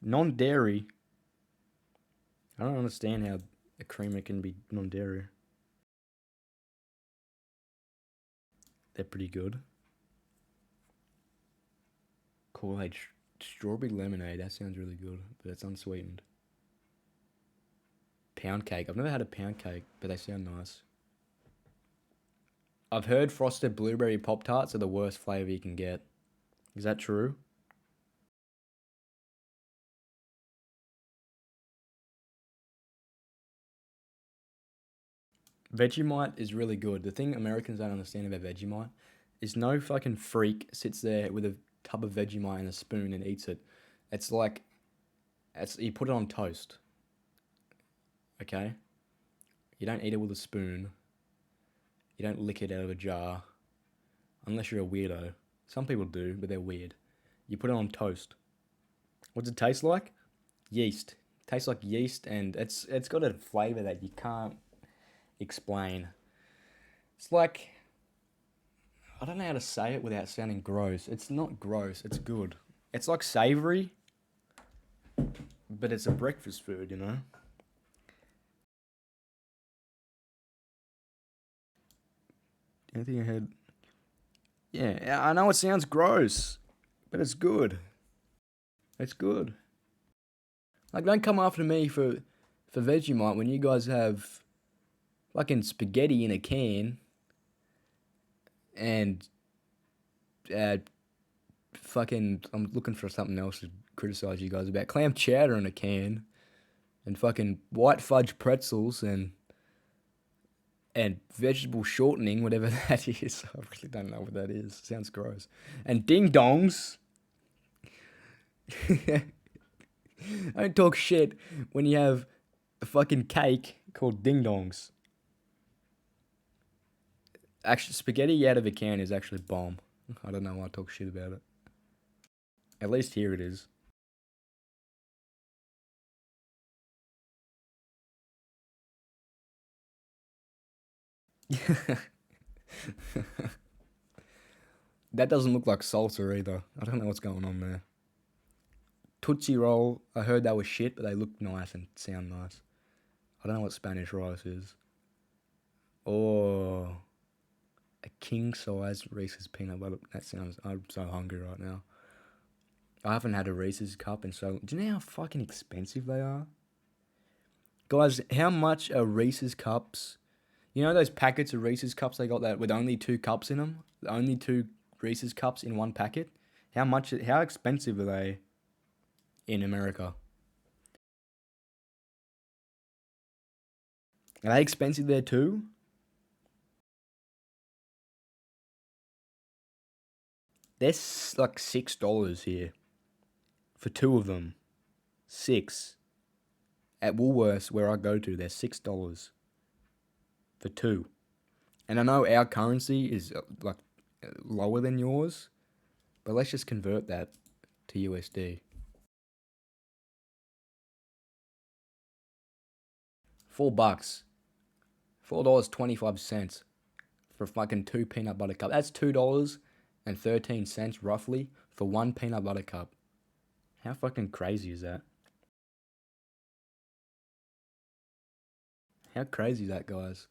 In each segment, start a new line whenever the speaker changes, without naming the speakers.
Non-dairy. I don't understand how a creamer can be non-dairy. They're pretty good. Kool-Aid strawberry lemonade. That sounds really good, but it's unsweetened. Pound cake. I've never had a pound cake, but they sound nice. I've heard frosted blueberry Pop Tarts are the worst flavor you can get. Is that true? Vegemite is really good. The thing Americans don't understand about Vegemite is no fucking freak sits there with a tub of Vegemite and a spoon and eats it. It's like, you put it on toast, okay? You don't eat it with a spoon. You don't lick it out of a jar, unless you're a weirdo. Some people do, but they're weird. You put it on toast. What's it taste like? Yeast. Tastes like yeast, and it's got a flavor that you can't explain. It's like, I don't know how to say it without sounding gross. It's not gross. It's good. It's like savory, but it's a breakfast food, you know. Anything ahead? Yeah, I know it sounds gross, but it's good. It's good. Like, don't come after me for Vegemite when you guys have fucking spaghetti in a can and uh, fucking. I'm looking for something else to criticize you guys about. Clam chowder in a can and fucking white fudge pretzels and vegetable shortening, whatever that is. I really don't know what that is. Sounds gross. And ding dongs. Don't talk shit when you have a fucking cake called ding dongs. Actually, spaghetti out of a can is actually bomb. I don't know why I talk shit about it. At least here it is. That doesn't look like salsa either. I don't know what's going on there. Tootsie Roll, I heard that was shit, but they look nice and sound nice. I don't know what Spanish rice is. Oh, a king size Reese's peanut butter. That sounds. I'm so hungry right now. I haven't had a Reese's cup in so. Do you know how fucking expensive they are? Guys, how much are Reese's cups? You know those packets of Reese's cups they got that with only two cups in them? Only two Reese's cups in one packet? How expensive are they in America? Are they expensive there too? They're like $6 here for two of them. Six. At Woolworths, where I go to, they're $6 for two. And I know our currency is lower than yours, but let's just convert that to USD. $4. $4.25 for fucking two peanut butter cup. That's $2.13 roughly for one peanut butter cup. How fucking crazy is that? How crazy is that, guys?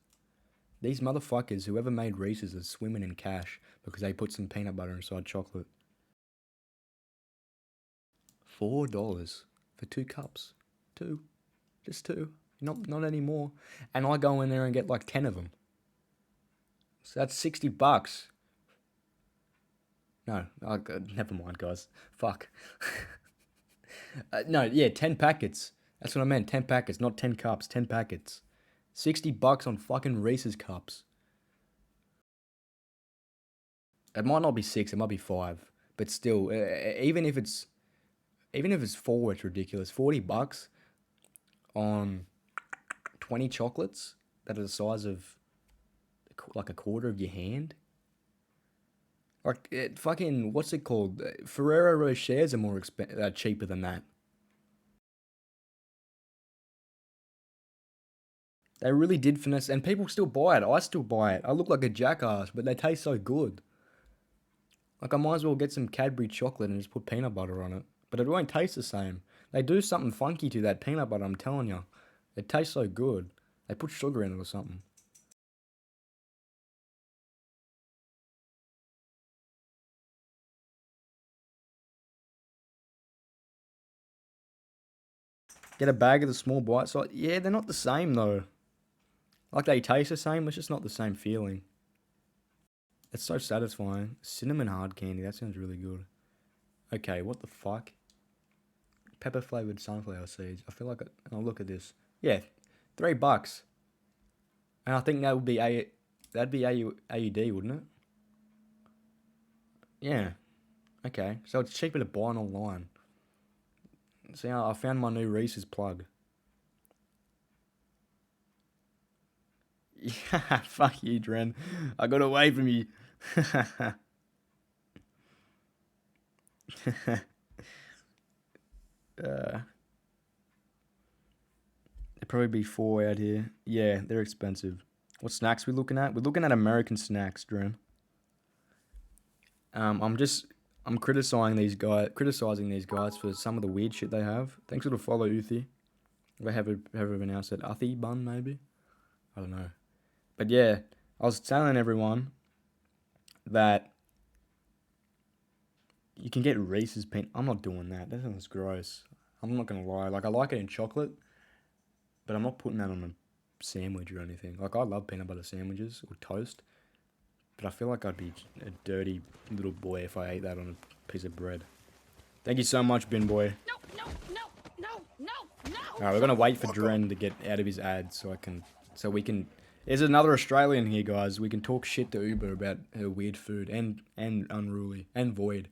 These motherfuckers, whoever made Reese's, are swimming in cash because they put some peanut butter inside chocolate. $4 for two cups. Two. Just two. Not anymore. And I go in there and get like 10 of them. So that's $60. No, never mind, guys. Fuck. No, yeah, 10 packets. That's what I meant. 10 packets, not 10 cups. 10 packets. $60 on fucking Reese's cups. It might not be six. It might be five. But still, even if it's four, it's ridiculous. $40 on 20 chocolates that are the size of like a quarter of your hand. Like fucking what's it called? Ferrero Rochers are cheaper than that. They really did finesse, and people still buy it. I still buy it. I look like a jackass, but they taste so good. Like I might as well get some Cadbury chocolate and just put peanut butter on it, but it won't taste the same. They do something funky to that peanut butter, I'm telling you. It tastes so good. They put sugar in it or something. Get a bag of the small bite size. Yeah, they're not the same though. Like they taste the same, it's just not the same feeling. It's so satisfying. Cinnamon hard candy, that sounds really good. Okay, what the fuck? Pepper flavored sunflower seeds. I feel like oh, look at this. Yeah, $3. And I think that would be that'd be AUD, wouldn't it? Yeah. Okay, so it's cheaper to buy it online. See, I found my new Reese's plug. Yeah, fuck you, Dren. I got away from you. It'd probably be 4 out here. Yeah, they're expensive. What snacks we looking at? We're looking at American snacks, Dren. I'm criticizing these guys for some of the weird shit they have. Thanks for the follow, Uthi. They have everyone else at Uthi bun maybe. I don't know, but yeah, I was telling everyone that you can get Reese's peanut. I'm not doing that. That sounds gross. I'm not gonna lie. Like I like it in chocolate, but I'm not putting that on a sandwich or anything. Like I love peanut butter sandwiches or toast, but I feel like I'd be a dirty little boy if I ate that on a piece of bread. Thank you so much, Bin Boy.
No, no, no, no, no, no.
Alright, we're gonna wait for Dren to get out of his ad so we can. There's another Australian here, guys. We can talk shit to Uber about her weird food and Unruly and Void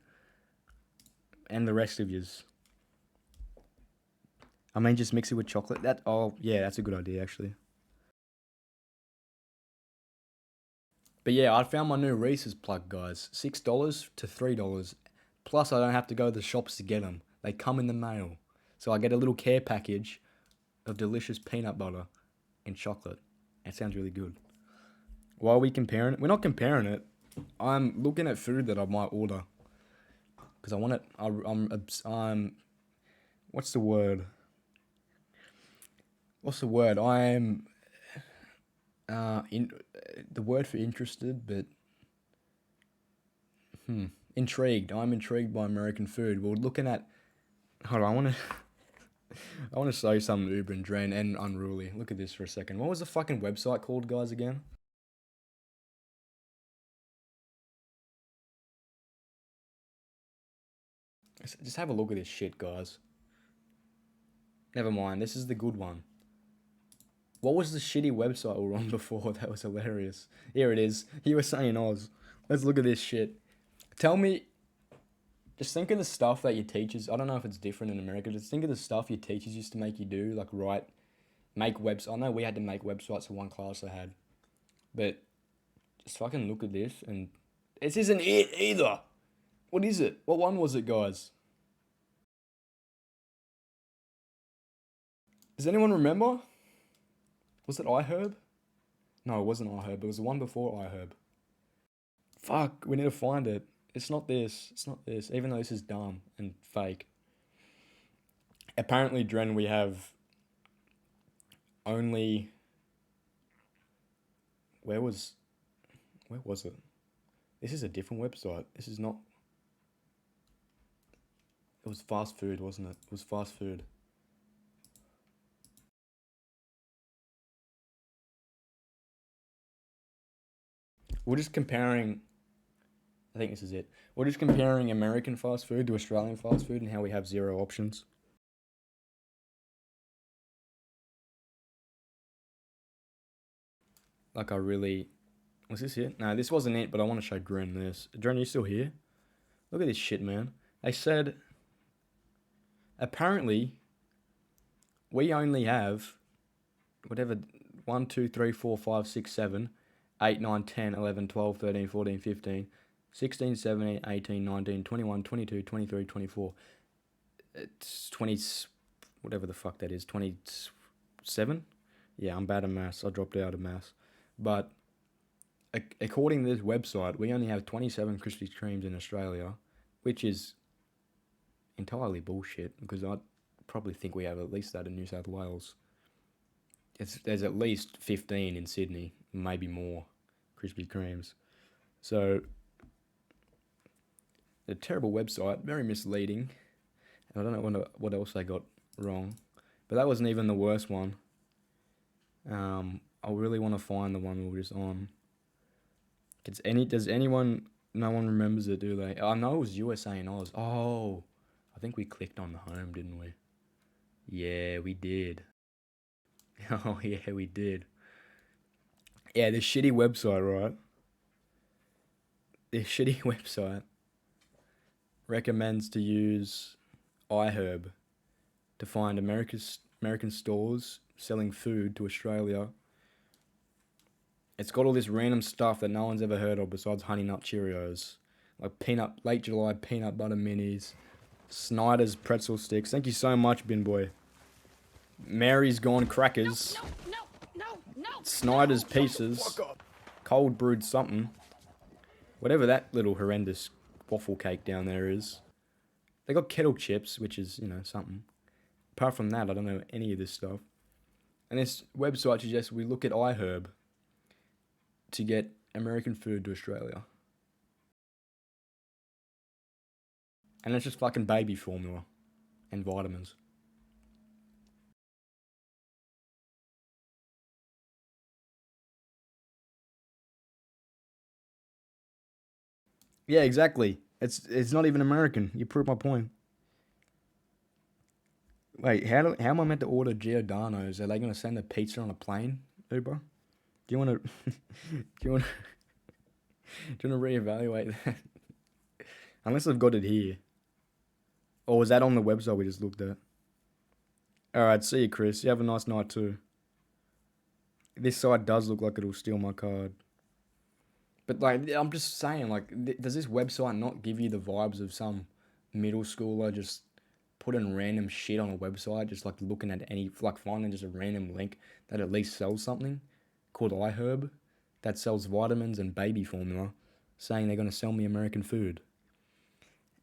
and the rest of yous. I mean, just mix it with chocolate. Yeah, that's a good idea actually. But yeah, I found my new Reese's plug, guys. $6 to $3. Plus, I don't have to go to the shops to get them. They come in the mail. So I get a little care package of delicious peanut butter and chocolate. It sounds really good. Why are we comparing it? We're not comparing it. I'm looking at food that I might order. Because I want it. I'm. What's the word? What's the word? I'm. The word for interested, but. Intrigued. I'm intrigued by American food. We're looking at. Hold on, I want to. I want to show you something Uber and Drain and Unruly. Look at this for a second. What was the fucking website called, guys, again? Just have a look at this shit, guys. Never mind, this is the good one. What was the shitty website we were on before? That was hilarious. Here it is. USA and Oz. Let's look at this shit. Tell me, just think of the stuff that your teachers, I don't know if it's different in America, just think of the stuff your teachers used to make you do, like make websites. I know we had to make websites for one class I had, but just fucking look at this, and this isn't it either. What is it? What one was it, guys? Does anyone remember? Was it iHerb? No, it wasn't iHerb. It was the one before iHerb. Fuck, we need to find it. It's not this. It's not this. Even though this is dumb and fake. Apparently, Dren, we have only. Where was it? This is a different website. This is not. It was fast food, wasn't it? It was fast food. We're just comparing. I think this is it. We're just comparing American fast food to Australian fast food and how we have 0 options. Like I really. Was this it? No, this wasn't it, but I want to show Dren this. Dren, you still here? Look at this shit, man. They said. Apparently. We only have. Whatever. 1, 2, 3, 4, 5, 6, 7, 8, 9, 10, 11, 12, 13, 14, 15, 16, 17, 18, 19, 21, 22, 23, 24. It's 20, whatever the fuck that is, 27? Yeah, I'm bad at maths. I dropped out of maths. But according to this website, we only have 27 Krispy Kremes in Australia, which is entirely bullshit because probably think we have at least that in New South Wales. There's at least 15 in Sydney, maybe more, Krispy Kremes. So, a terrible website, very misleading. I don't know what else they got wrong, but that wasn't even the worst one. I really want to find the one we were just on. No one remembers it, do they? I know it was USA and Oz. Oh, I think we clicked on the home, didn't we? Yeah, we did. Oh, yeah, we did. Yeah, this shitty website, right? This shitty website recommends to use iHerb to find American stores selling food to Australia. It's got all this random stuff that no one's ever heard of besides Honey Nut Cheerios, like Late July peanut butter minis, Snyder's pretzel sticks. Thank you so much, Bin Boy. Mary's Gone crackers,
No.
Snyder's pieces, cold brewed something, whatever that little horrendous waffle cake down there is. They got kettle chips, which is, something. Apart from that, I don't know any of this stuff. And this website suggests we look at iHerb to get American food to Australia. And it's just fucking baby formula and vitamins. Yeah, exactly. It's not even American. You prove my point. Wait, how am I meant to order Giordano's? Are they gonna send a pizza on a plane, Uber? Do you want to do you want to reevaluate that? Unless I've got it here. Or was that on the website we just looked at? Alright, see you, Chris. You have a nice night too. This site does look like it'll steal my card. But, like, I'm just saying, like, does this website not give you the vibes of some middle schooler just putting random shit on a website, just, like, looking at finding just a random link that at least sells something called iHerb that sells vitamins and baby formula, saying they're going to sell me American food?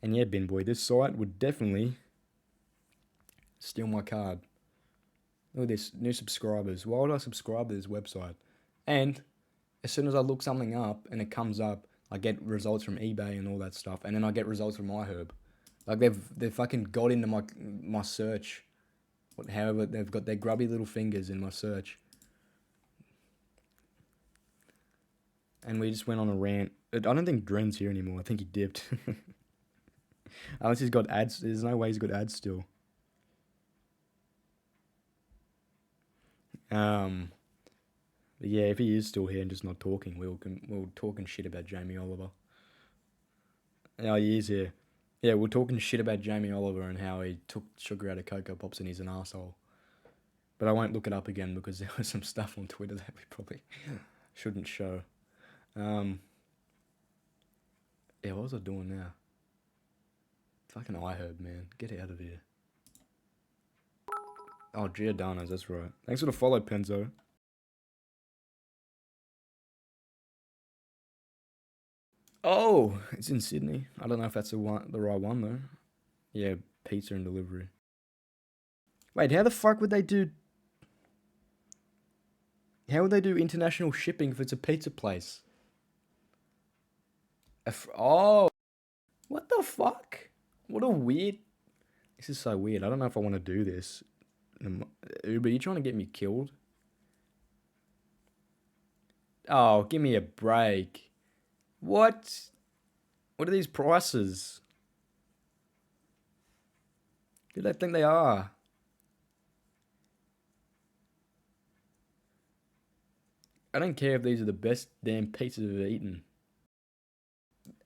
And yeah, Bin Boy, this site would definitely steal my card. Look at this, new subscribers. Why would I subscribe to this website? And as soon as I look something up and it comes up, I get results from eBay and all that stuff, and then I get results from iHerb. Like they've fucking got into my search. However, they've got their grubby little fingers in my search. And we just went on a rant. I don't think Dren's here anymore. I think he dipped. Unless he's got ads. There's no way he's got ads still. But yeah, if he is still here and just not talking, we're talking shit about Jamie Oliver. Oh, he is here. Yeah, we're talking shit about Jamie Oliver and how he took sugar out of Cocoa Pops and he's an asshole. But I won't look it up again because there was some stuff on Twitter that we probably shouldn't show. Yeah, what was I doing now? Fucking iHerb, man. Get out of here. Oh, Giordano's, that's right. Thanks for the follow, Penzo. Oh, it's in Sydney. I don't know if that's the right one though. Yeah, pizza and delivery. Wait, how the fuck would they do? How would they do international shipping if it's a pizza place? Oh, what the fuck? What a weird. This is so weird. I don't know if I want to do this. Uber, you trying to get me killed? Oh, give me a break. What? What are these prices? Who do they think they are? I don't care if these are the best damn pizzas I've ever eaten.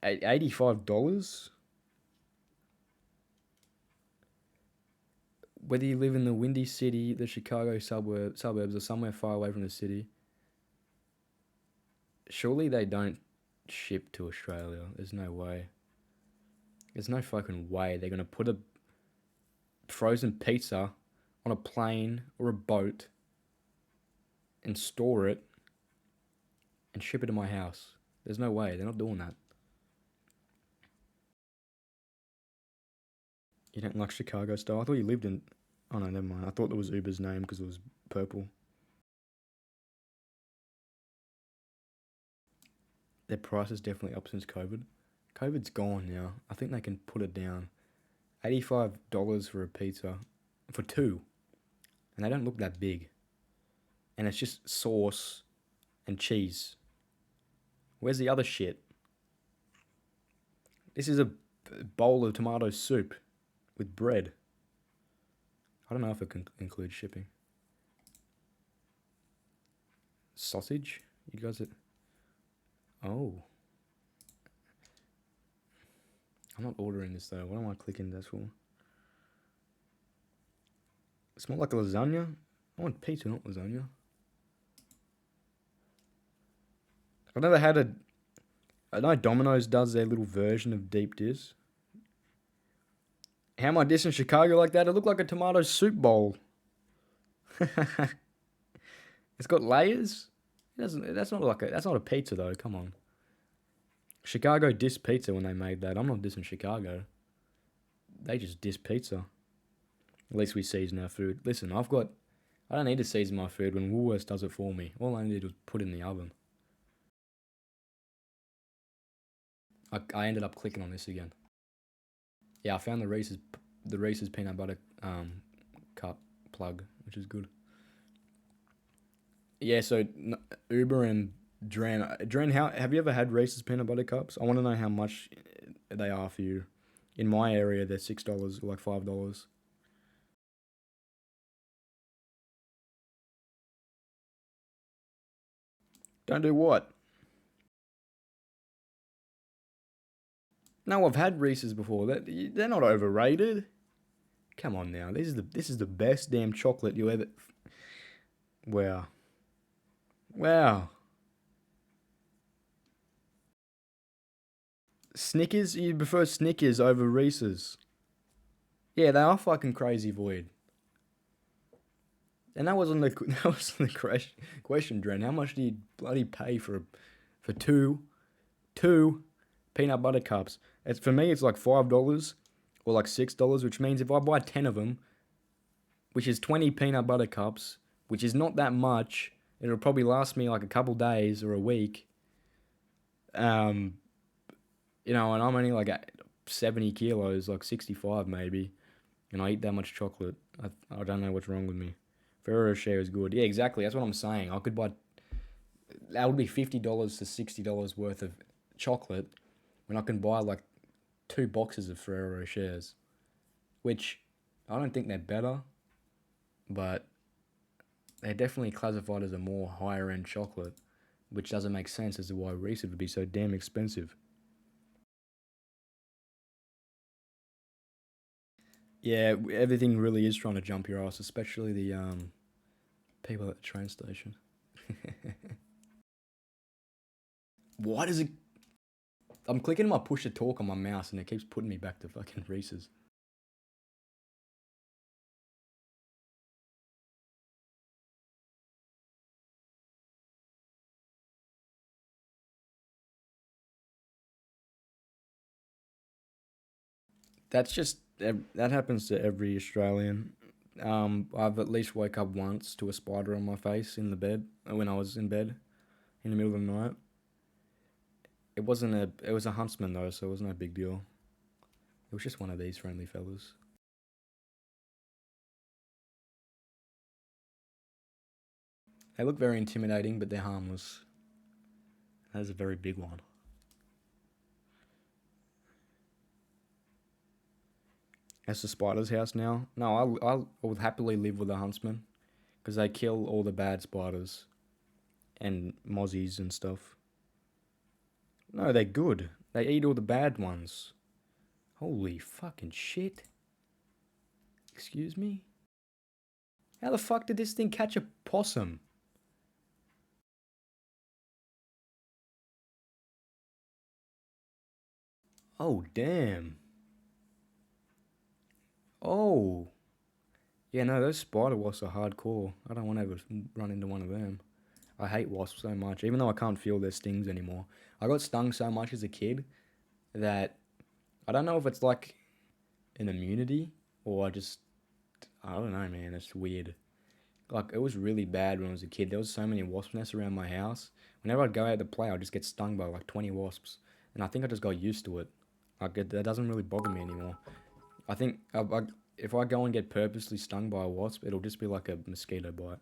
$85? Whether you live in the Windy City, the Chicago suburbs, or somewhere far away from the city, surely they don't ship to Australia. There's no way. There's no fucking way they're gonna put a frozen pizza on a plane or a boat and store it and ship it to my house. There's no way. They're not doing that. You don't like Chicago style? I thought you lived in Oh no, never mind. I thought that was Uber's name because it was purple. Their price is definitely up since COVID. COVID's gone now. I think they can put it down. $85 for a pizza for two, and they don't look that big. And it's just sauce and cheese. Where's the other shit? This is a bowl of tomato soup with bread. I don't know if it can include shipping. Sausage? You guys are... Oh. I'm not ordering this though. What am I clicking this for? It smells like a lasagna. I want pizza, not lasagna. I've never had a... I know Domino's does their little version of deep dish. How am I dissing Chicago like that? It looked like a tomato soup bowl. It's got layers. It doesn't. That's not a pizza though. Come on. Chicago dissed pizza when they made that. I'm not dissing Chicago. They just diss pizza. At least we season our food. Listen, I don't need to season my food when Woolworths does it for me. All I need was put it in the oven. I ended up clicking on this again. Yeah, I found the Reese's peanut butter cup plug, which is good. Yeah, so Uber and Dren, how have you ever had Reese's peanut butter cups? I want to know how much they are for you. In my area, they're $6 or like $5. Don't do what? No, I've had Reese's before. They're not overrated. Come on now, this is the best damn chocolate you ever. Wow. Wow. Snickers? You prefer Snickers over Reese's? Yeah, they are fucking crazy, Void. And that wasn't the question, Dren. How much do you bloody pay for two peanut butter cups? For me, it's like $5 or like $6, which means if I buy 10 of them, which is 20 peanut butter cups, which is not that much, it'll probably last me like a couple days or a week. And I'm only like at 70 kilos, like 65 maybe, and I eat that much chocolate. I don't know what's wrong with me. Ferrero Rocher is good. Yeah, exactly. That's what I'm saying. I could buy... That would be $50 to $60 worth of chocolate when I can buy like 2 boxes of Ferrero Rochers, which I don't think they're better, but they're definitely classified as a more higher end chocolate, which doesn't make sense as to why Reese's would be so damn expensive. Yeah, everything really is trying to jump your ass, especially the people at the train station. Why does it... I'm clicking my push to talk on my mouse and it keeps putting me back to fucking Reese's. That happens to every Australian. I've at least woke up once to a spider on my face in the bed when I was in bed in the middle of the night. It was a huntsman though, so it was no big deal. It was just one of these friendly fellas. They look very intimidating, but they're harmless. That is a very big one. That's the spider's house now. No, I would happily live with a huntsman because they kill all the bad spiders and mozzies and stuff. No, they're good. They eat all the bad ones. Holy fucking shit. Excuse me? How the fuck did this thing catch a possum? Oh, damn. Oh. Yeah, no, those spider wasps are hardcore. I don't want to ever run into one of them. I hate wasps so much, even though I can't feel their stings anymore. I got stung so much as a kid that I don't know if it's like an immunity or I don't know, man. It's weird. Like, it was really bad when I was a kid. There was so many wasp nests around my house. Whenever I'd go out to play, I'd just get stung by like 20 wasps. And I think I just got used to it. Like, that doesn't really bother me anymore. I think if I go and get purposely stung by a wasp, it'll just be like a mosquito bite.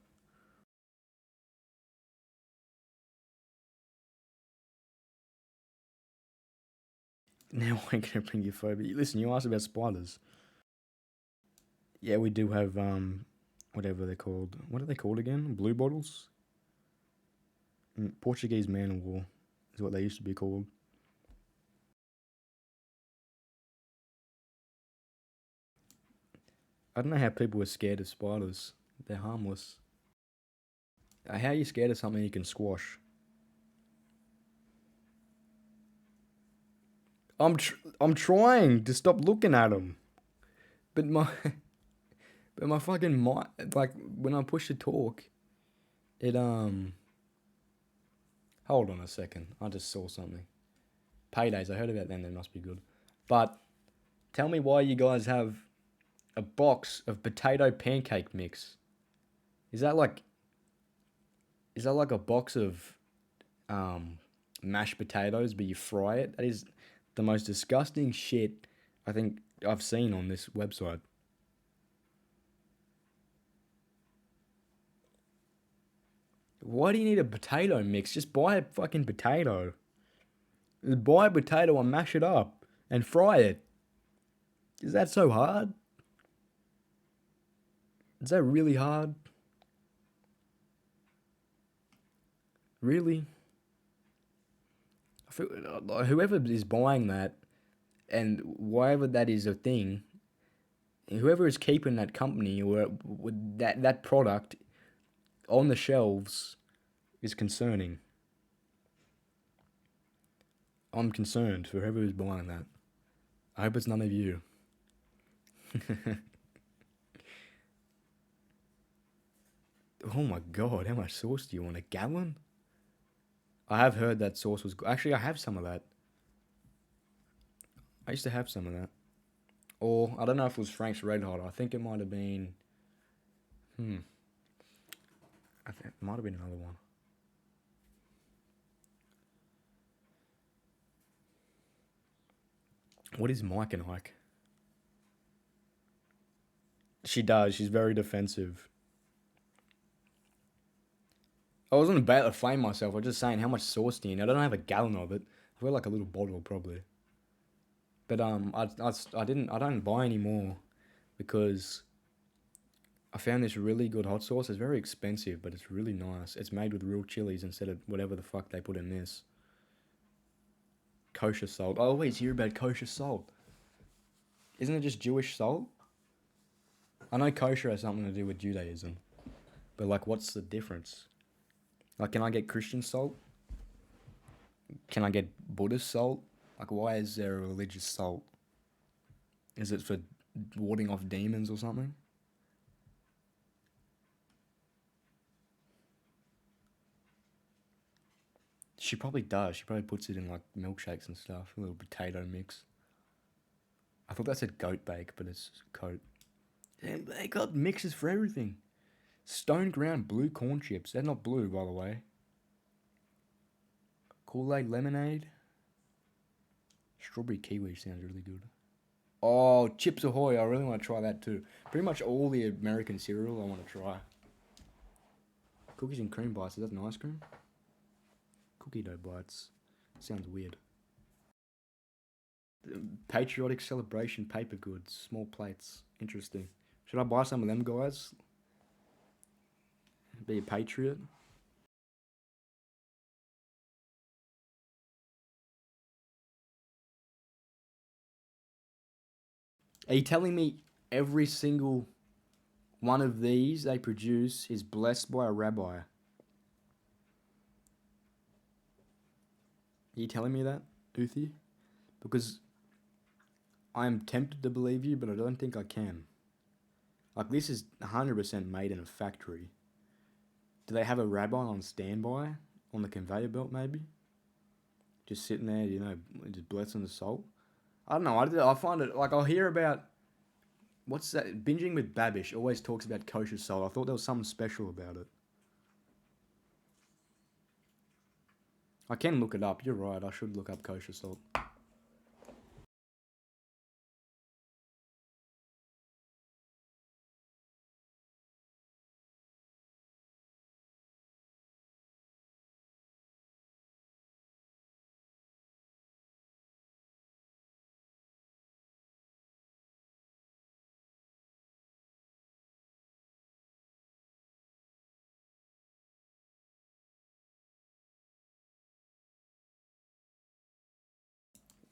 Now I'm gonna bring you phobia. Listen, you asked about spiders. Yeah, we do have whatever they're called. What are they called again? Blue bottles? Portuguese man of war is what they used to be called. I don't know how people were scared of spiders. They're harmless. How are you scared of something you can squash? I'm trying to stop looking at them, but my fucking like when I push to talk, it Hold on a second. I just saw something. Paydays. I heard about them. They must be good. But tell me why you guys have a box of potato pancake mix. Is that like a box of mashed potatoes, but you fry it? That is the most disgusting shit I think I've seen on this website. Why do you need a potato mix? Just buy a fucking potato. Buy a potato and mash it up and fry it. Is that so hard? Is that really hard? Really? I feel, whoever is buying that, and whatever that is a thing, whoever is keeping that company or with that product on the shelves is concerning. I'm concerned for whoever is buying that. I hope it's none of you. Oh my god, how much sauce do you want? A gallon? I have heard that sauce was good. Actually, I have some of that. I used to have some of that. Or, I don't know if it was Frank's Red Hot. I think it might have been... I think it might have been another one. What is Mike and Ike? She does. She's very defensive. I wasn't about to flame myself. I was just saying how much sauce do you need? I don't have a gallon of it. I've got like a little bottle probably. But I don't buy any more because I found this really good hot sauce. It's very expensive, but it's really nice. It's made with real chilies instead of whatever the fuck they put in this. Kosher salt. I always hear about kosher salt. Isn't it just Jewish salt? I know kosher has something to do with Judaism. But like, what's the difference? Like, can I get Christian salt? Can I get Buddhist salt? Like, why is there a religious salt? Is it for warding off demons or something? She probably does. She probably puts it in like milkshakes and stuff. A little potato mix. I thought that said goat bake, but it's coat. Damn, they got mixes for everything. Stone ground blue corn chips. They're not blue, by the way. Kool-Aid lemonade. Strawberry kiwi sounds really good. Oh, Chips Ahoy. I really want to try that too. Pretty much all the American cereal I want to try. Cookies and cream bites. Is that an ice cream? Cookie dough bites. Sounds weird. Patriotic celebration paper goods. Small plates. Interesting. Should I buy some of them, guys? Be a patriot? Are you telling me every single one of these they produce is blessed by a rabbi? Are you telling me that, Uthi? Because I am tempted to believe you, but I don't think I can. Like, this is 100% made in a factory. Do they have a rabbi on standby? On the conveyor belt, maybe? Just sitting there, you know, just blessing the salt? I don't know. I find it, like, I'll hear about What's that? Binging with Babish always talks about kosher salt. I thought there was something special about it. I can look it up. You're right. I should look up kosher salt.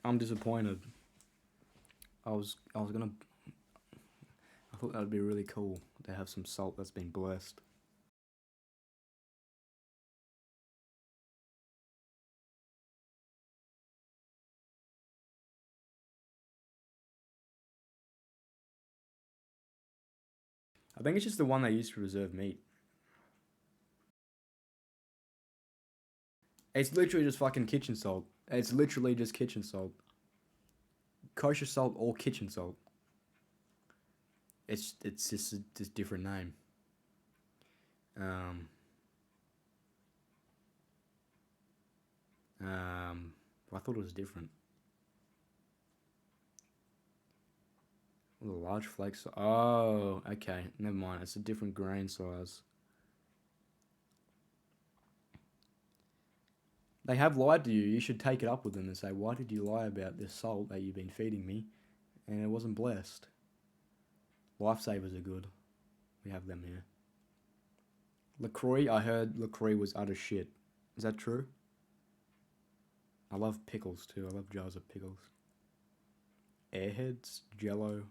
I'm disappointed. I thought that would be really cool to have some salt that's been blessed. I think it's just the one they use to preserve meat. It's literally just fucking kitchen salt. It's literally just kitchen salt. Kosher salt or kitchen salt. It's just a different name. I thought it was different. The large flakes. Oh, okay. Never mind. It's a different grain size. They have lied to you. You should take it up with them and say, why did you lie about this salt that you've been feeding me? And it wasn't blessed. Lifesavers are good. We have them here. LaCroix, I heard LaCroix was utter shit. Is that true? I love pickles too. I love jars of pickles. Airheads, Jello.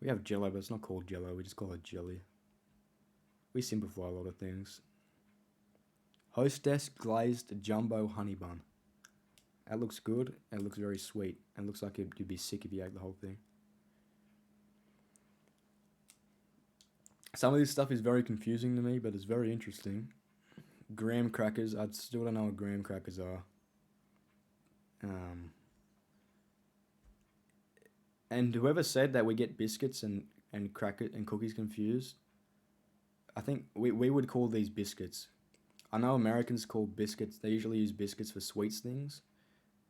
We have Jello, but it's not called Jello. We just call it jelly. We simplify a lot of things. Hostess glazed jumbo honey bun. That looks good. It looks very sweet. It looks like you'd be sick if you ate the whole thing. Some of this stuff is very confusing to me, but it's very interesting. Graham crackers. I still don't know what graham crackers are. And whoever said that we get biscuits and crackers and cookies confused, I think we would call these biscuits. I know Americans call biscuits, they usually use biscuits for sweets things.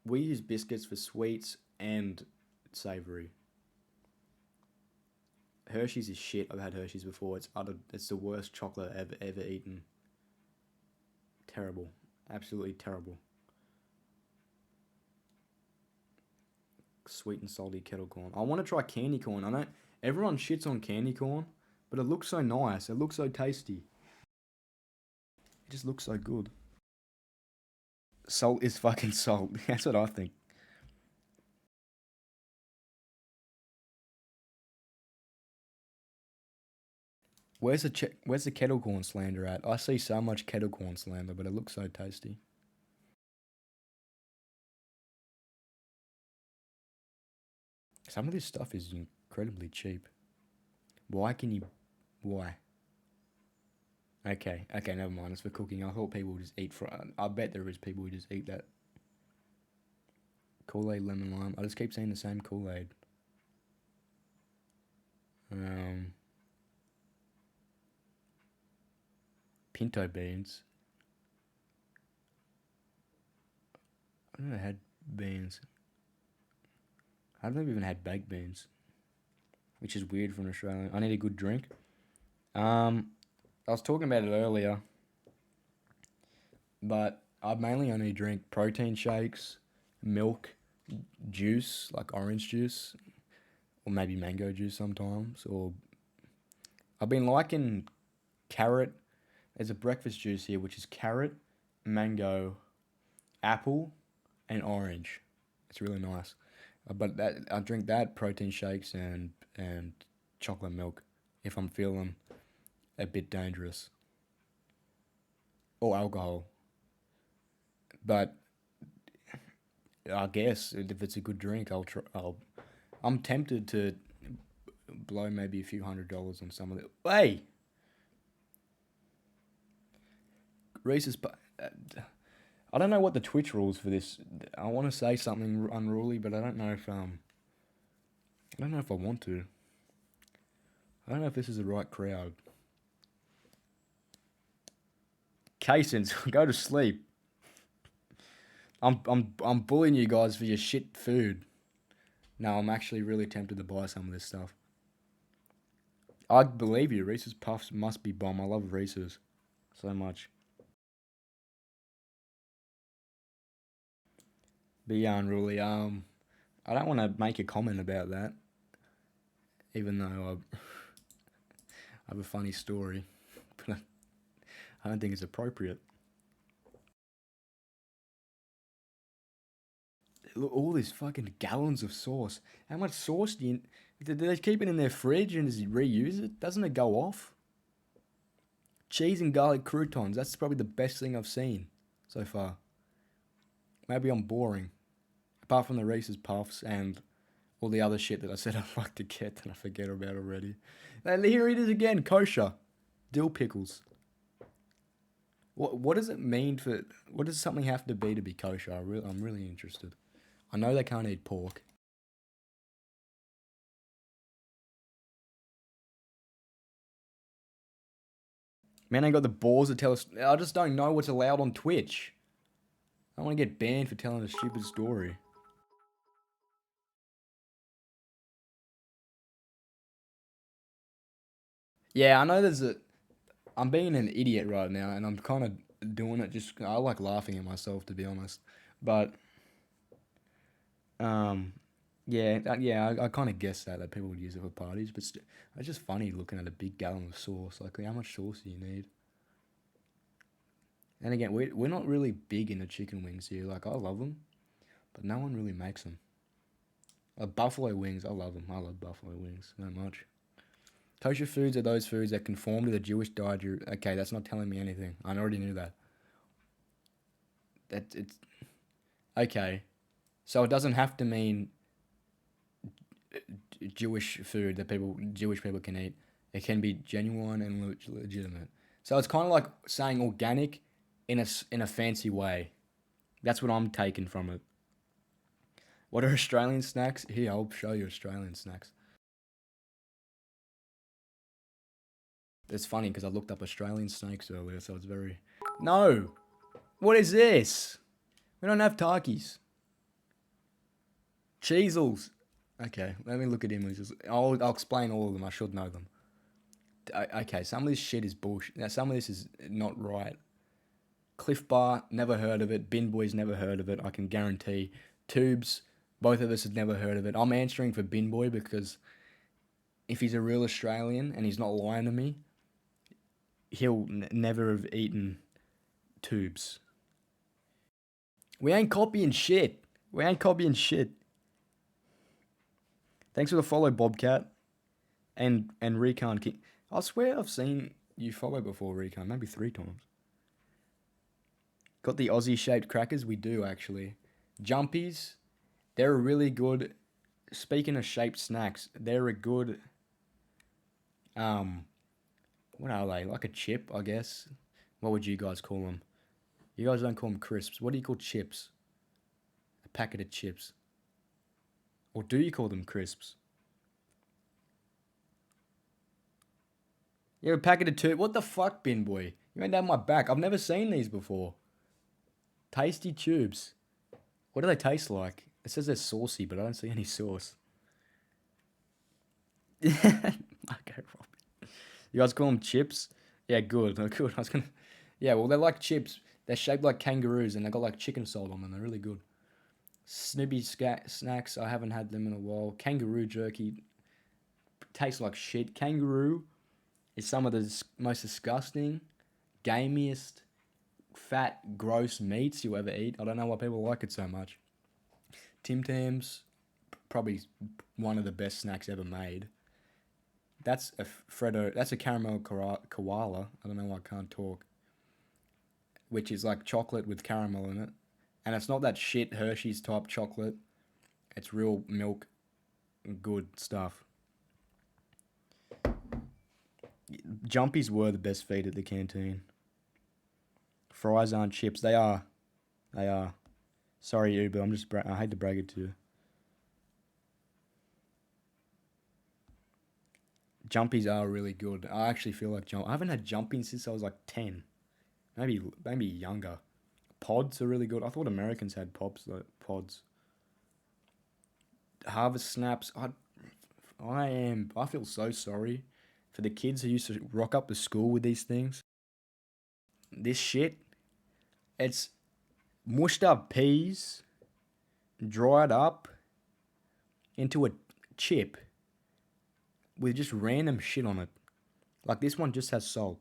We use biscuits for sweets and savory. Hershey's is shit. I've had Hershey's before. It's the worst chocolate I've ever eaten. Terrible. Absolutely terrible. Sweet and salty kettle corn. I want to try candy corn. I know everyone shits on candy corn, but it looks so nice. It looks so tasty. It just looks so good. Salt is fucking salt. That's what I think. Where's the kettle corn slander at? I see so much kettle corn slander, but it looks so tasty. Some of this stuff is incredibly cheap. Why? Okay, never mind. It's for cooking. I thought people would just eat I bet there is people who just eat that. Kool-Aid lemon lime. I just keep saying the same Kool-Aid. Pinto beans. I've never had beans. I've never even had baked beans, which is weird for an Australian. I need a good drink. I was talking about it earlier, but I mainly only drink protein shakes, milk, juice, like orange juice, or maybe mango juice sometimes. Or I've been liking carrot. There's a breakfast juice here, which is carrot, mango, apple, and orange. It's really nice. But I drink that, protein shakes, and chocolate milk if I'm feeling a bit dangerous, or alcohol. But I guess if it's a good drink, I'm tempted to blow maybe a few $100 on some of it. Hey, Reese's. I don't know what the Twitch rules for this. I want to say something unruly, but I don't know if I want to. I don't know if this is the right crowd. Casons, go to sleep. I'm bullying you guys for your shit food. No, I'm actually really tempted to buy some of this stuff. I believe you. Reese's Puffs must be bomb. I love Reese's so much. But yeah, unruly. I don't want to make a comment about that, even though I have a funny story, but I don't think it's appropriate. Look, all these fucking gallons of sauce. How much sauce do they keep it in their fridge and does he reuse it? Doesn't it go off? Cheese and garlic croutons. That's probably the best thing I've seen so far. Maybe I'm boring. Apart from the Reese's Puffs and all the other shit that I said I'd like to get that I forget about already. And here it is again, kosher. Dill pickles. What does it mean for... What does something have to be kosher? I'm really interested. I know they can't eat pork. Man, I got the balls to tell us... I just don't know what's allowed on Twitch. I don't want to get banned for telling a stupid story. Yeah, I know there's a... I'm being an idiot right now, and I'm kind of doing it just... I like laughing at myself, to be honest. But... Yeah, I kind of guessed that people would use it for parties, but it's just funny looking at a big gallon of sauce. Like, how much sauce do you need? And again, we're not really big into chicken wings here. Like, I love them, but no one really makes them. Buffalo wings, I love them. I love buffalo wings so much. Kosher foods are those foods that conform to the Jewish diet. Okay, that's not telling me anything. I already knew that. It's okay. So it doesn't have to mean Jewish food that Jewish people can eat. It can be genuine and legitimate. So it's kind of like saying organic in a fancy way. That's what I'm taking from it. What are Australian snacks? Here, I'll show you Australian snacks. It's funny because I looked up Australian snakes earlier, so it's very... No! What is this? We don't have Takis. Cheezels. Okay, let me look at images. I'll explain all of them. I should know them. Okay, some of this shit is bullshit. Now, some of this is not right. Cliff Bar, never heard of it. Bin Boys, never heard of it. I can guarantee. Tubes, both of us have never heard of it. I'm answering for Bin Boy because if he's a real Australian and he's not lying to me, he'll never have eaten Tubes. We ain't copying shit. We ain't copying shit. Thanks for the follow, Bobcat. And Recon King. I swear I've seen you follow before, Recon. Maybe 3 times. Got the Aussie-shaped crackers? We do, actually. Jumpies. They're a really good... Speaking of shaped snacks, they're a good... What are they? Like a chip, I guess? What would you guys call them? You guys don't call them crisps. What do you call chips? A packet of chips. Or do you call them crisps? Yeah, a packet of two. What the fuck, Bin Boy? You ain't down my back. I've never seen these before. Tasty tubes. What do they taste like? It says they're saucy, but I don't see any sauce. Okay, Rob. You guys call them chips? Yeah, good. Good. I was gonna... Yeah, well, they're like chips. They're shaped like kangaroos, and they got like chicken salt on them. They're really good. Snoopy snacks. I haven't had them in a while. Kangaroo jerky. Tastes like shit. Kangaroo is some of the most disgusting, gamiest, fat, gross meats you ever eat. I don't know why people like it so much. Tim Tams, probably one of the best snacks ever made. That's a Freddo. That's a caramel koala. I don't know why I can't talk. Which is like chocolate with caramel in it. And it's not that shit Hershey's type chocolate. It's real milk, good stuff. Jumpies were the best feed at the canteen. Fries aren't chips. They are. They are. Sorry, Uber. I hate to brag it to you. Jumpies are really good. I actually feel like I haven't had jumping since I was like 10. Maybe younger. Pods are really good. I thought Americans had pods. Harvest snaps. I feel so sorry for the kids who used to rock up to school with these things. This shit, it's mushed up peas, dried up into a chip with just random shit on it. Like this one just has salt.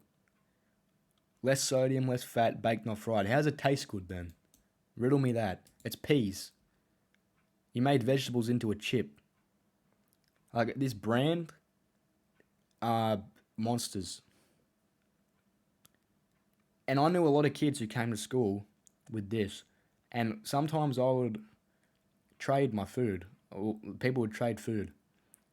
Less sodium, less fat, baked not fried. How does it taste good then? Riddle me that. It's peas. You made vegetables into a chip. Like this brand are monsters. And I knew a lot of kids who came to school with this. And sometimes I would trade my food. Or people would trade food.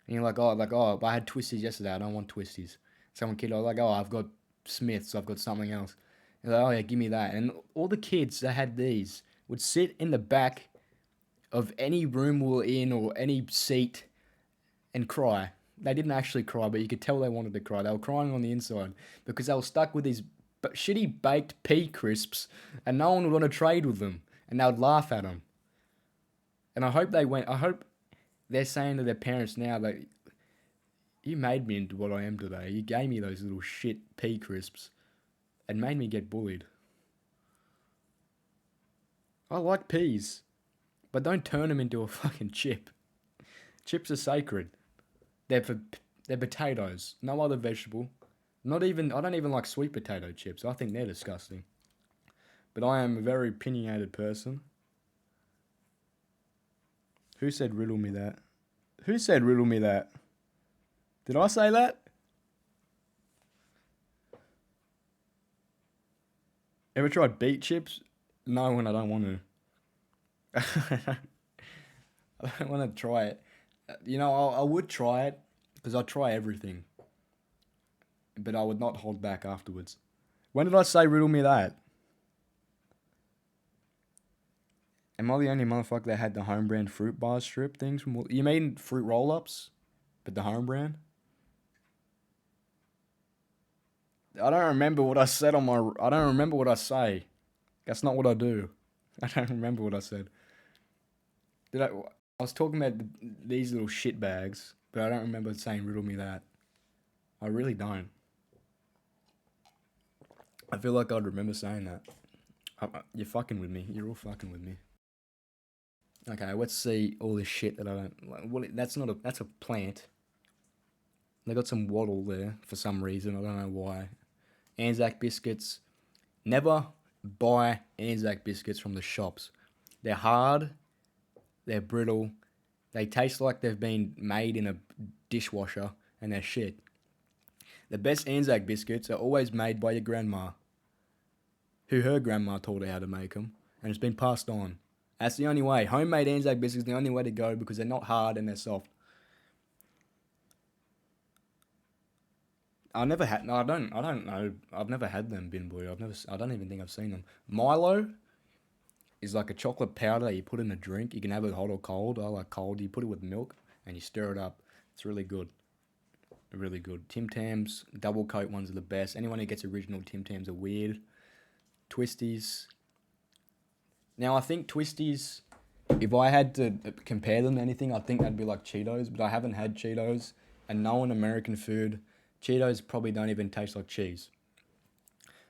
And you're like, oh, I had twisties yesterday. I don't want twisties. Some kid, I was like, oh, I've got Smiths. I've got something else. And like, oh yeah, give me that. And all the kids that had these would sit in the back of any room we were in or any seat and cry. They didn't actually cry, but you could tell they wanted to cry. They were crying on the inside because they were stuck with these shitty baked pea crisps and no one would want to trade with them. And they would laugh at them. And I hope they're saying to their parents now that you made me into what I am today. You gave me those little shit pea crisps and made me get bullied. I like peas, but don't turn them into a fucking chip. Chips are sacred. They're potatoes. No other vegetable. I don't even like sweet potato chips. I think they're disgusting. But I am a very opinionated person. Who said riddle me that? Who said riddle me that? Did I say that? Ever tried beet chips? No, when I don't want to. I don't want to try it. You know, I would try it because I try everything. But I would not hold back afterwards. When did I say riddle me that? Am I the only motherfucker that had the home brand fruit bar strip things from? You made fruit roll ups, but the home brand? I don't remember what I said on my. I don't remember what I say. That's not what I do. I don't remember what I said. I was talking about these little shit bags, but I don't remember saying riddle me that. I really don't. I feel like I'd remember saying that. You're fucking with me. You're all fucking with me. Okay, let's see all this shit that I don't like. Well, that's a plant. They got some wattle there for some reason. I don't know why. Anzac biscuits. Never buy Anzac biscuits from the shops. They're hard. They're brittle. They taste like they've been made in a dishwasher, and they're shit. The best Anzac biscuits are always made by your grandma, who her grandma taught her how to make them, and it's been passed on. That's the only way. Homemade Anzac biscuits are the only way to go because they're not hard and they're soft. I don't know. I've never had them, Bin Boy. I don't even think I've seen them. Milo is like a chocolate powder that you put in a drink. You can have it hot or cold. I like cold. You put it with milk and you stir it up. It's really good. Really good. Tim Tams, double coat ones are the best. Anyone who gets original Tim Tams are weird. Twisties. Now, I think Twisties, if I had to compare them to anything, I think that'd be like Cheetos, but I haven't had Cheetos, and knowing American food, Cheetos probably don't even taste like cheese.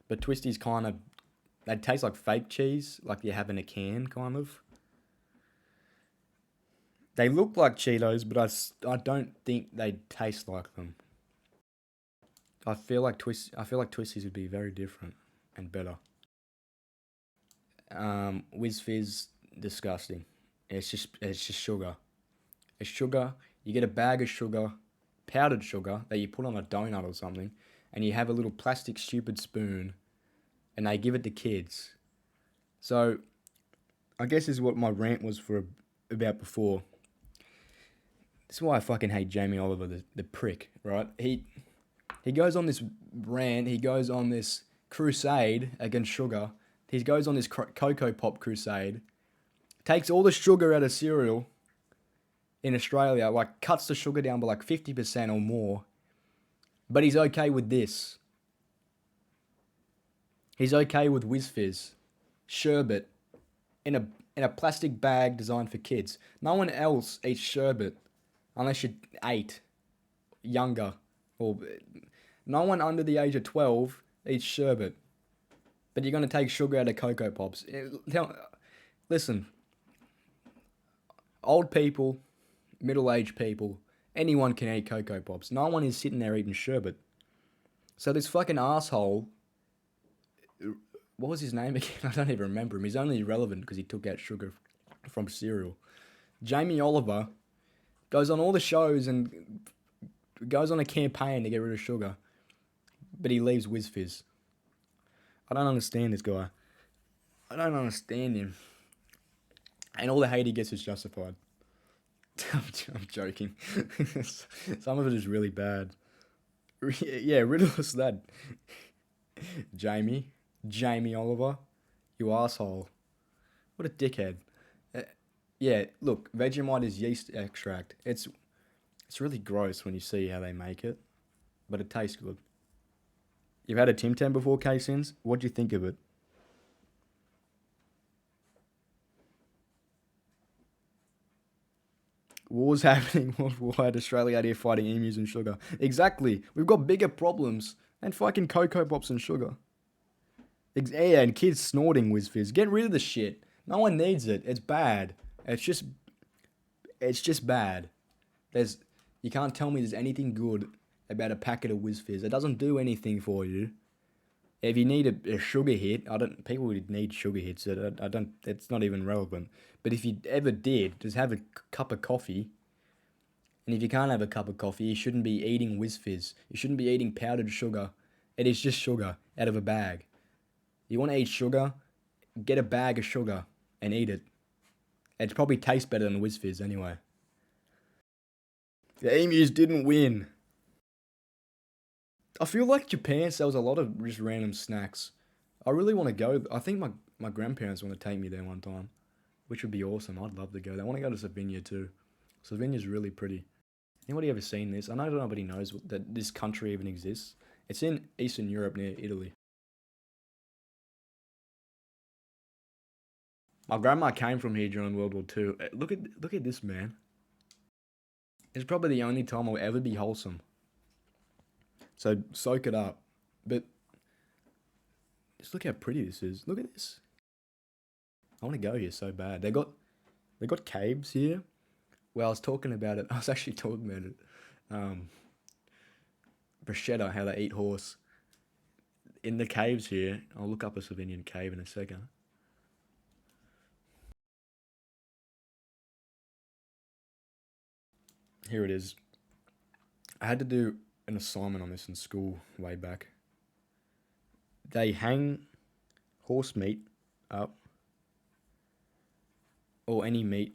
But Twisties they taste like fake cheese, like you have in a can, kind of. They look like Cheetos, but I don't think they taste like them. I feel like Twisties would be very different and better. Whiz Fizz, disgusting. It's just sugar. It's sugar. You get a bag of sugar, powdered sugar that you put on a donut or something, and you have a little plastic stupid spoon, and they give it to kids. So, I guess this is what my rant was about before. This is why I fucking hate Jamie Oliver, the prick, right? He goes on this rant. He goes on this crusade against sugar. He goes on this Cocoa Pop crusade, takes all the sugar out of cereal in Australia, like cuts the sugar down by like 50% or more, But he's okay with this. He's okay with Whiz Fizz, sherbet, in a plastic bag designed for kids. No one else eats sherbet unless you're 8, younger, or no one under the age of 12 eats sherbet. But you're gonna take sugar out of Cocoa Pops. Listen, old people, middle-aged people, anyone can eat Cocoa Pops. No one is sitting there eating sherbet. So this fucking asshole, what was his name again? I don't even remember him. He's only relevant because he took out sugar from cereal. Jamie Oliver goes on all the shows and goes on a campaign to get rid of sugar, but he leaves Whiz Fizz. I don't understand this guy. I don't understand him. And all the hate he gets is justified. I'm joking. Some of it is really bad. Yeah, riddle us that. Jamie Oliver, you asshole. What a dickhead. Yeah, look, Vegemite is yeast extract. It's really gross when you see how they make it, but it tastes good. You've had a Tim Tam before, K-Sins? What'd you think of it? War's happening worldwide. Australia out here fighting emus and sugar. Exactly. We've got bigger problems than fucking Cocoa Pops and sugar. Yeah, and kids snorting Whiz Fizz. Get rid of the shit. No one needs it. It's bad. It's just bad. You can't tell me there's anything good about a packet of Whiz Fizz. It doesn't do anything for you. If you need a sugar hit, people would need sugar hits. It's not even relevant. But if you ever did, just have a cup of coffee. And if you can't have a cup of coffee, you shouldn't be eating Whiz Fizz. You shouldn't be eating powdered sugar. It is just sugar out of a bag. You want to eat sugar? Get a bag of sugar and eat it. It probably tastes better than Whiz Fizz anyway. The emus didn't win. I feel like Japan sells a lot of just random snacks. I really want to go. I think my grandparents want to take me there one time, which would be awesome. I'd love to go. They want to go to Slovenia too. Slovenia's really pretty. Anybody ever seen this? I know nobody knows that this country even exists. It's in Eastern Europe near Italy. My grandma came from here during World War II. Look at this, man. It's probably the only time I'll ever be wholesome. So soak it up. But just look how pretty this is. Look at this. I want to go here so bad. They got caves here. Well, I was talking about it. I was actually talking about it. Bruschetta, how they eat horse. In the caves here, I'll look up a Slovenian cave in a second. Here it is. I had to do an assignment on this in school way back. They hang horse meat up, or any meat,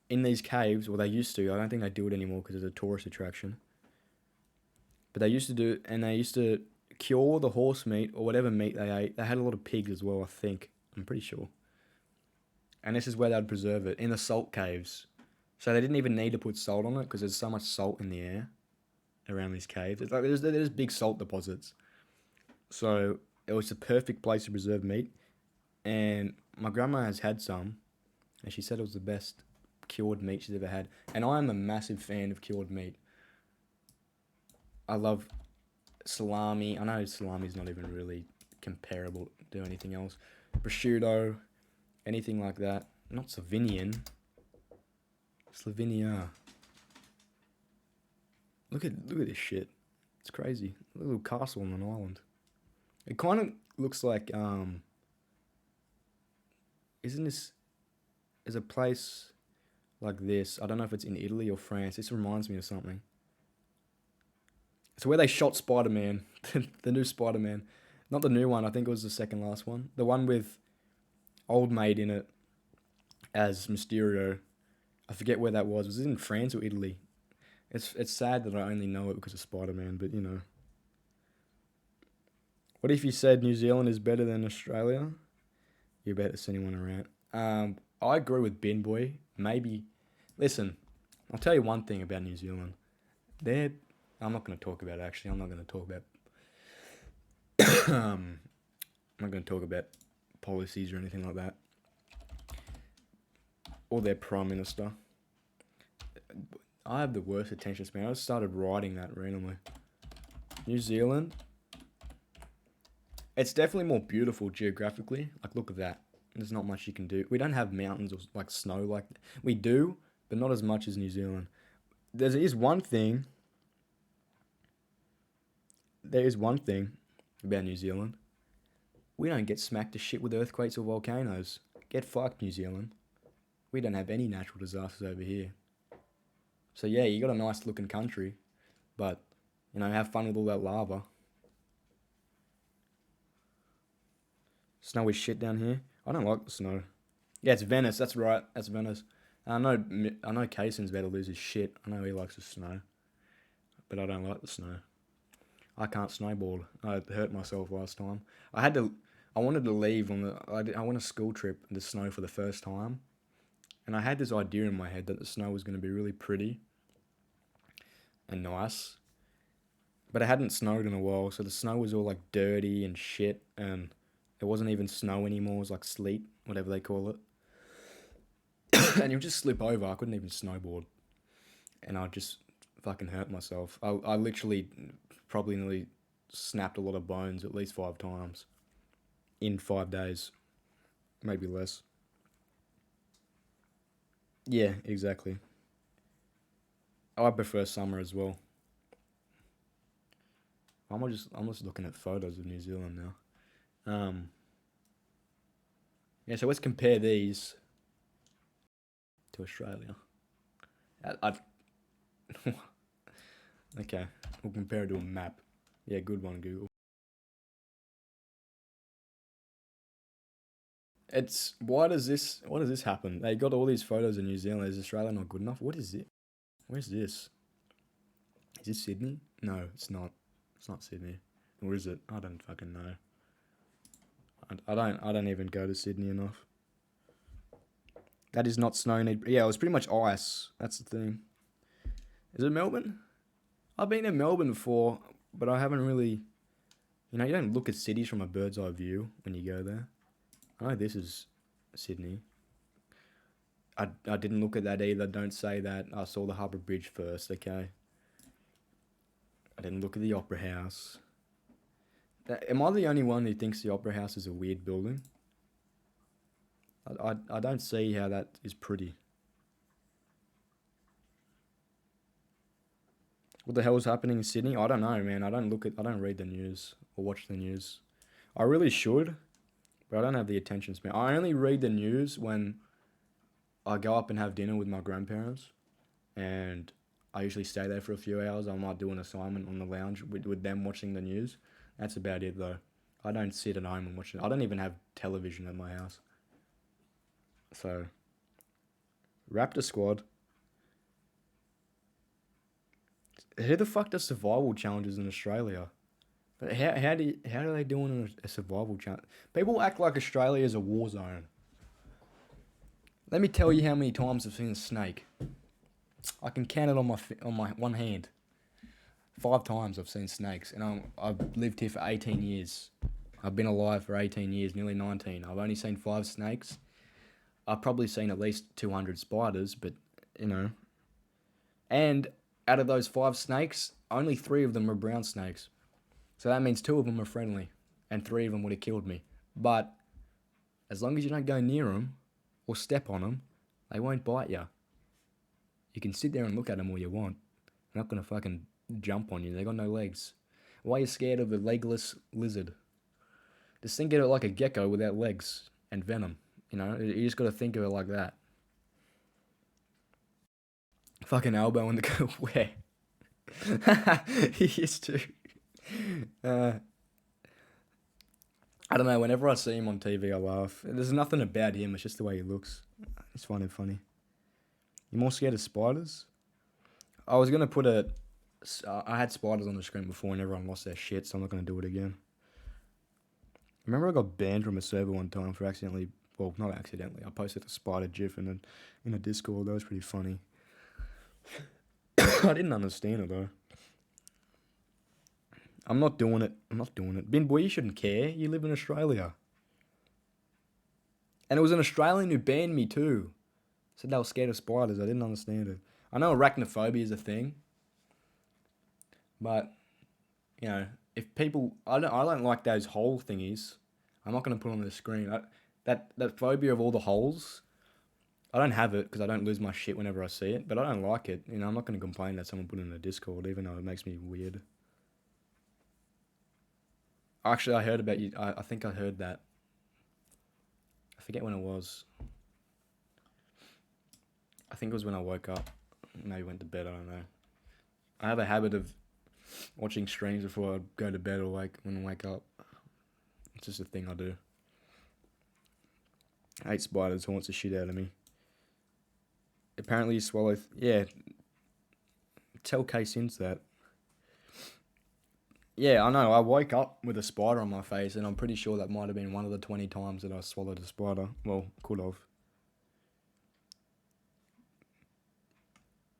in these caves. Well, they used to. I don't think they do it anymore because it's a tourist attraction. But they used to do, and they used to cure the horse meat or whatever meat they ate. They had a lot of pigs as well, I think. I'm pretty sure. And this is where they'd preserve it, in the salt caves. So they didn't even need to put salt on it because there's so much salt in the air around these caves. It's like there's big salt deposits. So it was the perfect place to preserve meat. And my grandma has had some, and she said it was the best cured meat she's ever had. And I am a massive fan of cured meat. I love salami. I know salami's not even really comparable to anything else. Prosciutto, anything like that. Not Slovenian. Slovenia. Look at this shit. It's crazy. A little castle on an island. It kind of looks like isn't this? There's a place like this. I don't know if it's in Italy or France. This reminds me of something. It's where they shot Spider-Man, the new Spider-Man. Not the new one. I think it was the second last one. The one with Old Maid in it as Mysterio. I forget where that was. Was it in France or Italy? It's sad that I only know it because of Spider-Man, but you know. What if you said New Zealand is better than Australia? You're about to send anyone around. I agree with Bin Boy. Maybe. Listen, I'll tell you one thing about New Zealand. They're I'm not going to talk about it, actually. I'm not going to talk about... I'm not going to talk about policies or anything like that. Or their Prime Minister. I have the worst attention span. I just started writing that randomly. New Zealand. It's definitely more beautiful geographically. Like, look at that. There's not much you can do. We don't have mountains or, like, snow like... We do, but not as much as New Zealand. There is one thing about New Zealand. We don't get smacked to shit with earthquakes or volcanoes. Get fucked, New Zealand. We don't have any natural disasters over here. So yeah, you got a nice looking country, but, you know, have fun with all that lava. Snowy shit down here. I don't like the snow. Yeah, it's Venice. That's right. That's Venice. I know Kaysen's about to lose his shit. I know he likes the snow, but I don't like the snow. I can't snowboard. I hurt myself last time. I wanted to leave I went on a school trip in the snow for the first time, and I had this idea in my head that the snow was going to be really pretty and nice, but it hadn't snowed in a while, so the snow was all like dirty and shit, and it wasn't even snow anymore. It was like sleet, whatever they call it. And you just slip over. I couldn't even snowboard, and I just fucking hurt myself. I literally probably nearly snapped a lot of bones at least 5 times in 5 days, maybe less. Yeah, exactly. I prefer summer as well. I'm just looking at photos of New Zealand now. Yeah, so let's compare these to Australia. Okay, we'll compare it to a map. Yeah, good one, Google. Why does this happen? They got all these photos of New Zealand. Is Australia not good enough? What is it? Where's this? Is this Sydney? No, it's not. It's not Sydney. Or is it? I don't fucking know. I don't even go to Sydney enough. That is not snow. Yeah, it was pretty much ice. That's the thing. Is it Melbourne? I've been in Melbourne before, but I haven't really... You know, you don't look at cities from a bird's eye view when you go there. I know this is Sydney. I didn't look at that either. Don't say that. I saw the Harbour Bridge first, okay? I didn't look at the Opera House. Am I the only one who thinks the Opera House is a weird building? I don't see how that is pretty. What the hell is happening in Sydney? I don't know, man. I don't read the news or watch the news. I really should, but I don't have the attention span. I only read the news when I go up and have dinner with my grandparents, and I usually stay there for a few hours. I might do an assignment on the lounge with them watching the news. That's about it, though. I don't sit at home and watch it. I don't even have television at my house. So, Raptor Squad. Who the fuck does survival challenges in Australia? How do they do in a survival challenge? People act like Australia is a war zone. Let me tell you how many times I've seen a snake. I can count it on my one hand. 5 times I've seen snakes, and I've lived here for 18 years. I've been alive for 18 years, nearly 19. I've only seen 5 snakes. I've probably seen at least 200 spiders, but, you know. And out of those 5 snakes, only 3 of them are brown snakes. So that means 2 of them are friendly, and 3 of them would have killed me. But as long as you don't go near them or step on them, they won't bite you. You can sit there and look at them all you want. They're not going to fucking jump on you. They got no legs. Why are you scared of a legless lizard? Just think of it like a gecko without legs and venom. You know, you just got to think of it like that. Fucking elbow in the go where? He used to. I don't know. Whenever I see him on TV, I laugh. There's nothing about him. It's just the way he looks. It's funny. You more scared of spiders? I was gonna put I had spiders on the screen before, and everyone lost their shit, so I'm not gonna do it again. Remember, I got banned from a server one time for accidentally. Well, not accidentally. I posted a spider gif in a Discord. That was pretty funny. I didn't understand it though. I'm not doing it. I'm not doing it. Bin boy, you shouldn't care. You live in Australia. And it was an Australian who banned me too. Said they were scared of spiders. I didn't understand it. I know arachnophobia is a thing. But, you know, if people... I don't like those hole thingies. I'm not going to put on the screen. That phobia of all the holes... I don't have it because I don't lose my shit whenever I see it, but I don't like it. You know, I'm not going to complain that someone put it in a Discord, even though it makes me weird. Actually, I heard about you. I think I heard that. I forget when it was. I think it was when I woke up. Maybe went to bed, I don't know. I have a habit of watching streams before I go to bed or when I wake up. It's just a thing I do. I hate spiders, haunts the shit out of me. Apparently you swallow... yeah. Tell case into that. Yeah, I know. I woke up with a spider on my face, and I'm pretty sure that might have been one of the 20 times that I swallowed a spider. Well, could have.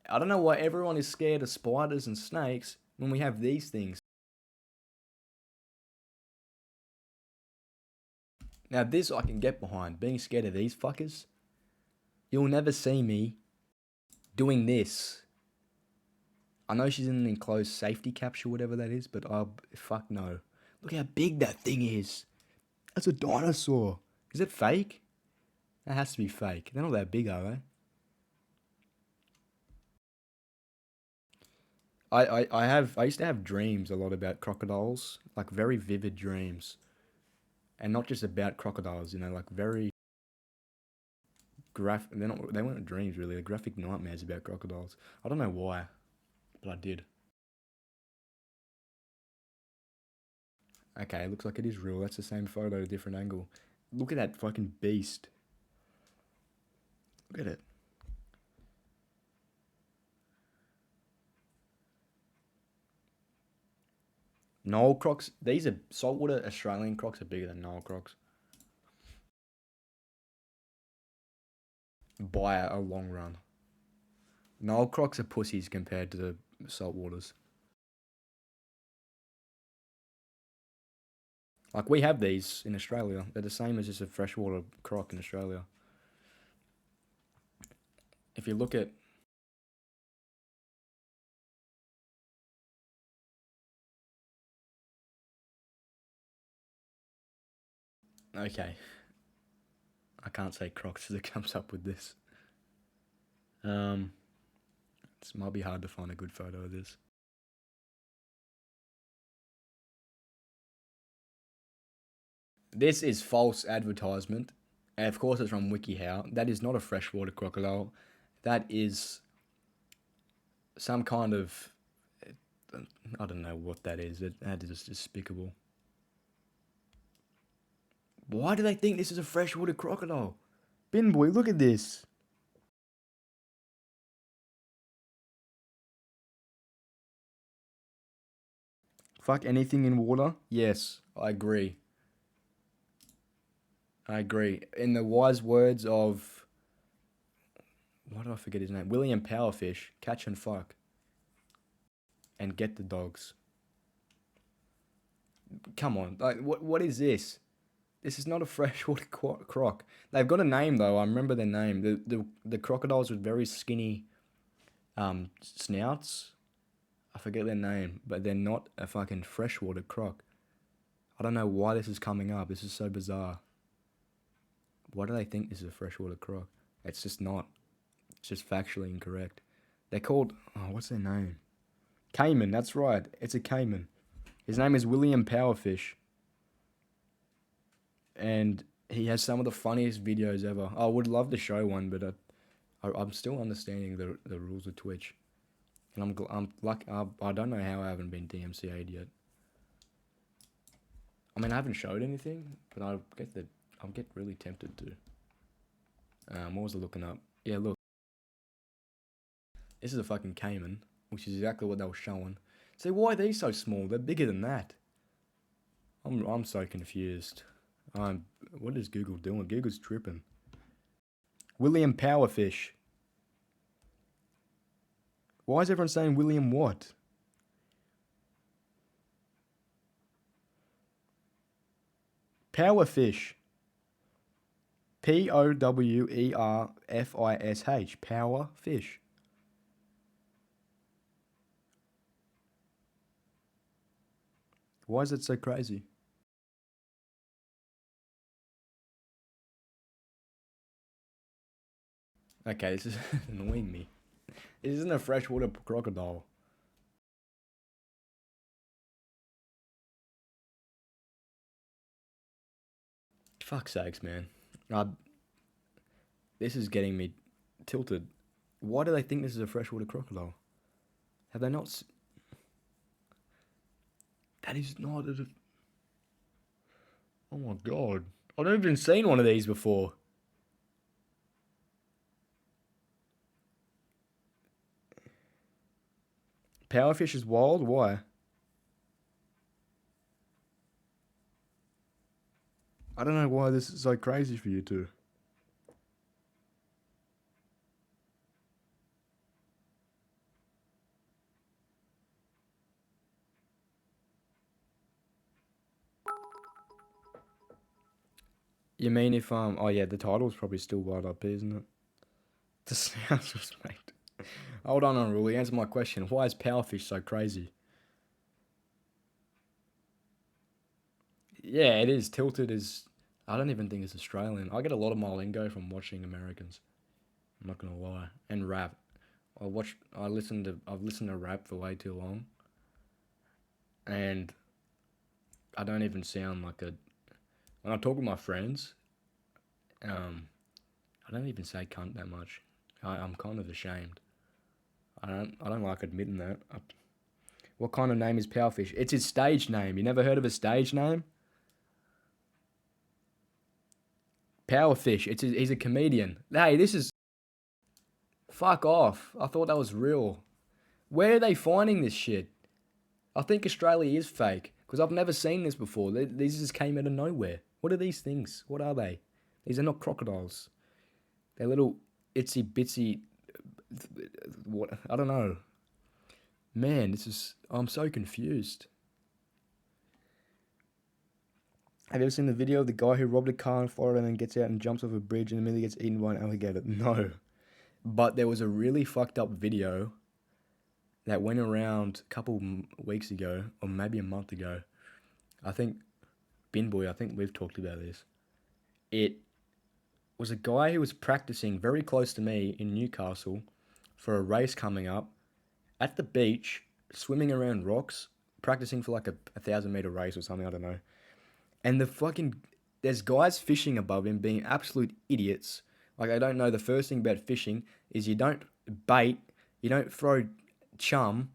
I don't know why everyone is scared of spiders and snakes when we have these things. Now, this I can get behind. Being scared of these fuckers. You'll never see me doing this. I know she's in an enclosed safety capsule, whatever that is, but fuck no. Look how big that thing is. That's a dinosaur. Is it fake? That has to be fake. They're not that big, are they? I used to have dreams a lot about crocodiles, like very vivid dreams. And not just about crocodiles, you know, like very they weren't dreams really, they're graphic nightmares about crocodiles. I don't know why, but I did. Okay, it looks like it is real. That's the same photo, different angle. Look at that fucking beast. Look at it. Nile crocs, these are saltwater Australian crocs are bigger than Nile crocs. By a long run. Nile crocs are pussies compared to the saltwaters. Like, we have these in Australia. They're the same as just a freshwater croc in Australia. If you look at... Okay. I can't say crocs as it comes up with this. This might be hard to find a good photo of this. This is false advertisement. And of course it's from WikiHow. That is not a freshwater crocodile. That is some kind of... I don't know what that is. That is despicable. Why do they think this is a freshwater crocodile? Bin boy, look at this. Fuck anything in water? Yes, I agree. I agree. In the wise words of... why do I forget his name? William Powerfish, catch and fuck. And get the dogs. Come on, like, what is this? This is not a freshwater croc. They've got a name though. I remember their name. The crocodiles with very skinny snouts. I forget their name, but they're not a fucking freshwater croc. I don't know why this is coming up. This is so bizarre. Why do they think this is a freshwater croc? It's just not. It's just factually incorrect. They're called... oh, what's their name? Cayman, that's right. It's a cayman. His name is William Powerfish. And he has some of the funniest videos ever. I would love to show one, but I'm still understanding the rules of Twitch. And I don't know how I haven't been DMCA'd yet. I mean, I haven't showed anything, but I'll get really tempted to. What was I looking up? Yeah, look. This is a fucking cayman, which is exactly what they were showing. See, why are these so small? They're bigger than that. I'm so confused. What is Google doing? Google's tripping. William Powerfish. Why is everyone saying William what? Powerfish. Powerfish. Powerfish. Why is it so crazy? Okay, this is annoying me. It isn't a freshwater crocodile. Fuck's sakes, man. This is getting me tilted. Why do they think this is a freshwater crocodile? Have they not? That is not a. Oh my god. I've never even seen one of these before. Powerfish is wild? Why? I don't know why this is so crazy for you two. You mean if oh yeah, the title's probably still WildRP, isn't it? The sounds was made. Hold on, Unruly, answer my question. Why is Powerfish so crazy? Yeah, it is. Tilted is I don't even think it's Australian. I get a lot of my lingo from watching Americans. I'm not gonna lie. And rap. I've listened to rap for way too long. And I don't even sound like a when I talk with my friends, I don't even say cunt that much. I'm kind of ashamed. I don't like admitting that. What kind of name is Powerfish? It's his stage name. You never heard of a stage name? Powerfish. He's a comedian. Hey, this is fuck off. I thought that was real. Where are they finding this shit? I think Australia is fake because I've never seen this before. These just came out of nowhere. What are these things? What are they? These are not crocodiles. They're little itsy bitsy. What? I don't know. Man, I'm so confused. Have you ever seen the video of the guy who robbed a car in Florida and then gets out and jumps off a bridge and immediately gets eaten by an alligator? No. But there was a really fucked up video that went around a couple weeks ago, or maybe a month ago. I think, Bin Boy, I think we've talked about this. It was a guy who was practicing very close to me in Newcastle for a race coming up at the beach, swimming around rocks, practicing for like a 1,000-meter race or something, I don't know. And there's guys fishing above him being absolute idiots. Like, I don't know, the first thing about fishing is you don't bait, you don't throw chum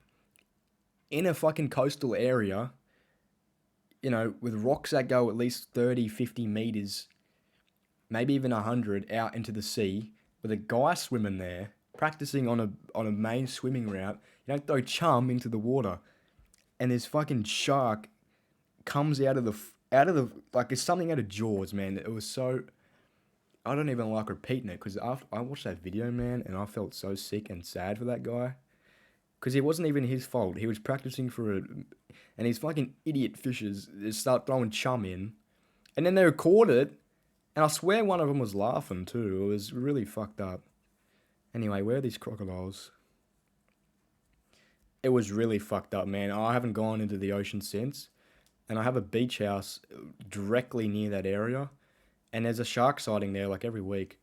in a fucking coastal area, with rocks that go at least 30, 50 meters, maybe even 100 out into the sea, with a guy swimming there, practicing on a main swimming route. You don't throw chum into the water. And this fucking shark comes out of the like it's something out of Jaws, man. It was so I don't even like repeating it because after I watched that video, man, and I felt so sick and sad for that guy because it wasn't even his fault. He was practicing and these fucking idiot fishers just start throwing chum in, and then they record it, and I swear one of them was laughing too. It was really fucked up. Anyway, where are these crocodiles? It was really fucked up, man. I haven't gone into the ocean since, and I have a beach house directly near that area, and there's a shark sighting there like every week.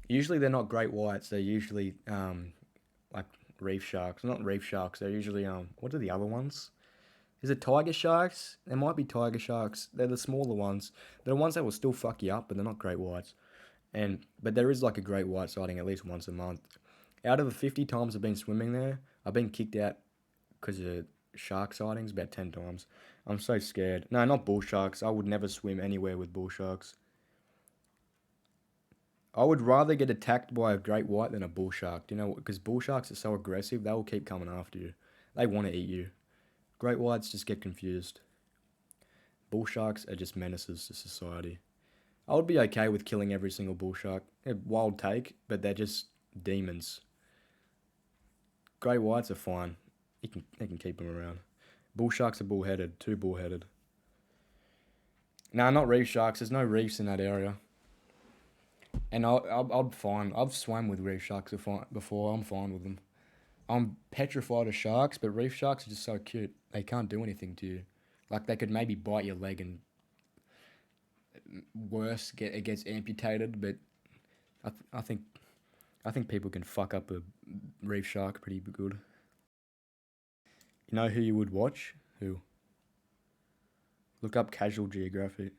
Usually they're not great whites. They're usually like reef sharks. Not reef sharks. They're usually what are the other ones? Is it tiger sharks? There might be tiger sharks. They're the smaller ones. They're the ones that will still fuck you up, but they're not great whites. But there is like a great white sighting at least once a month. Out of the 50 times I've been swimming there, I've been kicked out because of shark sightings about 10 times. I'm so scared. No, not bull sharks. I would never swim anywhere with bull sharks. I would rather get attacked by a great white than a bull shark. Because bull sharks are so aggressive, they will keep coming after you. They want to eat you. Great whites just get confused. Bull sharks are just menaces to society. I would be okay with killing every single bull shark. They're wild take, but they're just demons. Great whites are fine. They can keep them around. Bull sharks are bullheaded, too bullheaded. Nah, not reef sharks. There's no reefs in that area. And I'm fine. I've swam with reef sharks before. I'm fine with them. I'm petrified of sharks, but reef sharks are just so cute. They can't do anything to you. Like they could maybe bite your leg and worse, it gets amputated. But I think people can fuck up a reef shark pretty good. You know who you would watch? Who? Look up Casual Geographic.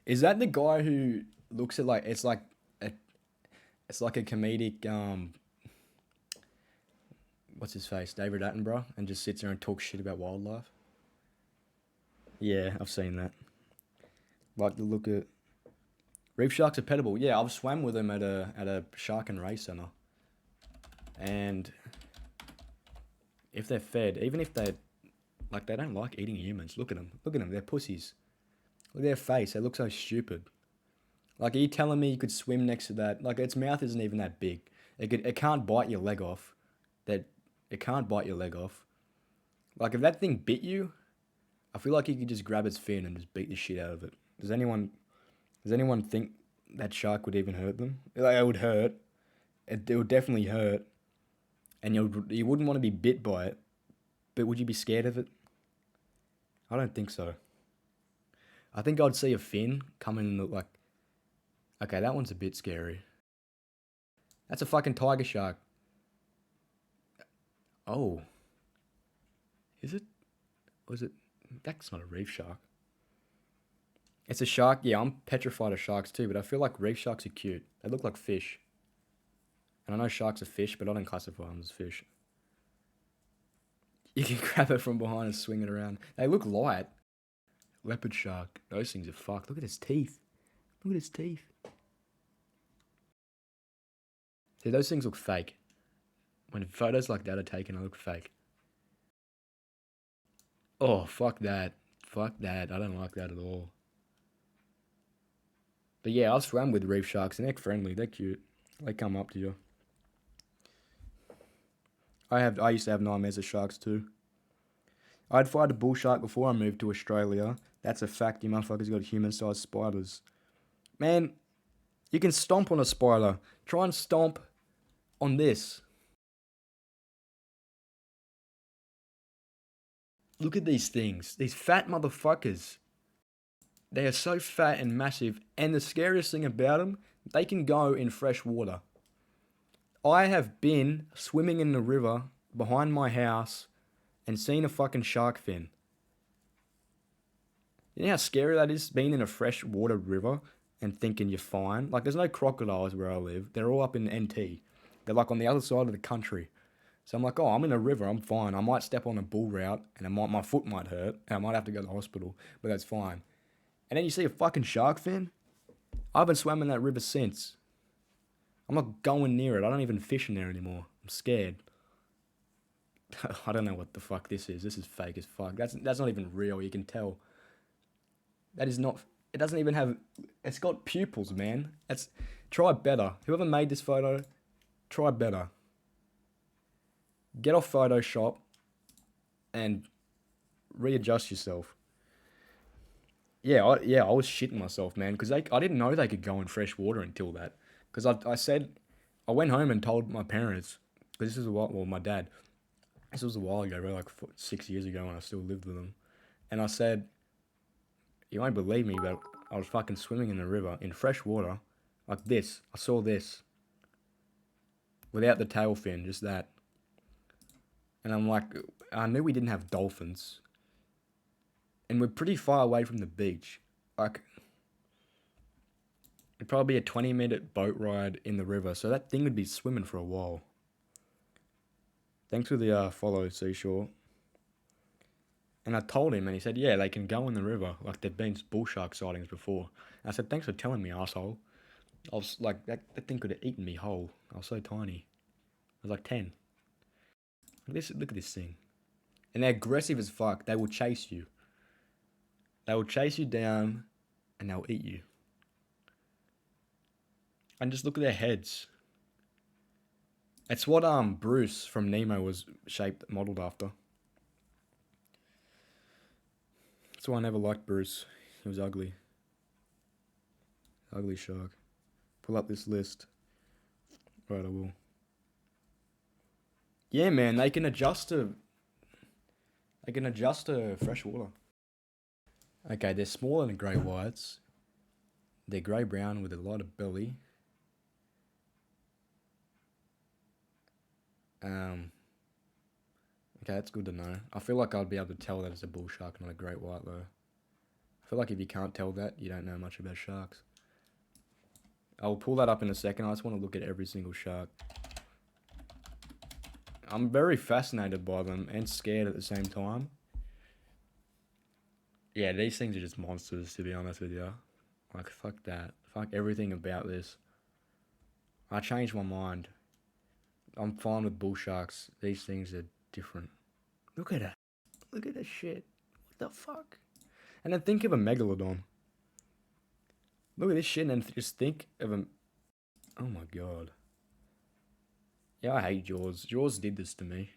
Is that the guy who looks at it's like a comedic what's his face, David Attenborough, and just sits there and talks shit about wildlife? Yeah, I've seen that. Like the look at reef sharks are petable. Yeah, I've swam with them at a shark and ray center, and if they're fed, even if they don't like eating humans. Look at them. They're pussies. Look at their face. They look so stupid. Like, are you telling me you could swim next to that? Like, its mouth isn't even that big. It can't bite your leg off. It can't bite your leg off. Like, if that thing bit you, I feel like you could just grab its fin and just beat the shit out of it. Does anyone think that shark would even hurt them? Like, it would hurt. It would definitely hurt. And you wouldn't want to be bit by it. But would you be scared of it? I don't think so. I think I'd see a fin come in and look like, okay, that one's a bit scary. That's a fucking tiger shark. Oh. Is it? Or is it? That's not a reef shark. It's a shark. Yeah, I'm petrified of sharks too, but I feel like reef sharks are cute. They look like fish. And I know sharks are fish, but I don't classify them as fish. You can grab it from behind and swing it around. They look light. Leopard shark. Those things are fucked. Look at his teeth. Look at his teeth. See, those things look fake. When photos like that are taken, they look fake. Oh, fuck that. Fuck that. I don't like that at all. But yeah, I've swam with reef sharks and they're friendly. They're cute. They come up to you. I used to have nightmares of sharks too. I'd fight a bull shark before I moved to Australia. That's a fact. You motherfuckers got human-sized spiders. Man, you can stomp on a spider. Try and stomp on this. Look at these things. These fat motherfuckers. They are so fat and massive. And the scariest thing about them, they can go in fresh water. I have been swimming in the river behind my house and seen a fucking shark fin. You know how scary that is, being in a freshwater river and thinking you're fine? Like, there's no crocodiles where I live. They're all up in NT. They're like on the other side of the country. So I'm like, oh, I'm in a river, I'm fine. I might step on a bull route and my foot might hurt and I might have to go to the hospital, but that's fine. And then you see a fucking shark fin? I haven't swam in that river since. I'm not going near it. I don't even fish in there anymore. I'm scared. I don't know what the fuck this is. This is fake as fuck. That's not even real. You can tell. That is not. It doesn't even have. It's got pupils, man. Try better. Whoever made this photo, try better. Get off Photoshop and readjust yourself. Yeah, I was shitting myself, man, because I didn't know they could go in fresh water until that. Because I went home and told my parents, because this is my dad. This was a while ago, really, like 6 years ago when I still lived with them. And I said, you won't believe me, but I was fucking swimming in the river in fresh water, like this. I saw this. Without the tail fin, just that. And I'm like, I knew we didn't have dolphins. And we're pretty far away from the beach. Like, it'd probably be a 20-minute boat ride in the river, so that thing would be swimming for a while. Thanks for the follow, Seashore. And I told him, and he said, yeah, they can go in the river. Like, there've been bull shark sightings before. And I said, thanks for telling me, asshole. I was like, that thing could have eaten me whole. I was so tiny. I was like 10. Look at this thing. And they're aggressive as fuck. They will chase you. They will chase you down, and they'll eat you. And just look at their heads. It's what Bruce from Nemo was modelled after. That's why I never liked Bruce. He was ugly. Ugly shark. Pull up this list. Right, I will. Yeah, man, they can adjust to fresh water. Okay, they're smaller than grey whites. They're grey brown with a lot of belly. Okay, that's good to know. I feel like I'd be able to tell that it's a bull shark, not a great white though. I feel like if you can't tell that, you don't know much about sharks. I'll pull that up in a second. I just want to look at every single shark. I'm very fascinated by them and scared at the same time. Yeah, these things are just monsters, to be honest with you. Like, fuck that. Fuck everything about this. I changed my mind. I'm fine with bull sharks. These things are different. Look at it. Look at this shit. What the fuck? And then think of a megalodon. Look at this shit and then just think of a... Oh my god. Yeah, I hate Jaws. Jaws did this to me.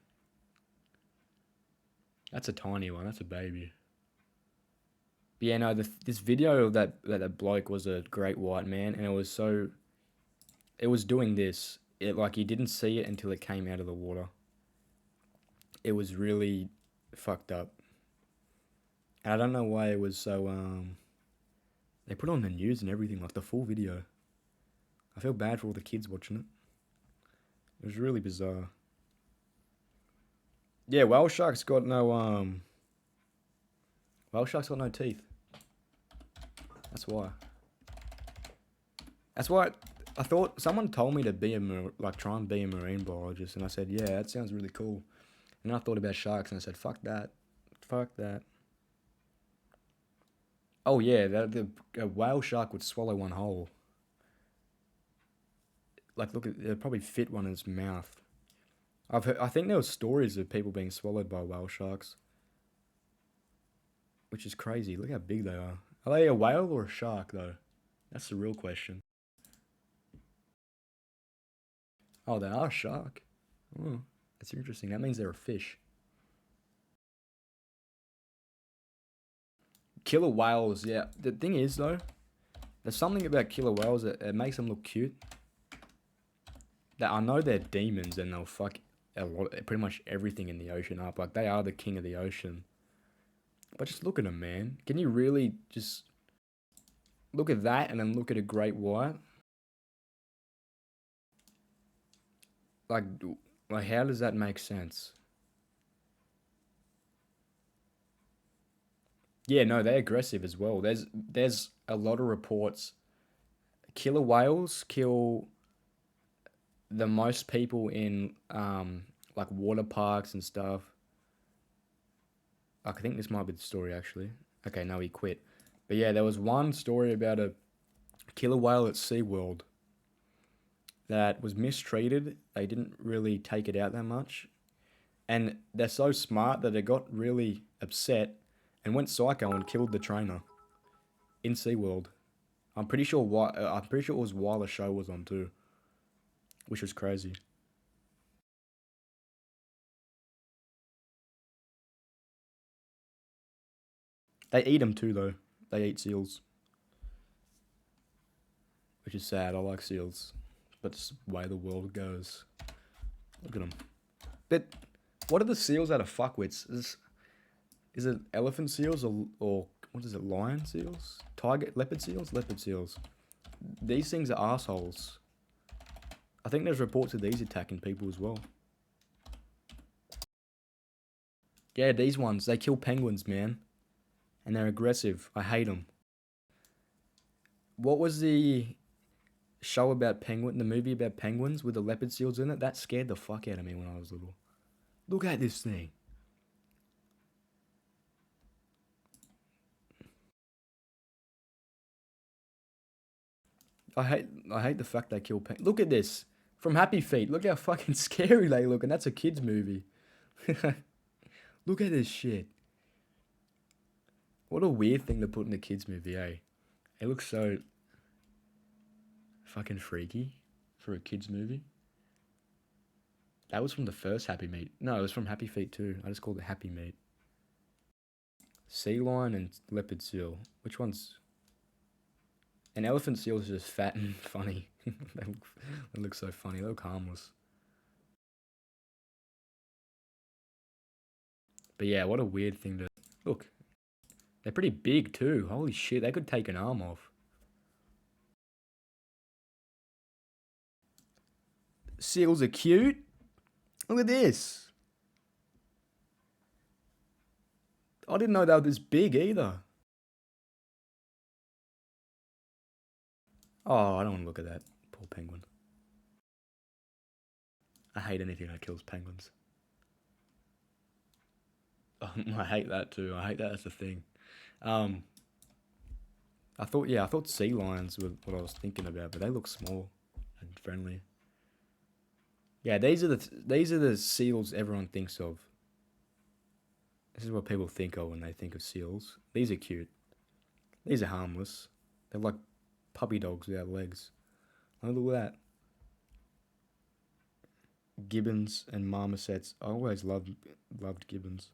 That's a tiny one. That's a baby. But yeah, no, this video of that bloke was a great white man, and it was so... It was doing this. It, like, you didn't see it until it came out of the water. It was really fucked up. And I don't know why it was so, They put on the news and everything, like the full video. I feel bad for all the kids watching it. It was really bizarre. Yeah, whale sharks got no, Whale sharks got no teeth. That's why. That's why I thought... Someone told me to be try and be a marine biologist, and I said, yeah, that sounds really cool. And then I thought about sharks, and I said, fuck that. Fuck that. Oh yeah, a whale shark would swallow one whole. Like, look at... It'd probably fit one in its mouth. I think there were stories of people being swallowed by whale sharks. Which is crazy. Look how big they are. Are they a whale or a shark, though? That's the real question. Oh, they are a shark. Oh, that's interesting. That means they're a fish. Killer whales, yeah. The thing is, though, there's something about killer whales that it makes them look cute. That I know they're demons and they'll fuck pretty much everything in the ocean up. Like, they are the king of the ocean. But just look at them, man. Can you really just look at that and then look at a great white? Like how does that make sense? Yeah, no, they're aggressive as well. There's a lot of reports. Killer whales kill the most people in like water parks and stuff. I think this might be the story actually. Okay, no, he quit. But yeah, there was one story about a killer whale at SeaWorld that was mistreated. They didn't really take it out that much. And they're so smart that it got really upset and went psycho and killed the trainer in SeaWorld. I'm pretty sure it was while the show was on too, which was crazy. They eat them too, though. They eat seals, which is sad. I like seals, but it's the way the world goes. Look at them. But what are the seals out of fuckwits? Is it elephant seals or what is it? Lion seals? Leopard seals? Leopard seals. These things are assholes. I think there's reports of these attacking people as well. Yeah, these ones, they kill penguins, man. And they're aggressive. I hate them. What was the show about the movie about penguins with the leopard seals in it? That scared the fuck out of me when I was little. Look at this thing. I hate the fact they kill penguins. Look at this. From Happy Feet. Look how fucking scary they look. And that's a kid's movie. Look at this shit. What a weird thing to put in a kid's movie, eh? It looks so fucking freaky for a kid's movie. That was from the first Happy Meat. No, it was from Happy Feet too. I just called it Happy Meat. Sea lion and leopard seal. Which one's... An elephant seal is just fat and funny. They look so funny. They look harmless. But yeah, what a weird thing to... Look, they're pretty big too. Holy shit, they could take an arm off. Seals are cute. Look at this. I didn't know they were this big either. Oh, I don't want to look at that. Poor penguin. I hate anything that kills penguins. I hate that too. I hate that as a thing. I thought sea lions were what I was thinking about, but they look small and friendly. Yeah, these are the seals everyone thinks of. This is what people think of when they think of seals. These are cute. These are harmless. They're like puppy dogs without legs. Oh, look at that. Gibbons and marmosets. I always loved gibbons.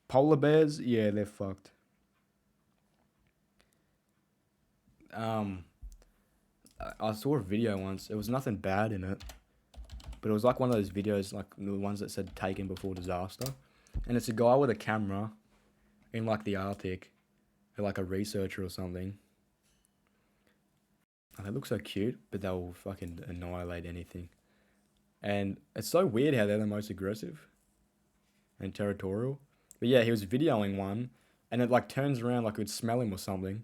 Polar bears, yeah, they're fucked. I saw a video once. It was nothing bad in it, but it was like one of those videos, like the ones that said taken before disaster. And it's a guy with a camera in like the Arctic, or like a researcher or something. And they look so cute, but they'll fucking annihilate anything. And it's so weird how they're the most aggressive and territorial. But yeah, he was videoing one, and it like turns around like it would smell him or something,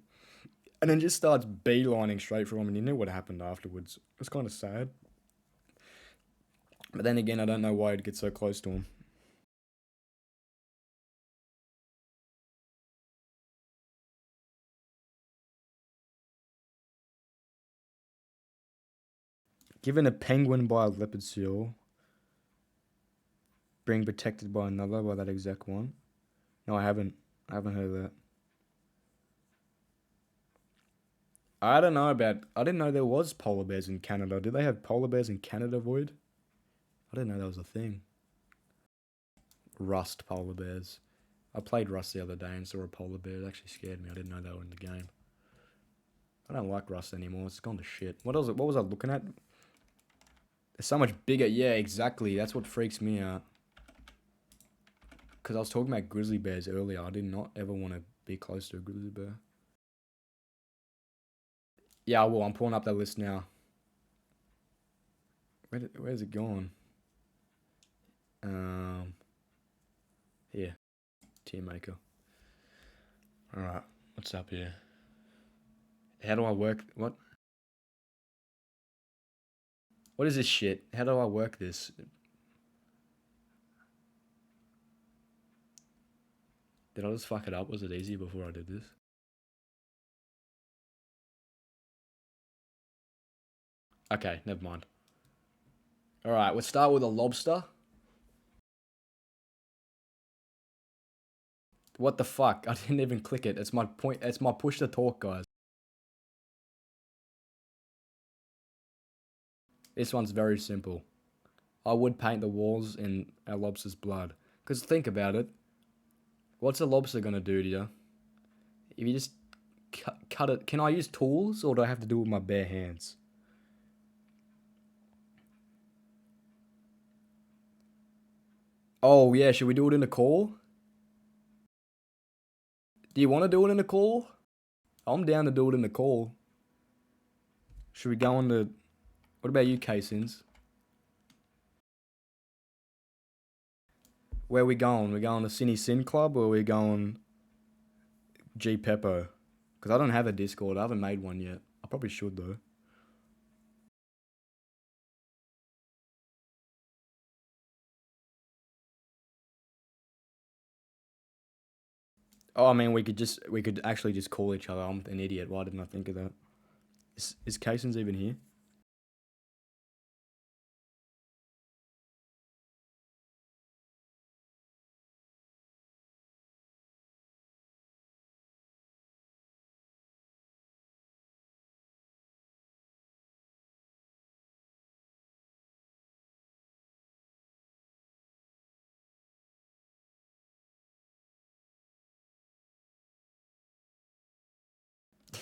and then just starts beelining straight for him, and you knew what happened afterwards. It was kind of sad. But then again, I don't know why it'd get so close to him. Given a penguin by a leopard seal, being protected by another by that exact one. No, I haven't. I haven't heard of that. I don't know about... I didn't know there was polar bears in Canada. Do they have polar bears in Canada, Void? I didn't know that was a thing. Rust polar bears. I played Rust the other day and saw a polar bear. It actually scared me. I didn't know they were in the game. I don't like Rust anymore. It's gone to shit. What was I looking at? It's so much bigger. Yeah, exactly. That's what freaks me out. Because I was talking about grizzly bears earlier. I did not ever want to be close to a grizzly bear. Yeah, well, I'm pulling up that list now. Where's it gone? Here. Tier maker. Alright, what's up here? How do I work... What? What is this shit? How do I work this? Did I just fuck it up? Was it easy before I did this? Okay, never mind. Alright, we'll start with a lobster. What the fuck? I didn't even click it. It's my point. It's my push to talk, guys. This one's very simple. I would paint the walls in a lobster's blood. Because think about it. What's a lobster gonna do to you? If you just cut it... Can I use tools, or do I have to do it with my bare hands? Oh, yeah, should we do it in a call? Do you want to do it in a call? I'm down to do it in a call. Should we go on to... What about you, Casins? Where are we going? We going to Cine Sin Club, or are we going G Peppo? Because I don't have a Discord. I haven't made one yet. I probably should, though. Oh, I mean, we could actually just call each other. I'm an idiot. Why didn't I think of that? Is Casins even here?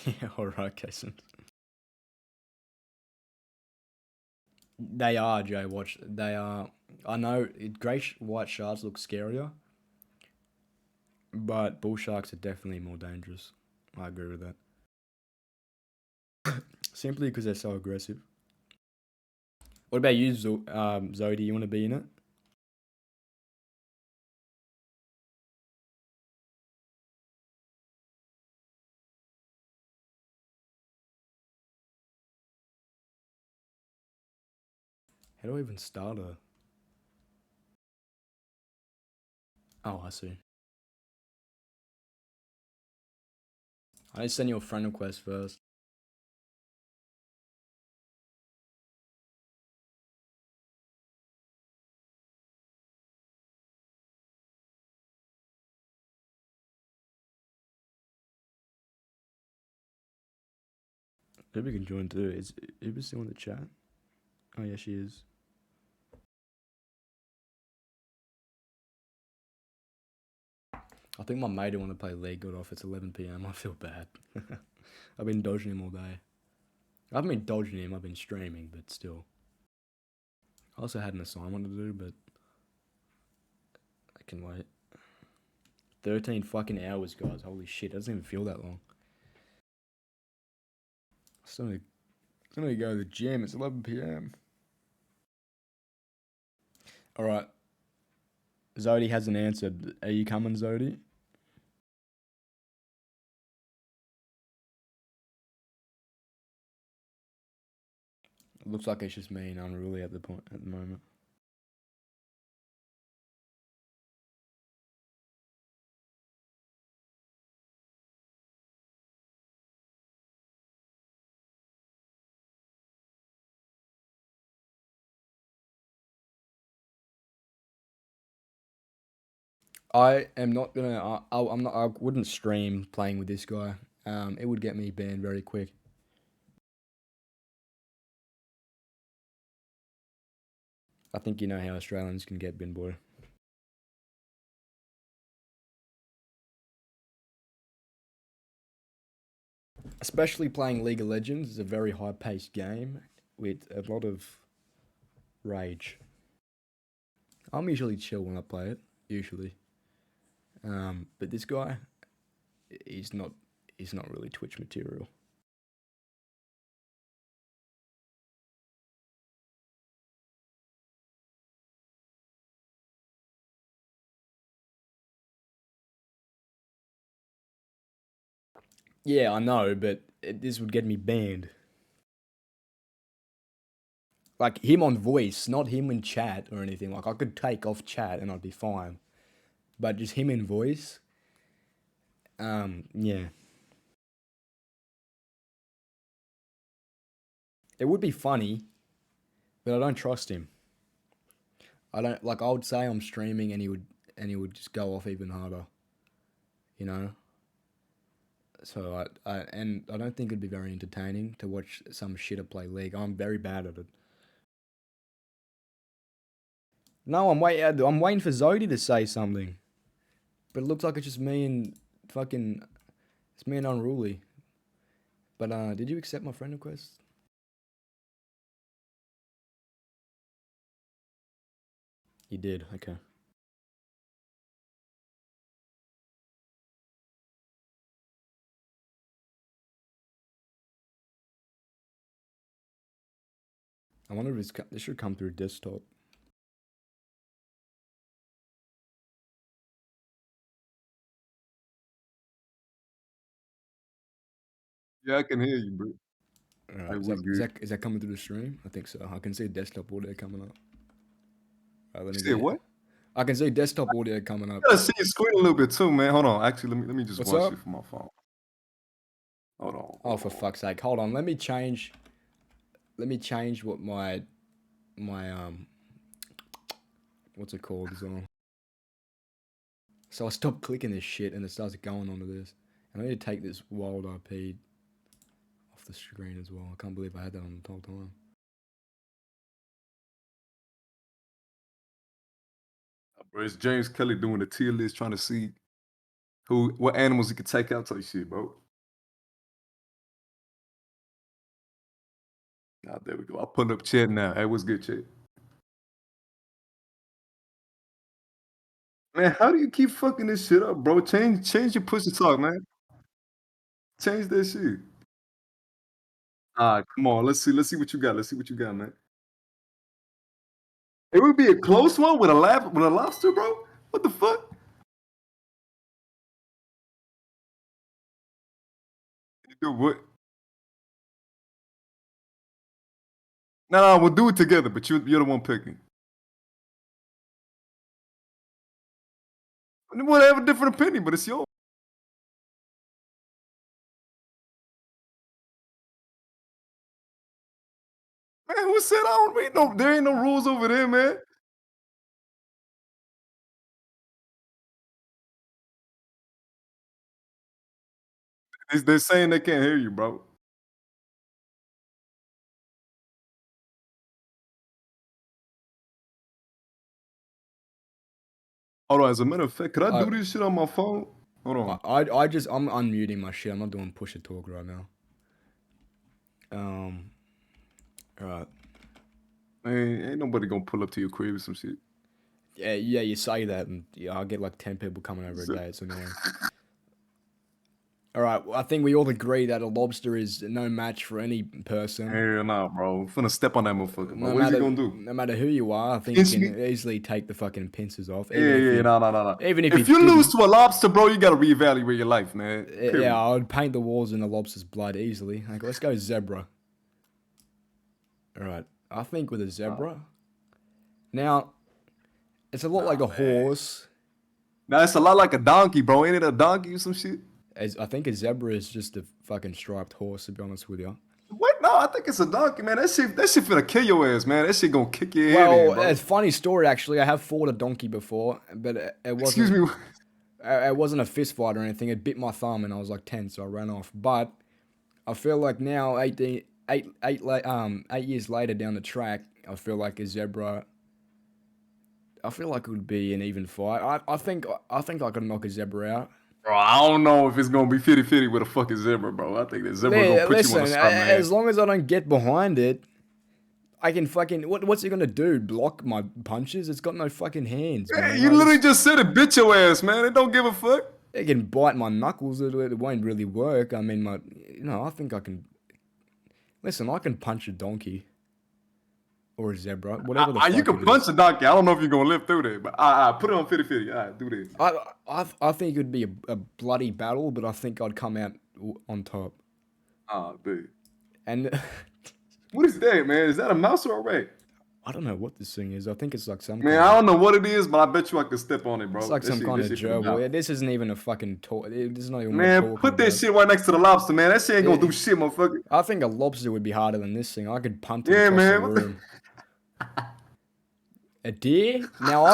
Yeah, alright, Jason. They are, Jay. Watch. They are. I know great white sharks look scarier, but bull sharks are definitely more dangerous. I agree with that. Simply because they're so aggressive. What about you, Zoe? Do you want to be in it? How do I even start a? Oh, I see. I need to send you a friend request first. Maybe can join too. Is Uber still in the chat? Oh yeah, she is. I think my mate want to play League got off. It's 11 p.m. I feel bad. I've been dodging him all day. I haven't been dodging him. I've been streaming, but still. I also had an assignment to do, but I can wait. 13 fucking hours, guys. Holy shit. It doesn't even feel that long. I still need to go to the gym. It's 11 p.m. Alright. Zodi hasn't answered. Are you coming, Zodi? It looks like it's just me and Unruly at the moment. I am not gonna. I'm not. I wouldn't stream playing with this guy. It would get me banned very quick. I think you know how Australians can get bin boy. Especially playing League of Legends is a very high-paced game with a lot of rage. I'm usually chill when I play it, usually. But this guy, he's not. He's not really Twitch material. Yeah, I know, but this would get me banned. Like him on voice, not him in chat or anything. Like I could take off chat and I'd be fine, but just him in voice. Yeah, it would be funny, but I don't trust him. I don't like. I would say I'm streaming, and he would just go off even harder. You know. So I don't think it'd be very entertaining to watch some shitter play League. I'm very bad at it. No, I'm waiting for Zodi to say something, but it looks like it's just me and fucking. It's me and Unruly. But did you accept my friend request? You did. Okay. I wonder if this should come through desktop.
Yeah, I can hear you, bro.
All right.
Like,
Is
what's
that, is
good?
that is that coming through the stream? I think so. I can see desktop audio coming up. All right, let
You
me
said
get.
what?
I can see desktop audio coming up.
I gotta see your screen a little bit too, man. Hold on. Actually, let me just
What's
watch
up?
it from my phone. Hold on.
Oh,
Hold
for
on.
fuck's sake! Hold on. Let me change. Let me change what my what's it called is on. So I stopped clicking this shit and it starts going onto this. And I need to take this WildRP off the screen as well. I can't believe I had that on the whole time.
Bro, it's James Kelly doing the tier list, trying to see what animals he could take out type shit, bro. Ah, there we go. I'll pull up chat now. Hey, what's good, chat? Man, how do you keep fucking this shit up, bro? Change your push to talk, man. Change that shit. Come on. Let's see what you got. Let's see what you got, man. It would be a close one with a lobster, bro. What the fuck? You do what? No, we'll do it together, but you're the one picking. We'll have a different opinion, but it's yours. Man, who said I don't read no? There ain't no rules over there, man. They're saying they can't hear you, bro. Hold on. As a matter of fact, could I
I
do this shit on my phone? Hold on.
I'm unmuting my shit. I'm not doing push to talk right now. Alright.
Man, ain't nobody gonna pull up to your crib or some shit.
Yeah, you say that, and yeah, I'll get like 10 people coming over a
So-
day. It's annoying. All right, well, I think we all agree that a lobster is no match for any person.
Hell nah, bro. I'm finna step on that motherfucker, bro.
No
What is he
matter,
gonna do?
no matter who you are, I think
Pinch
you can
me?
easily take the fucking pincers off.
Yeah, nah.
Even if
If
you
you lose
didn't,
to a lobster, bro, you gotta reevaluate your life, man. Period.
yeah, I would paint the walls in the lobster's blood easily. Like, let's go zebra. All right, I think with a zebra. Now, it's a lot like a horse.
Now it's a lot like a donkey, bro. Ain't it a donkey or some shit?
I think a zebra is just a fucking striped horse, to be honest with you.
What? No, I think it's a donkey, man. That shit finna kill your ass, man. That shit gonna kick your head
Well,
in, bro.
it's a funny story actually. I have fought a donkey before, but it wasn't.
Excuse me.
It wasn't a fist fight or anything. It bit my thumb and I was like 10, so I ran off. But I feel like now, 8 years later down the track, I feel like a zebra. I feel like it would be an even fight. I think I could knock a zebra out.
Bro, I don't know if it's gonna be 50-50 with a fucking zebra, bro. I think the zebra gonna put you on
Listen,
the spot, man.
as long as I don't get behind it, I can fucking. What's it gonna do? Block my punches? It's got no fucking hands, man.
You literally just said it bit your ass, man. It don't give a fuck.
It can bite my knuckles. It won't really work. I mean, I think I can. Listen, I can punch a donkey or a zebra, whatever the fuck
You can
it
punch
is.
a donkey. I don't know if you're gonna live through that, but put it on 50-50. All right, do this.
I think it would be a bloody battle, but I think I'd come out on top.
Dude.
And
What is that, man? Is that a mouse or a rat?
I don't know what this thing is. I think it's like some.
Man, I don't know what it is, but I bet you I can step on it, bro.
It's like some kind of gerbil.
gerbil.
Yeah, this isn't even a fucking talk. This is not even.
Man, put that shit right next to the lobster, man. That shit ain't gonna do shit, motherfucker.
I think a lobster would be harder than this thing. I could punt it
Yeah,
across
man,
the
what the-
room. A deer? Now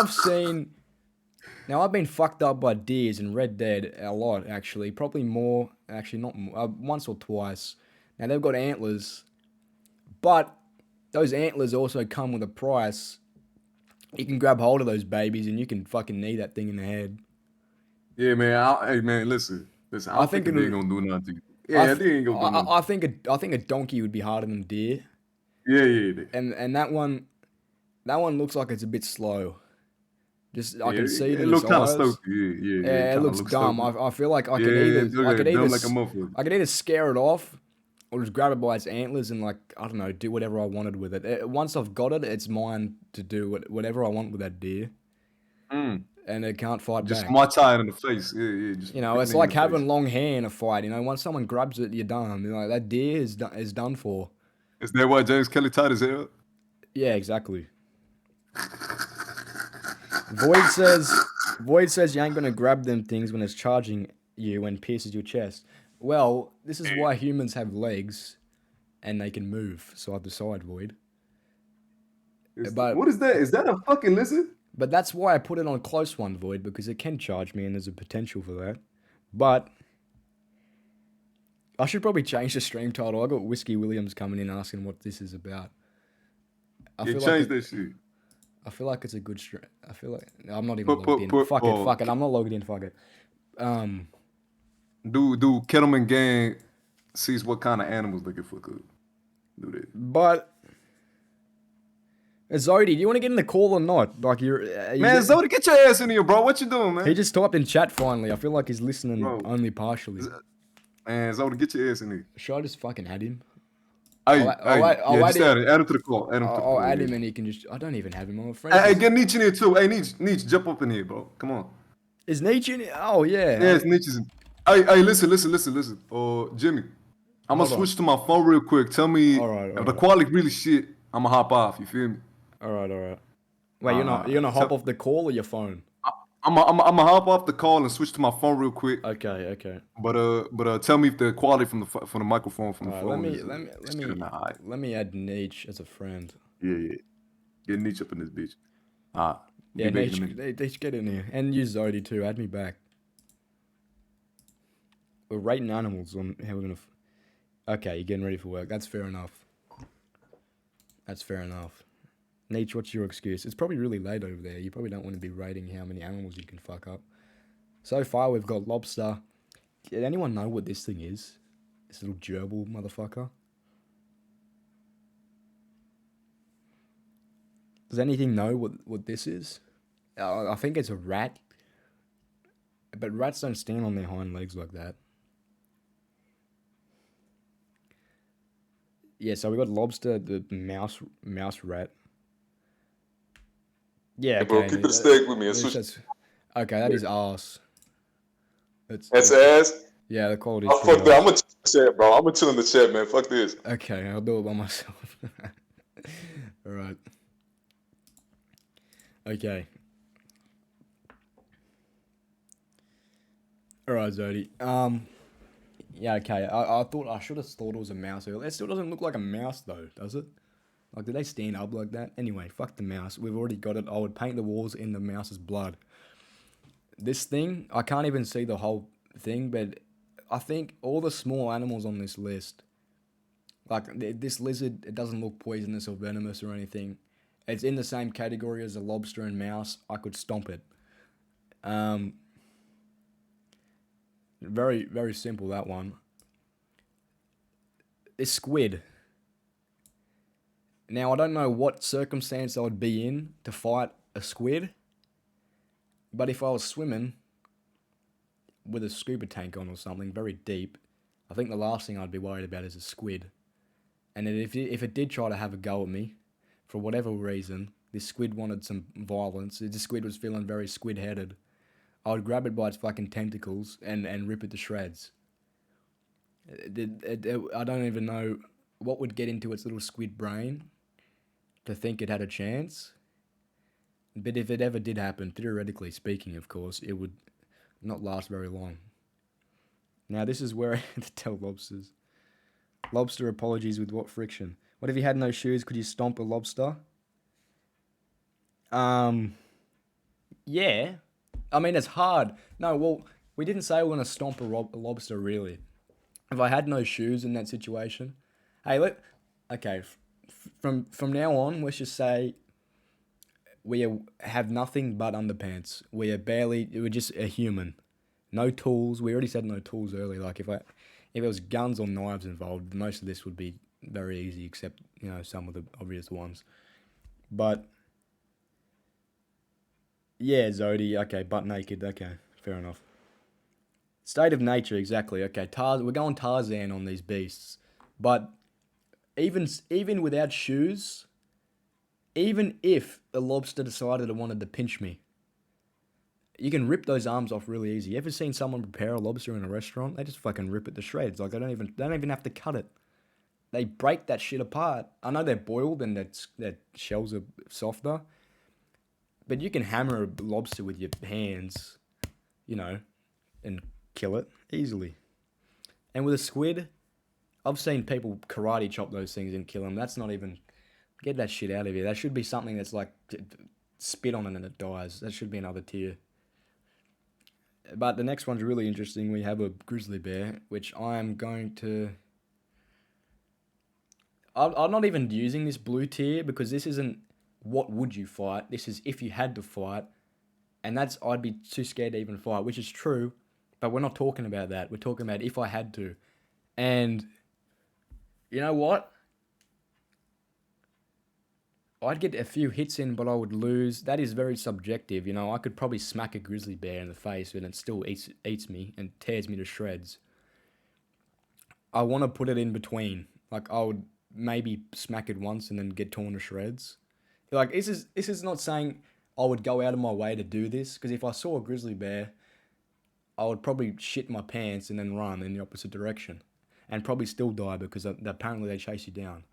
I've been fucked up by deers in Red Dead a lot, actually. Probably more. Actually, not more, once or twice. Now they've got antlers, but those antlers also come with a price. You can grab hold of those babies and you can fucking knee that thing in the head.
Yeah, man. Hey, man, listen. I think a deer gonna do nothing to you. Yeah, a deer ain't gonna do nothing.
I think a donkey would be harder than a deer.
Yeah.
And that one looks like it's a bit slow. I can see it
It
in
looks
its
kind of
eyes.
stupid. Yeah.
Yeah, it
kinda
looks dumb.
stupid.
I feel like I
Yeah,
could
it
either
look dumb like a motherfucker.
I could either scare it off or just grab it by its antlers and, like, I don't know, do whatever I wanted with it. Once I've got it, it's mine to do whatever I want with that deer,
Mm.
and it can't fight
Just
back.
smart tie it in the face. Yeah. Just
You know,
kick
it's
it in
like
the face.
having long hair in a fight. You know, once someone grabs it, you're done. You know, that deer is done for.
Is that why James Kelly tied his hair up?
Yeah, exactly. Void says you ain't gonna grab them things when it's charging you and pierces your chest. Well, this is why humans have legs and they can move side to side, Void. But
What is that? Is that a fucking lizard?
but that's why I put it on close one, Void, because it can charge me and there's a potential for that. But I should probably change the stream title. I got Whiskey Williams coming in asking what this is about.
Change that shit.
I feel like it's a good stream. I feel like I'm not even
Put-
logged in.
put-
Fuck
oh,
it. I'm not logged in. Fuck it.
Do Kettleman Gang sees what kind of animals they can fuck up. Do that.
But Zodi, do you want to get in the call or not? Like
man, Zodi, get your ass in here, bro. What you doing, man?
He just typed in chat finally. I feel like he's listening only partially.
Man, Zodi, get your ass in here.
Should I just fucking add him?
I'll just add him to the call.
I'll add him and he can just. I don't even have him on my friend.
Hey, get Nietzsche in here too. Hey, Nietzsche, jump up in here, bro. Come on.
Is Nietzsche in here? Oh yeah.
Yeah, it's Nietzsche's in. Hey, listen. Jimmy, I'm gonna switch to my phone real quick. Tell me if the quality really shit. I'm gonna hop off. You feel me?
All right. Wait, you're gonna hop off the call or your phone?
I'm gonna hop off the call and switch to my phone real quick.
Okay.
But tell me if the quality from the microphone from the phone.
Let me add Nietzsche as a friend.
Yeah. Get Nietzsche up in this bitch.
Yeah, Nietzsche, get in here and use Zodi too. Add me back. We're rating animals on how we're gonna. Okay, you're getting ready for work. That's fair enough. Nietzsche, what's your excuse? It's probably really late over there. You probably don't want to be rating how many animals you can fuck up. So far, we've got lobster. Did anyone know what this thing is? This little gerbil motherfucker? Does anything know what this is? I think it's a rat. But rats don't stand on their hind legs like that. Yeah, so we got lobster, the mouse rat. Yeah, okay.
Hey, bro, keep it a steak with me.
Okay, that is ass.
That's ass?
Yeah, the quality.
Oh, fuck that. I'm gonna chill in the chat, bro. I'm gonna chill in the chat, man. Fuck this.
Okay, I'll do it by myself. Alright. Okay. Alright, Zodi. Yeah, okay. I should have thought it was a mouse earlier. It still doesn't look like a mouse though, does it? Like, did they stand up like that? Anyway, fuck the mouse. We've already got it. I would paint the walls in the mouse's blood. This thing, I can't even see the whole thing, but I think all the small animals on this list, like this lizard, it doesn't look poisonous or venomous or anything. It's in the same category as a lobster and mouse. I could stomp it. Very, very simple, that one. This squid. Now, I don't know what circumstance I would be in to fight a squid, but if I was swimming with a scuba tank on or something very deep, I think the last thing I'd be worried about is a squid. And if it did try to have a go at me, for whatever reason, this squid wanted some violence, this squid was feeling very squid-headed, I would grab it by its fucking tentacles and rip it to shreds. I don't even know what would get into its little squid brain to think it had a chance. But if it ever did happen, theoretically speaking, of course, it would not last very long. Now, this is where I had to tell lobsters. Lobster apologies with what friction? What if you had no shoes? Could you stomp a lobster? Yeah. I mean, it's hard. No, well, we didn't say we're going to stomp a lobster, really. If I had no shoes in that situation... Hey, okay, from now on, let's just say we have nothing but underpants. We're just a human. No tools. We already said no tools earlier. Like, if there was guns or knives involved, most of this would be very easy, except, some of the obvious ones. But... yeah, Zodi, okay, butt naked, okay, fair enough. State of nature, exactly, okay, we're going Tarzan on these beasts. But even without shoes, even if a lobster decided it wanted to pinch me, you can rip those arms off really easy. You ever seen someone prepare a lobster in a restaurant? They just fucking rip it to shreds. Like, they don't even have to cut it. They break that shit apart. I know they're boiled and their shells are softer, but you can hammer a lobster with your hands, and kill it easily. And with a squid, I've seen people karate chop those things and kill them. That's not even... get that shit out of here. That should be something that's like... spit on it and it dies. That should be another tier. But the next one's really interesting. We have a grizzly bear, which I am going to... I'm not even using this blue tier because this isn't what would you fight. This is if you had to fight. And I'd be too scared to even fight, which is true. But we're not talking about that. We're talking about if I had to. And you know what? I'd get a few hits in, but I would lose. That is very subjective. You know, I could probably smack a grizzly bear in the face and it still eats me and tears me to shreds. I want to put it in between. Like, I would maybe smack it once and then get torn to shreds. Like, this is not saying I would go out of my way to do this, because if I saw a grizzly bear, I would probably shit my pants and then run in the opposite direction. And probably still die because apparently they chase you down.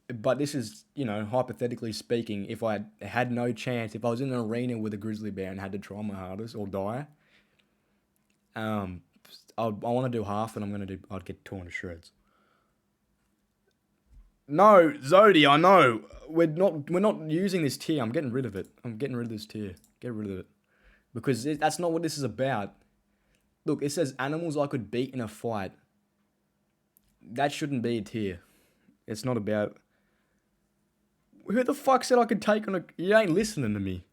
But this is, you know, hypothetically speaking, if I had no chance, if I was in an arena with a grizzly bear and had to try my hardest or die, I want to do half, and I'd get torn to shreds. No, Zodi, I know. We're not using this tier. I'm getting rid of it. I'm getting rid of this tier. Get rid of it. Because that's not what this is about. Look, it says animals I could beat in a fight. That shouldn't be a tier. It's not about... Who the fuck said I could take on a... You ain't listening to me.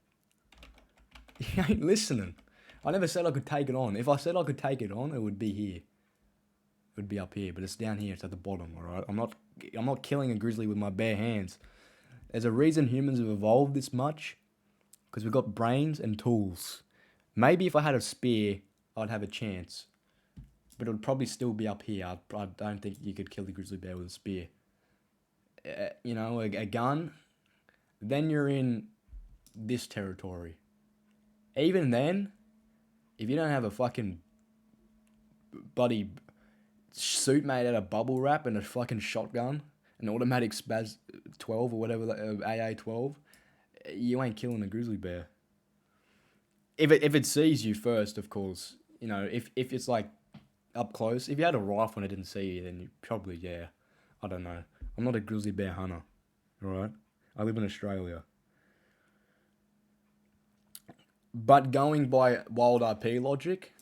You ain't listening. I never said I could take it on. If I said I could take it on, it would be here. It would be up here, but it's down here. It's at the bottom, alright? I'm not killing a grizzly with my bare hands. There's a reason humans have evolved this much. Because we've got brains and tools. Maybe if I had a spear, I'd have a chance. But it would probably still be up here. I don't think you could kill the grizzly bear with a spear. You know, a gun, then you're in this territory. Even then, if you don't have a fucking bloody suit made out of bubble wrap and a fucking shotgun, an automatic Spaz 12 or whatever, AA 12, you ain't killing a grizzly bear. If it sees you first, of course. You know, if it's like up close, if you had a rifle and it didn't see you, then you probably, yeah, I don't know. I'm not a grizzly bear hunter, alright? I live in Australia. But going by WildRP logic,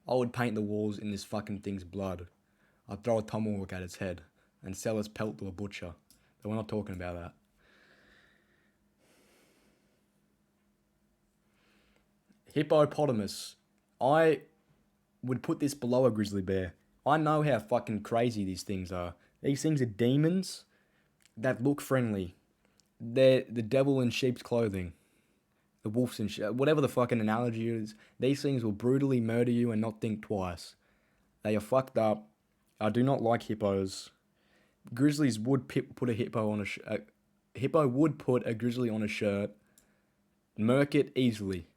I would paint the walls in this fucking thing's blood. I'd throw a tomahawk at its head and sell its pelt to a butcher. But we're not talking about that. Hippopotamus. I would put this below a grizzly bear. I know how fucking crazy these things are. These things are demons that look friendly. They're the devil in sheep's clothing. The wolves in whatever the fucking analogy is. These things will brutally murder you and not think twice. They are fucked up. I do not like hippos. Grizzlies would put a hippo on a hippo would put a grizzly on a shirt. Murk it easily.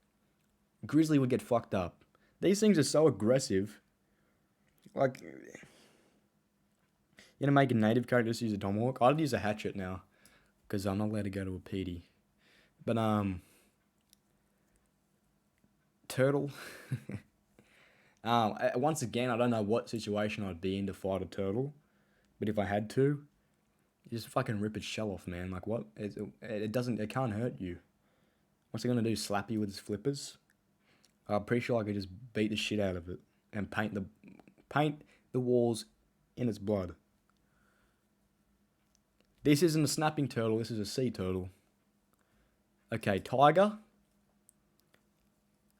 Grizzly would get fucked up. These things are so aggressive. Like... You're gonna make a native character just use a tomahawk? I'd use a hatchet now. Because I'm not allowed to go to a PD. But, turtle. Once again, I don't know what situation I'd be in to fight a turtle. But if I had to, you just fucking rip its shell off, man. Like, what? It can't hurt you. What's it gonna do? Slap you with its flippers? I'm pretty sure I could just beat the shit out of it. And paint the walls in its blood. This isn't a snapping turtle, this is a sea turtle. Okay, tiger.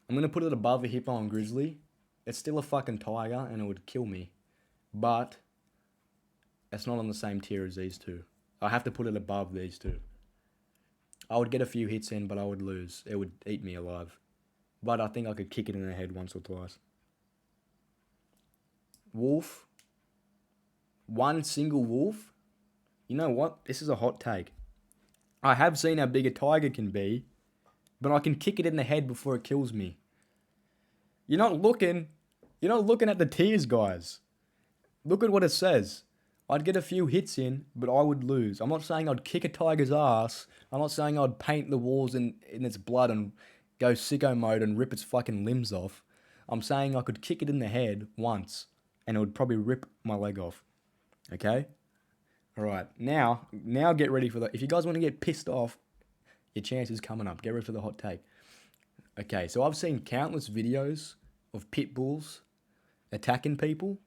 I'm going to put it above a hippo and grizzly. It's still a fucking tiger and it would kill me. But it's not on the same tier as these two. I have to put it above these two. I would get a few hits in, but I would lose. It would eat me alive. But I think I could kick it in the head once or twice. Wolf. One single wolf. You know what? This is a hot take. I have seen how big a tiger can be, but I can kick it in the head before it kills me. You're not looking at the tiers, guys. Look at what it says. I'd get a few hits in, but I would lose. I'm not saying I'd kick a tiger's ass. I'm not saying I'd paint the walls in its blood and go sicko mode and rip its fucking limbs off. I'm saying I could kick it in the head once, and it would probably rip my leg off. Okay? Alright, now get ready for if you guys want to get pissed off, your chance is coming up. Get ready for the hot take. Okay, so I've seen countless videos of pit bulls attacking people,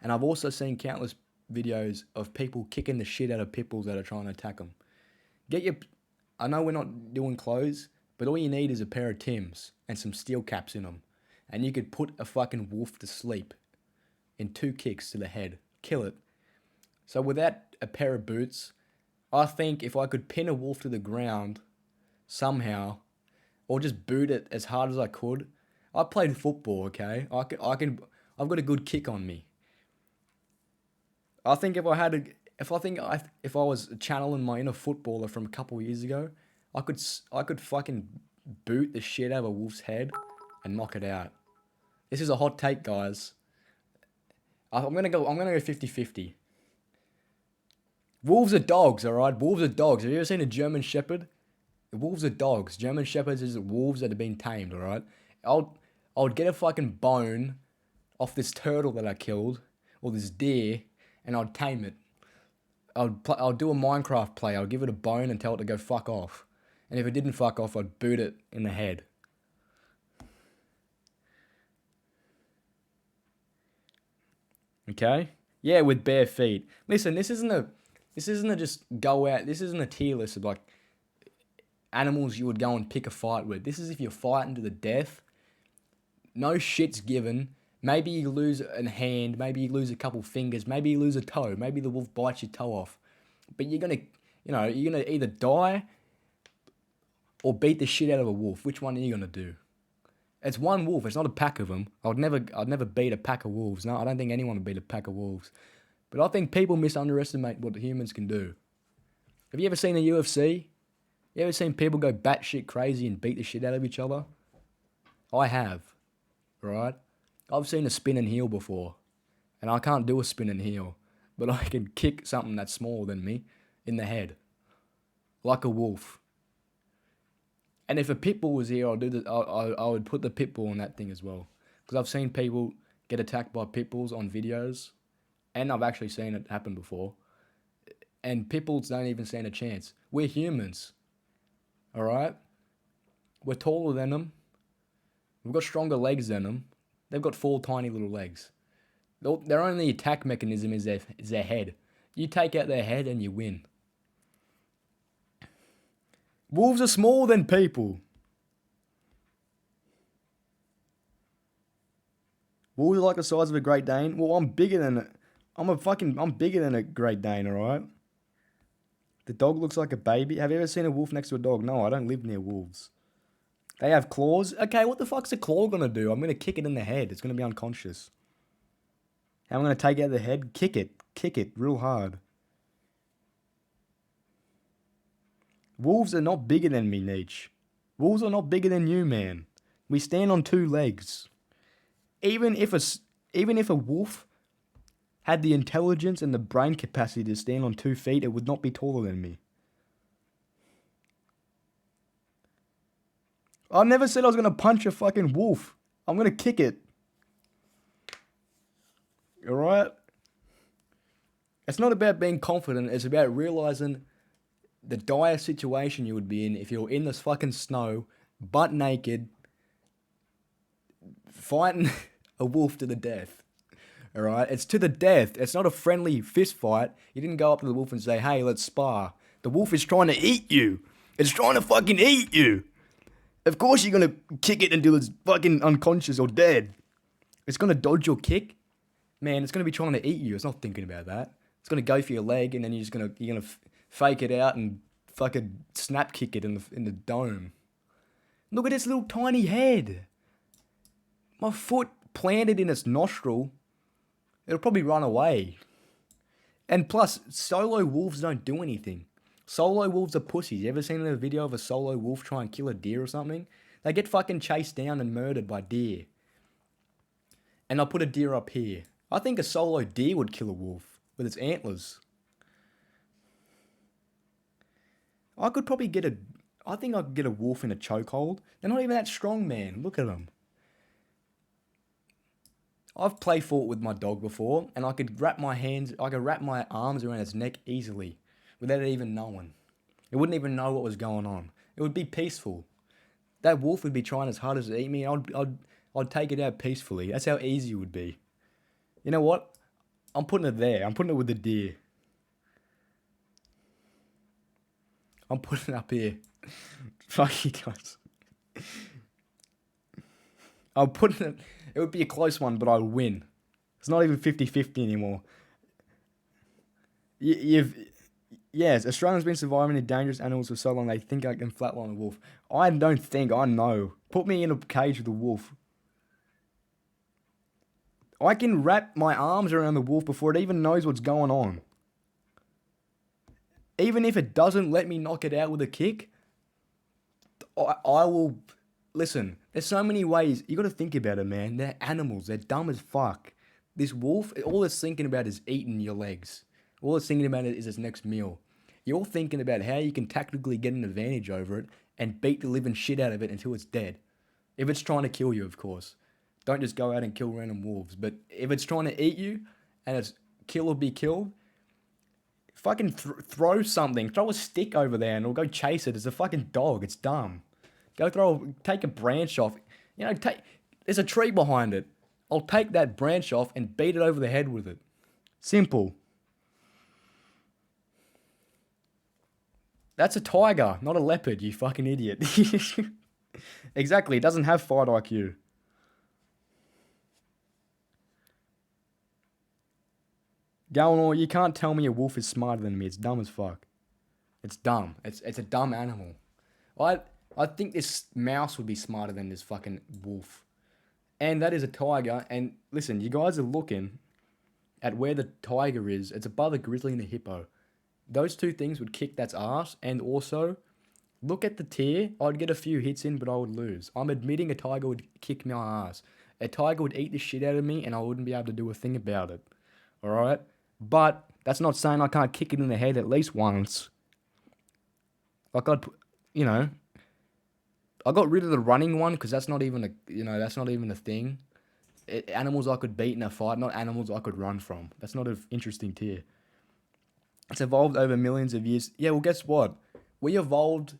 and I've also seen countless videos of people kicking the shit out of pit bulls that are trying to attack them. I know we're not doing clothes, but all you need is a pair of Timbs and some steel caps in them, and you could put a fucking wolf to sleep in 2 kicks to the head. Kill it. So without a pair of boots, I think if I could pin a wolf to the ground somehow, or just boot it as hard as I could. I played football, okay? I've got a good kick on me. I think if I was channeling my inner footballer from a couple of years ago, I could fucking boot the shit out of a wolf's head and knock it out. This is a hot take, guys. I'm gonna go 50-50. Wolves are dogs, alright? Wolves are dogs. Have you ever seen a German Shepherd? Wolves are dogs. German Shepherds is wolves that have been tamed, alright? I'll get a fucking bone off this turtle that I killed, or this deer, and I'd tame it. I'll do a Minecraft play. I'll give it a bone and tell it to go fuck off. And if it didn't fuck off, I'd boot it in the head. Okay? Yeah, with bare feet. Listen, this isn't a just go out. This isn't a tier list of like animals you would go and pick a fight with. This is if you're fighting to the death. No shit's given. Maybe you lose a hand. Maybe you lose a couple fingers. Maybe you lose a toe. Maybe the wolf bites your toe off. But you're gonna either die or beat the shit out of a wolf. Which one are you gonna do? It's one wolf. It's not a pack of them. I'd never beat a pack of wolves. No, I don't think anyone would beat a pack of wolves. But I think people misunderestimate what humans can do. Have you ever seen the UFC? You ever seen people go batshit crazy and beat the shit out of each other? I have. Right? I've seen a spinning heel before. And I can't do a spinning heel. But I can kick something that's smaller than me in the head. Like a wolf. And if a pit bull was here, I would put the pit bull on that thing as well. Because I've seen people get attacked by pit bulls on videos. And I've actually seen it happen before. And pit bulls don't even stand a chance. We're humans. Alright? We're taller than them. We've got stronger legs than them. They've got 4 tiny little legs. Their only attack mechanism is their head. You take out their head and you win. Wolves are smaller than people. Wolves are like the size of a Great Dane. Well, I'm bigger than it. I'm bigger than a Great Dane, alright? The dog looks like a baby. Have you ever seen a wolf next to a dog? No, I don't live near wolves. They have claws. Okay, what the fuck's a claw gonna do? I'm gonna kick it in the head. It's gonna be unconscious. How am I gonna take out the head? Kick it real hard. Wolves are not bigger than me, Nietzsche. Wolves are not bigger than you, man. We stand on 2 legs. Even if a wolf had the intelligence and the brain capacity to stand on 2 feet, it would not be taller than me. I never said I was going to punch a fucking wolf. I'm going to kick it. Alright? It's not about being confident. It's about realizing the dire situation you would be in if you're in this fucking snow, butt naked, fighting a wolf to the death. Alright? It's to the death. It's not a friendly fist fight. You didn't go up to the wolf and say, hey, let's spar. The wolf is trying to eat you. It's trying to fucking eat you. Of course you're going to kick it until it's fucking unconscious or dead. It's going to dodge your kick. Man, it's going to be trying to eat you. It's not thinking about that. It's going to go for your leg and then you're going to fake it out and fucking snap kick it in the dome. Look at this little tiny head. My foot planted in its nostril. It'll probably run away. And plus, solo wolves don't do anything. Solo wolves are pussies. You ever seen a video of a solo wolf try and kill a deer or something? They get fucking chased down and murdered by deer. And I'll put a deer up here. I think a solo deer would kill a wolf with its antlers. I could get a wolf in a chokehold. They're not even that strong, man. Look at them. I've play fought with my dog before, and I could wrap my arms around its neck easily, without it even knowing. It wouldn't even know what was going on. It would be peaceful. That wolf would be trying as hard as to eat me, and I'd take it out peacefully. That's how easy it would be. You know what? I'm putting it there. I'm putting it with the deer. I'm putting it up here. Fuck you guys. I'm putting it... It would be a close one, but I'll win. It's not even 50-50 anymore. Yes, Australians been surviving in dangerous animals for so long they think I can flatline a wolf. I don't think, I know. Put me in a cage with a wolf. I can wrap my arms around the wolf before it even knows what's going on. Even if it doesn't let me knock it out with a kick, I will... Listen, there's so many ways. You got to think about it, man. They're animals. They're dumb as fuck. This wolf, all it's thinking about is eating your legs. All it's thinking about is its next meal. You're thinking about how you can tactically get an advantage over it and beat the living shit out of it until it's dead. If it's trying to kill you, of course. Don't just go out and kill random wolves. But if it's trying to eat you and it's kill or be killed, fucking throw something. Throw a stick over there and it'll go chase it. It's a fucking dog. It's dumb. Take a branch off. You know, there's a tree behind it. I'll take that branch off and beat it over the head with it. Simple. That's a tiger, not a leopard, you fucking idiot. Exactly, it doesn't have fight IQ. Going on, you can't tell me a wolf is smarter than me. It's dumb as fuck. It's dumb. It's a dumb animal. I think this mouse would be smarter than this fucking wolf. And that is a tiger. And listen, you guys are looking at where the tiger is. It's above the grizzly and the hippo. Those two things would kick that's ass. And also, look at the tier. I'd get a few hits in, but I would lose. I'm admitting a tiger would kick my ass. A tiger would eat the shit out of me, and I wouldn't be able to do a thing about it. Alright? But that's not saying I can't kick it in the head at least once. Like I got rid of the running one because that's not even a thing. Animals I could beat in a fight, not animals I could run from. That's not an interesting tier. It's evolved over millions of years. Yeah, well, guess what? We evolved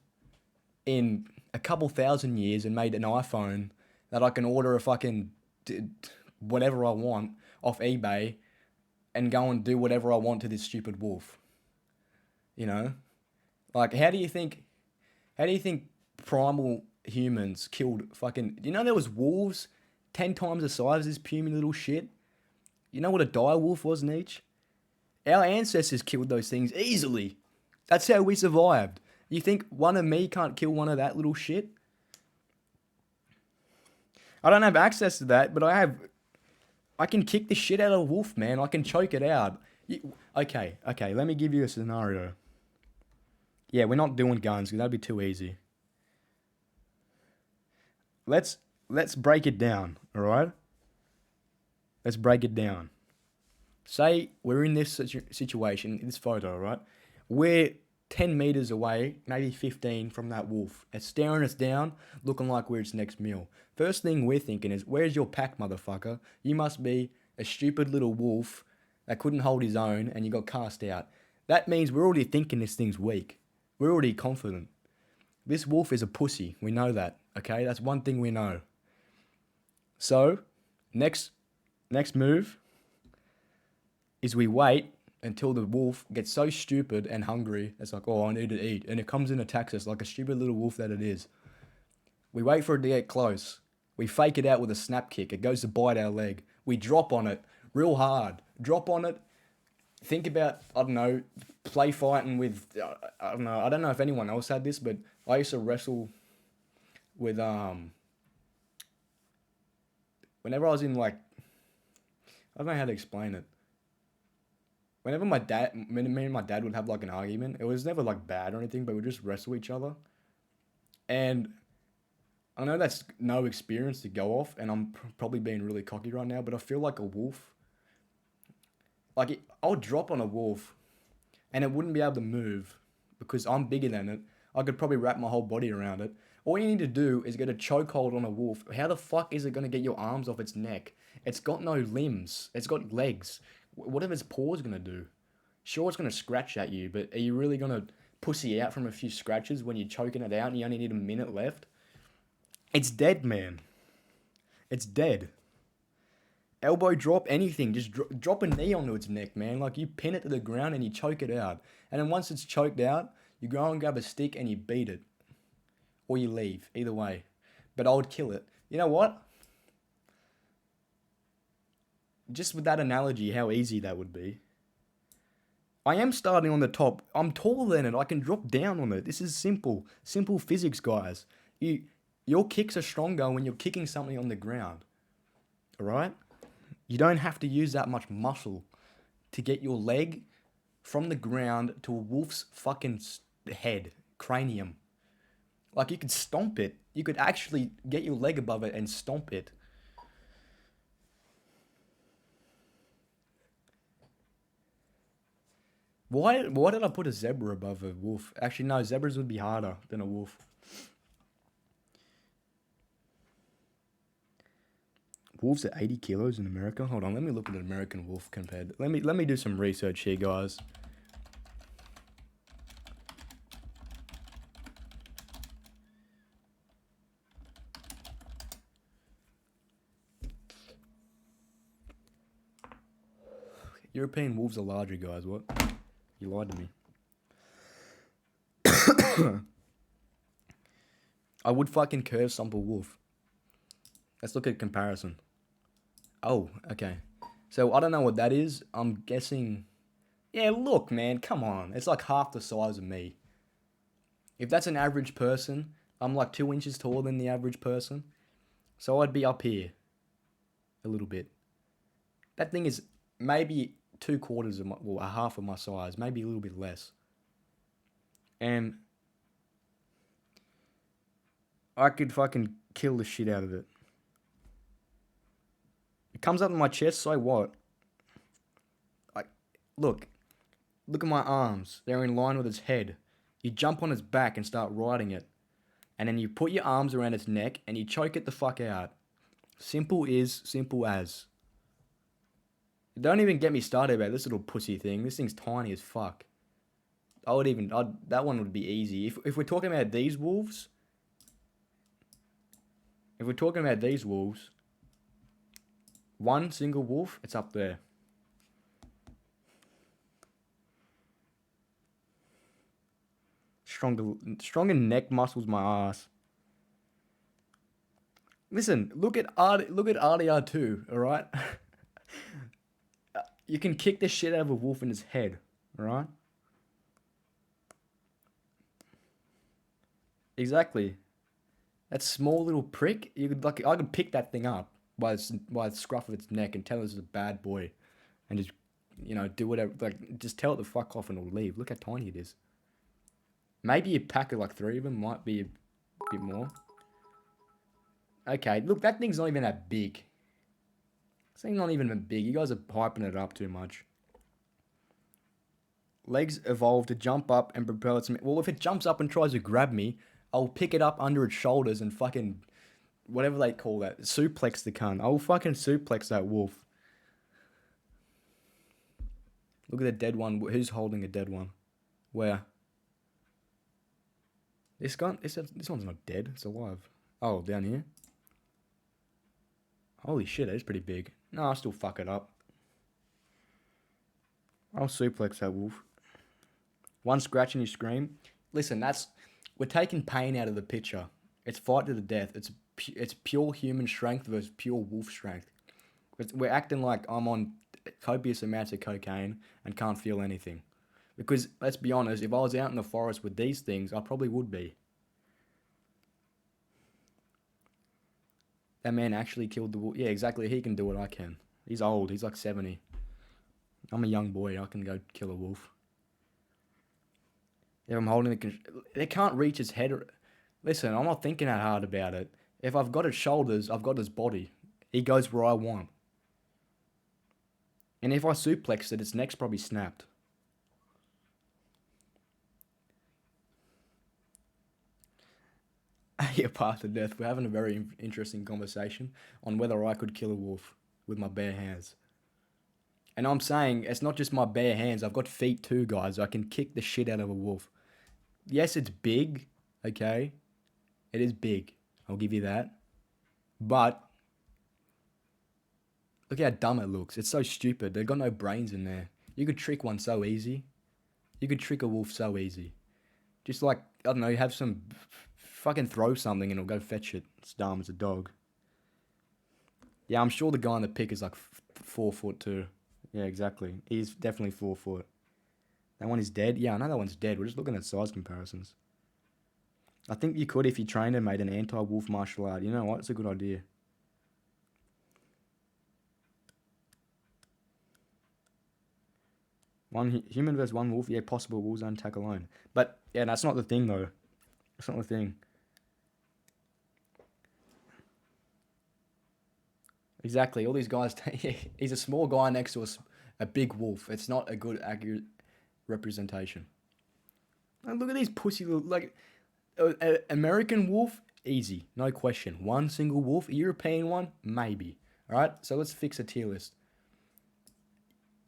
in a couple thousand years and made an iPhone that I can order a fucking whatever I want off eBay and go and do whatever I want to this stupid wolf. You know? Like, how do you think primal humans killed fucking... You know there was wolves 10 times the size of this puny little shit? You know what a dire wolf was, Nietzsche? Our ancestors killed those things easily. That's how we survived. You think one of me can't kill one of that little shit? I don't have access to that, but I can kick the shit out of a wolf, man. I can choke it out. Okay, let me give you a scenario. Yeah, we're not doing guns because that'd be too easy. Let's break it down, all right? Let's break it down. Say we're in this situation, this photo, right? We're 10 meters away, maybe 15 from that wolf. It's staring us down, looking like we're its next meal. First thing we're thinking is, where's your pack, motherfucker? You must be a stupid little wolf that couldn't hold his own and you got cast out. That means we're already thinking this thing's weak. We're already confident. This wolf is a pussy. We know that, okay? That's one thing we know. So, next move is we wait until the wolf gets so stupid and hungry, it's like, oh, I need to eat. And it comes and attacks us like a stupid little wolf that it is. We wait for it to get close. We fake it out with a snap kick. It goes to bite our leg. We drop on it real hard. Drop on it. Think about, I don't know, play fighting with, I don't know if anyone else had this, but I used to wrestle with, whenever I was in like, I don't know how to explain it. Whenever me and my dad would have like an argument, it was never like bad or anything, but we'd just wrestle each other. And I know that's no experience to go off, and I'm probably being really cocky right now, but I feel like a wolf. Like, I'll drop on a wolf, and it wouldn't be able to move because I'm bigger than it. I could probably wrap my whole body around it. All you need to do is get a chokehold on a wolf. How the fuck is it going to get your arms off its neck? It's got no limbs. It's got legs. What are its paws going to do? Sure, it's going to scratch at you, but are you really going to pussy out from a few scratches when you're choking it out and you only need a minute left? It's dead, man. It's dead. Elbow drop, anything. Just drop a knee onto its neck, man. Like, you pin it to the ground and you choke it out. And then once it's choked out, you go and grab a stick and you beat it. Or you leave. Either way. But I would kill it. You know what? Just with that analogy, how easy that would be. I am starting on the top. I'm taller than it. I can drop down on it. This is simple. Simple physics, guys. Your kicks are stronger when you're kicking something on the ground. Alright? You don't have to use that much muscle to get your leg from the ground to a wolf's fucking head, cranium. Like, you could stomp it. You could actually get your leg above it and stomp it. Why did I put a zebra above a wolf? Actually, no, zebras would be harder than a wolf. Wolves are 80 kilos in America? Hold on, let me look at an American wolf compared. Let me do some research here, guys. European wolves are larger, guys. What? You lied to me. I would fucking curve stomp a wolf. Let's look at comparison. Oh, okay. So I don't know what that is. I'm guessing. Yeah, look, man, come on. It's like half the size of me. If that's an average person, I'm like 2 inches taller than the average person. So I'd be up here. A little bit. That thing is maybe 3/4 of my, well, a half of my size, maybe a little bit less. And I could fucking kill the shit out of it. It comes up in my chest, so what? Look at my arms. They're in line with its head. You jump on its back and start riding it. And then you put your arms around its neck and you choke it the fuck out. Simple is, simple as. Don't even get me started about this little pussy thing. This thing's tiny as fuck. That one would be easy. If we're talking about these wolves, one single wolf, it's up there. Stronger neck muscles, my ass. Listen, look at RDR2, alright? You can kick the shit out of a wolf in his head, alright? Exactly. That small little prick, I could pick that thing up by the scruff of its neck and tell it it's a bad boy, and just, do whatever. Like, just tell it to fuck off and it'll leave. Look how tiny it is. Maybe a pack of like 3 of them might be a bit more. Okay, look, that thing's not even that big. This thing's not even that big. You guys are hyping it up too much. Legs evolved to jump up and propel its... Well, if it jumps up and tries to grab me, I'll pick it up under its shoulders and fucking... whatever they call that. Suplex the cunt. I'll fucking suplex that wolf. Look at the dead one. Who's holding a dead one? Where? This one's not dead. It's alive. Oh, down here? Holy shit, that is pretty big. No, I'll still fuck it up. I'll suplex that wolf. One scratch and you scream. Listen, we're taking pain out of the picture. It's fight to the death. It's pure human strength versus pure wolf strength. We're acting like I'm on copious amounts of cocaine and can't feel anything. Because, let's be honest, if I was out in the forest with these things, I probably would be. That man actually killed the wolf. Yeah, exactly. He can do what I can. He's old. He's like 70. I'm a young boy. I can go kill a wolf. If I'm holding they can't reach his head. Listen, I'm not thinking that hard about it. If I've got its shoulders, I've got his body. He goes where I want. And if I suplex it, its neck's probably snapped. Yeah, path to death. We're having a very interesting conversation on whether I could kill a wolf with my bare hands. And I'm saying, it's not just my bare hands. I've got feet too, guys. I can kick the shit out of a wolf. Yes, it's big, okay? It is big. I'll give you that. But look how dumb it looks. It's so stupid. They've got no brains in there. You could trick one so easy. You could trick a wolf so easy. Just like, I don't know, you have some... fucking throw something and it'll go fetch it. It's dumb as a dog. Yeah, I'm sure the guy in the pic is like 4 foot too. Yeah, exactly. He's definitely 4 foot. That one is dead? Yeah, I know that one's dead. We're just looking at size comparisons. I think you could, if you trained and made an anti-wolf martial art. You know what? It's a good idea. One human versus one wolf. Yeah, possible wolf zone attack alone. But, yeah, that's not the thing, though. That's not the thing. Exactly. All these guys... he's a small guy next to a big wolf. It's not a good, accurate representation. And look at these pussy little... Like, American wolf, easy. No question. One single wolf. A European one, maybe. Alright? So let's fix a tier list.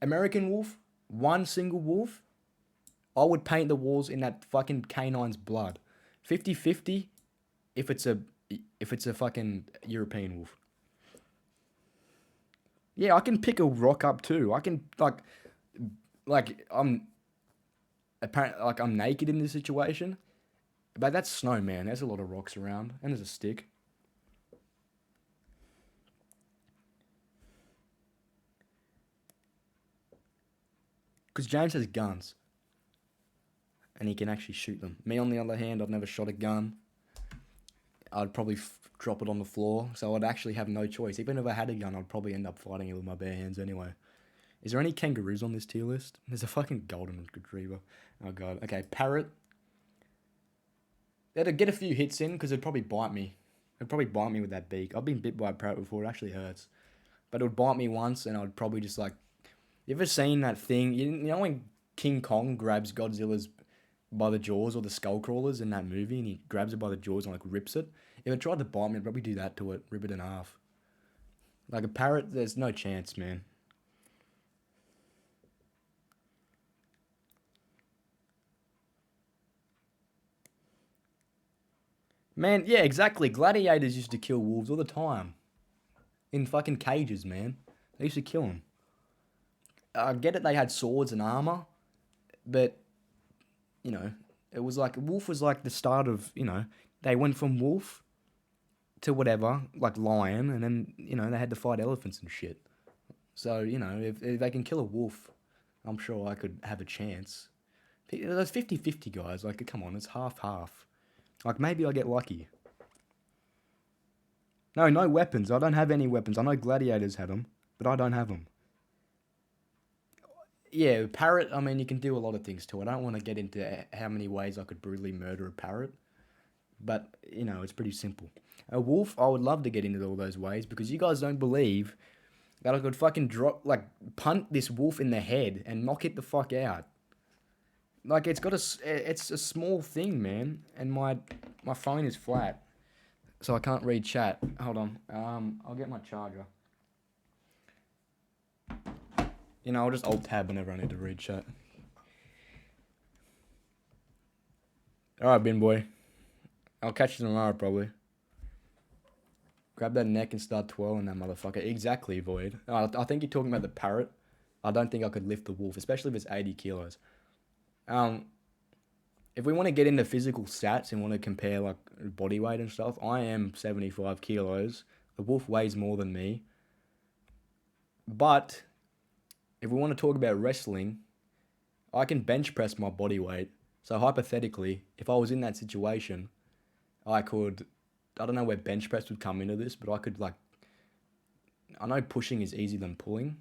American wolf, one single wolf, I would paint the walls in that fucking canine's blood. 50-50 if it's a fucking European wolf. Yeah, I can pick a rock up too. I can I'm naked in this situation. But that's snow, man. There's a lot of rocks around. And there's a stick. Because James has guns. And he can actually shoot them. Me, on the other hand, I've never shot a gun. I'd probably drop it on the floor. So I'd actually have no choice. Even if I had a gun, I'd probably end up fighting it with my bare hands anyway. Is there any kangaroos on this tier list? There's a fucking golden retriever. Oh, God. Okay, parrot. It'd get a few hits in because it'd probably bite me. It'd probably bite me with that beak. I've been bit by a parrot before. It actually hurts. But it would bite me once and I'd probably just like... You ever seen that thing? You know when King Kong grabs Godzilla's by the jaws, or the skull crawlers in that movie, and he grabs it by the jaws and like rips it? If it tried to bite me, I'd probably do that to it. Rip it in half. Like a parrot, there's no chance, man. Man, yeah, exactly. Gladiators used to kill wolves all the time. In fucking cages, man. They used to kill them. I get it, they had swords and armor, but, you know, it was like, wolf was like the start of, you know, they went from wolf to whatever, like lion, and then, you know, they had to fight elephants and shit. So, you know, if they can kill a wolf, I'm sure I could have a chance. Those 50-50 guys, like, come on, it's half-half. Like, maybe I get lucky. No weapons. I don't have any weapons. I know gladiators had them, but I don't have them. Yeah, parrot, I mean, you can do a lot of things to it. I don't want to get into how many ways I could brutally murder a parrot. But, you know, it's pretty simple. A wolf, I would love to get into all those ways because you guys don't believe that I could fucking punt this wolf in the head and knock it the fuck out. Like, it's a small thing, man. And my phone is flat. So I can't read chat. Hold on. I'll get my charger. You know, I'll just alt-tab whenever I need to read chat. Alright, bin boy. I'll catch you tomorrow, probably. Grab that neck and start twirling that motherfucker. Exactly, Void. I think you're talking about the parrot. I don't think I could lift the wolf, especially if it's 80 kilos. If we want to get into physical stats and want to compare, like, body weight and stuff, I am 75 kilos. The wolf weighs more than me. But... if we want to talk about wrestling, I can bench press my body weight. So hypothetically, if I was in that situation, I could... I don't know where bench press would come into this, but I could, like... I know pushing is easier than pulling,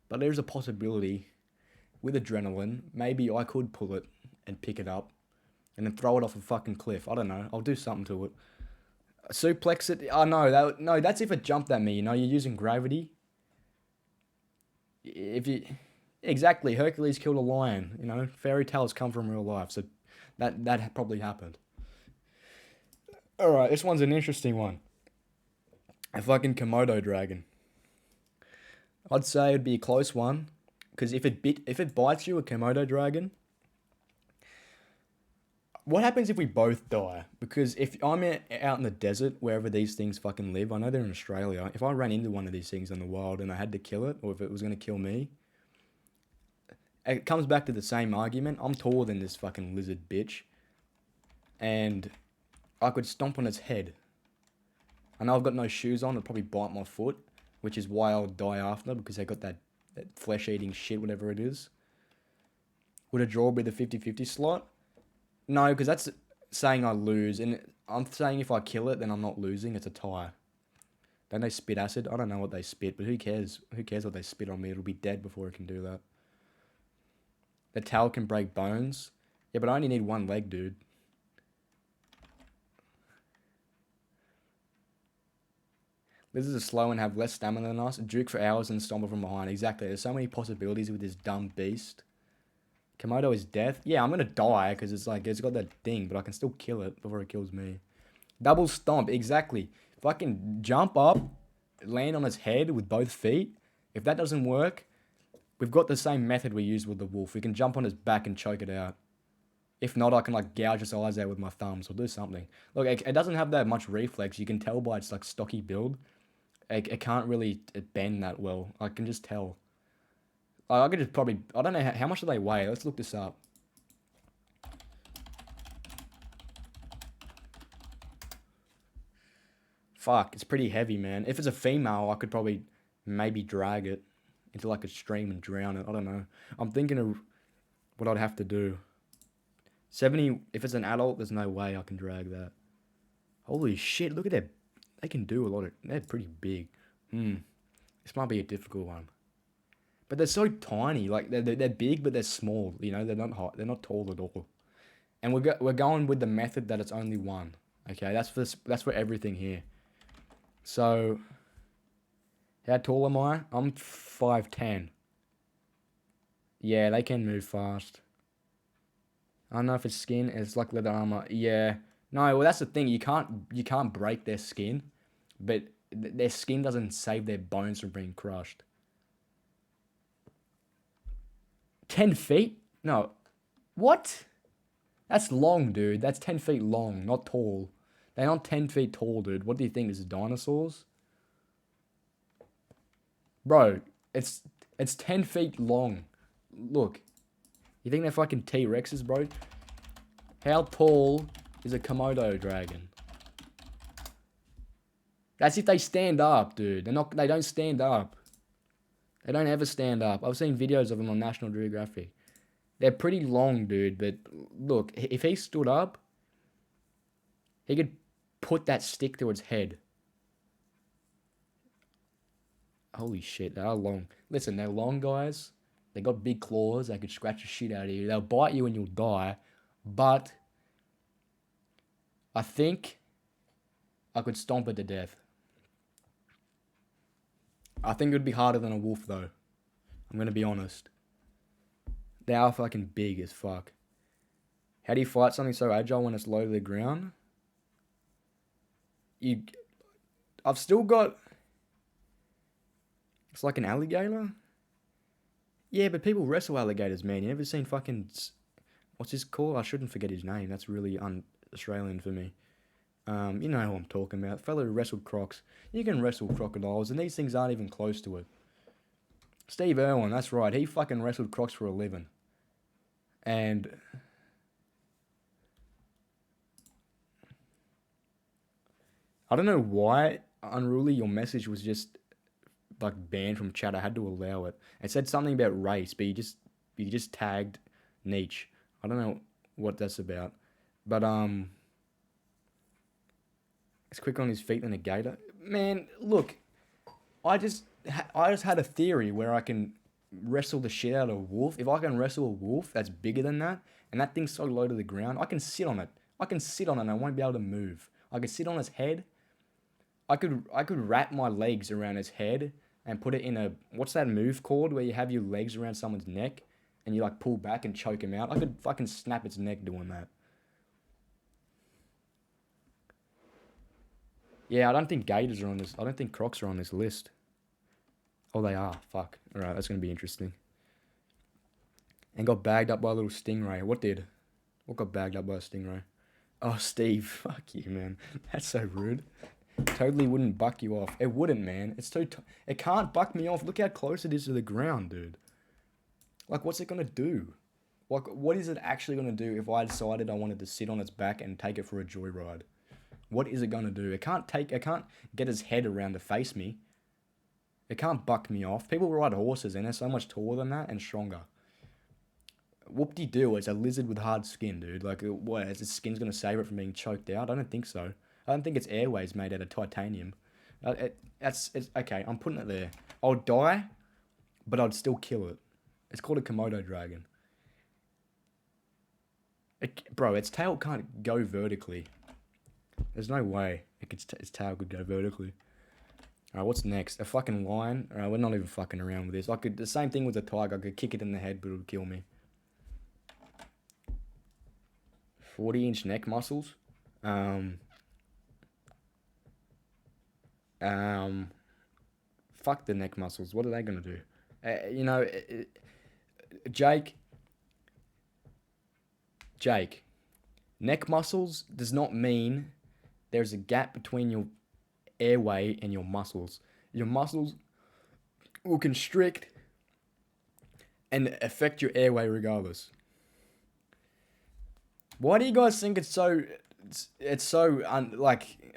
but there's a possibility with adrenaline, maybe I could pull it and pick it up and then throw it off a fucking cliff. I don't know. I'll do something to it. Suplex it? Oh, no, that's if it jumped at me, you know? You're using gravity. Exactly, Hercules killed a lion, you know, fairy tales come from real life, so that probably happened. Alright, this one's an interesting one. A fucking Komodo dragon. I'd say it'd be a close one, because if it bites you, a Komodo dragon, what happens if we both die? Because if I'm out in the desert, wherever these things fucking live, I know they're in Australia, if I ran into one of these things in the wild and I had to kill it, or if it was going to kill me, it comes back to the same argument. I'm taller than this fucking lizard bitch, and I could stomp on its head. I know I've got no shoes on, it'd probably bite my foot, which is why I would die after, because they got that flesh-eating shit, whatever it is. Would a draw be the 50-50 slot? No, because that's saying I lose. And I'm saying if I kill it, then I'm not losing. It's a tie. Don't they spit acid? I don't know what they spit, but who cares? Who cares what they spit on me? It'll be dead before it can do that. The tail can break bones. Yeah, but I only need one leg, dude. Lizards are slow and have less stamina than us. Juke for hours and stomp from behind. Exactly. There's so many possibilities with this dumb beast. Komodo is death. Yeah, I'm going to die because it's like, it's got that thing, but I can still kill it before it kills me. Double stomp. Exactly. If I can jump up, land on its head with both feet, if that doesn't work, we've got the same method we used with the wolf. We can jump on its back and choke it out. If not, I can like gouge its eyes out with my thumbs or do something. Look, it doesn't have that much reflex. You can tell by its like stocky build. It can't really bend that well. I can just tell. I could just probably... I don't know how much do they weigh. Let's look this up. Fuck, it's pretty heavy, man. If it's a female, I could probably maybe drag it into like a stream and drown it. I don't know. I'm thinking of what I'd have to do. 70... If it's an adult, there's no way I can drag that. Holy shit, look at that. They can do a lot of... They're pretty big. This might be a difficult one. But they're so tiny. Like, they're big, but they're small. You know, they're not hot. They're not tall at all. And we're going with the method that it's only one. Okay, that's for everything here. So, how tall am I? I'm 5'10". Yeah, they can move fast. I don't know if it's skin. It's like leather armor. Yeah. No, well, that's the thing. You can't break their skin. But their skin doesn't save their bones from being crushed. 10 feet? No. What? That's long, dude. That's 10 feet long, not tall. They're not 10 feet tall, dude. What do you think? This is dinosaurs? Bro, it's 10 feet long. Look. You think they're fucking T-Rexes, bro? How tall is a Komodo dragon? That's if they stand up, dude. They don't stand up. They don't ever stand up. I've seen videos of them on National Geographic. They're pretty long, dude, but look, if he stood up, he could put that stick to its head. Holy shit, they are long. Listen, they're long, guys. They got big claws. They could scratch the shit out of you. They'll bite you and you'll die. But I think I could stomp it to death. I think it would be harder than a wolf, though. I'm going to be honest. They are fucking big as fuck. How do you fight something so agile when it's low to the ground? I've still got... It's like an alligator? Yeah, but people wrestle alligators, man. You ever seen fucking... What's his called? I shouldn't forget his name. That's really un-Australian for me. You know who I'm talking about. The fellow who wrestled crocs. You can wrestle crocodiles, and these things aren't even close to it. Steve Irwin, that's right. He fucking wrestled crocs for a living. And... I don't know why, Unruly, your message was just, like, banned from chat. I had to allow it. It said something about race, but you just tagged niche. I don't know what that's about. But, it's quicker on his feet than a gator. Man, look, I just had a theory where I can wrestle the shit out of a wolf. If I can wrestle a wolf that's bigger than that, and that thing's so low to the ground, I can sit on it. I can sit on it and I won't be able to move. I can sit on its head. I could wrap my legs around its head and put it in a... What's that move called where you have your legs around someone's neck and you like pull back and choke him out? I could fucking snap its neck doing that. Yeah, I don't think gators are on this. I don't think crocs are on this list. Oh, they are. Fuck. Alright, that's going to be interesting. And got bagged up by a little stingray. What did? What got bagged up by a stingray? Oh, Steve. Fuck you, man. That's so rude. Totally wouldn't buck you off. It wouldn't, man. It's too... It can't buck me off. Look how close it is to the ground, dude. Like, what's it going to do? Like, what is it actually going to do if I decided I wanted to sit on its back and take it for a joyride? What is it going to do? It can't get its head around to face me. It can't buck me off. People ride horses and they're so much taller than that and stronger. Whoop-de-doo, it's a lizard with hard skin, dude. Like, what, is its skin's gonna save it from being choked out? I don't think so. I don't think its airway's made out of titanium. It's okay, I'm putting it there. I'll die, but I'd still kill it. It's called a Komodo Dragon. Bro, its tail can't go vertically. There's no way its tail could go vertically. Alright, what's next? A fucking lion? Alright, we're not even fucking around with this. The same thing with the tiger. I could kick it in the head, but it would kill me. 40-inch neck muscles. Fuck the neck muscles. What are they gonna do? Jake. Neck muscles does not mean there's a gap between your airway and your muscles. Your muscles will constrict and affect your airway regardless. Why do you guys think it's so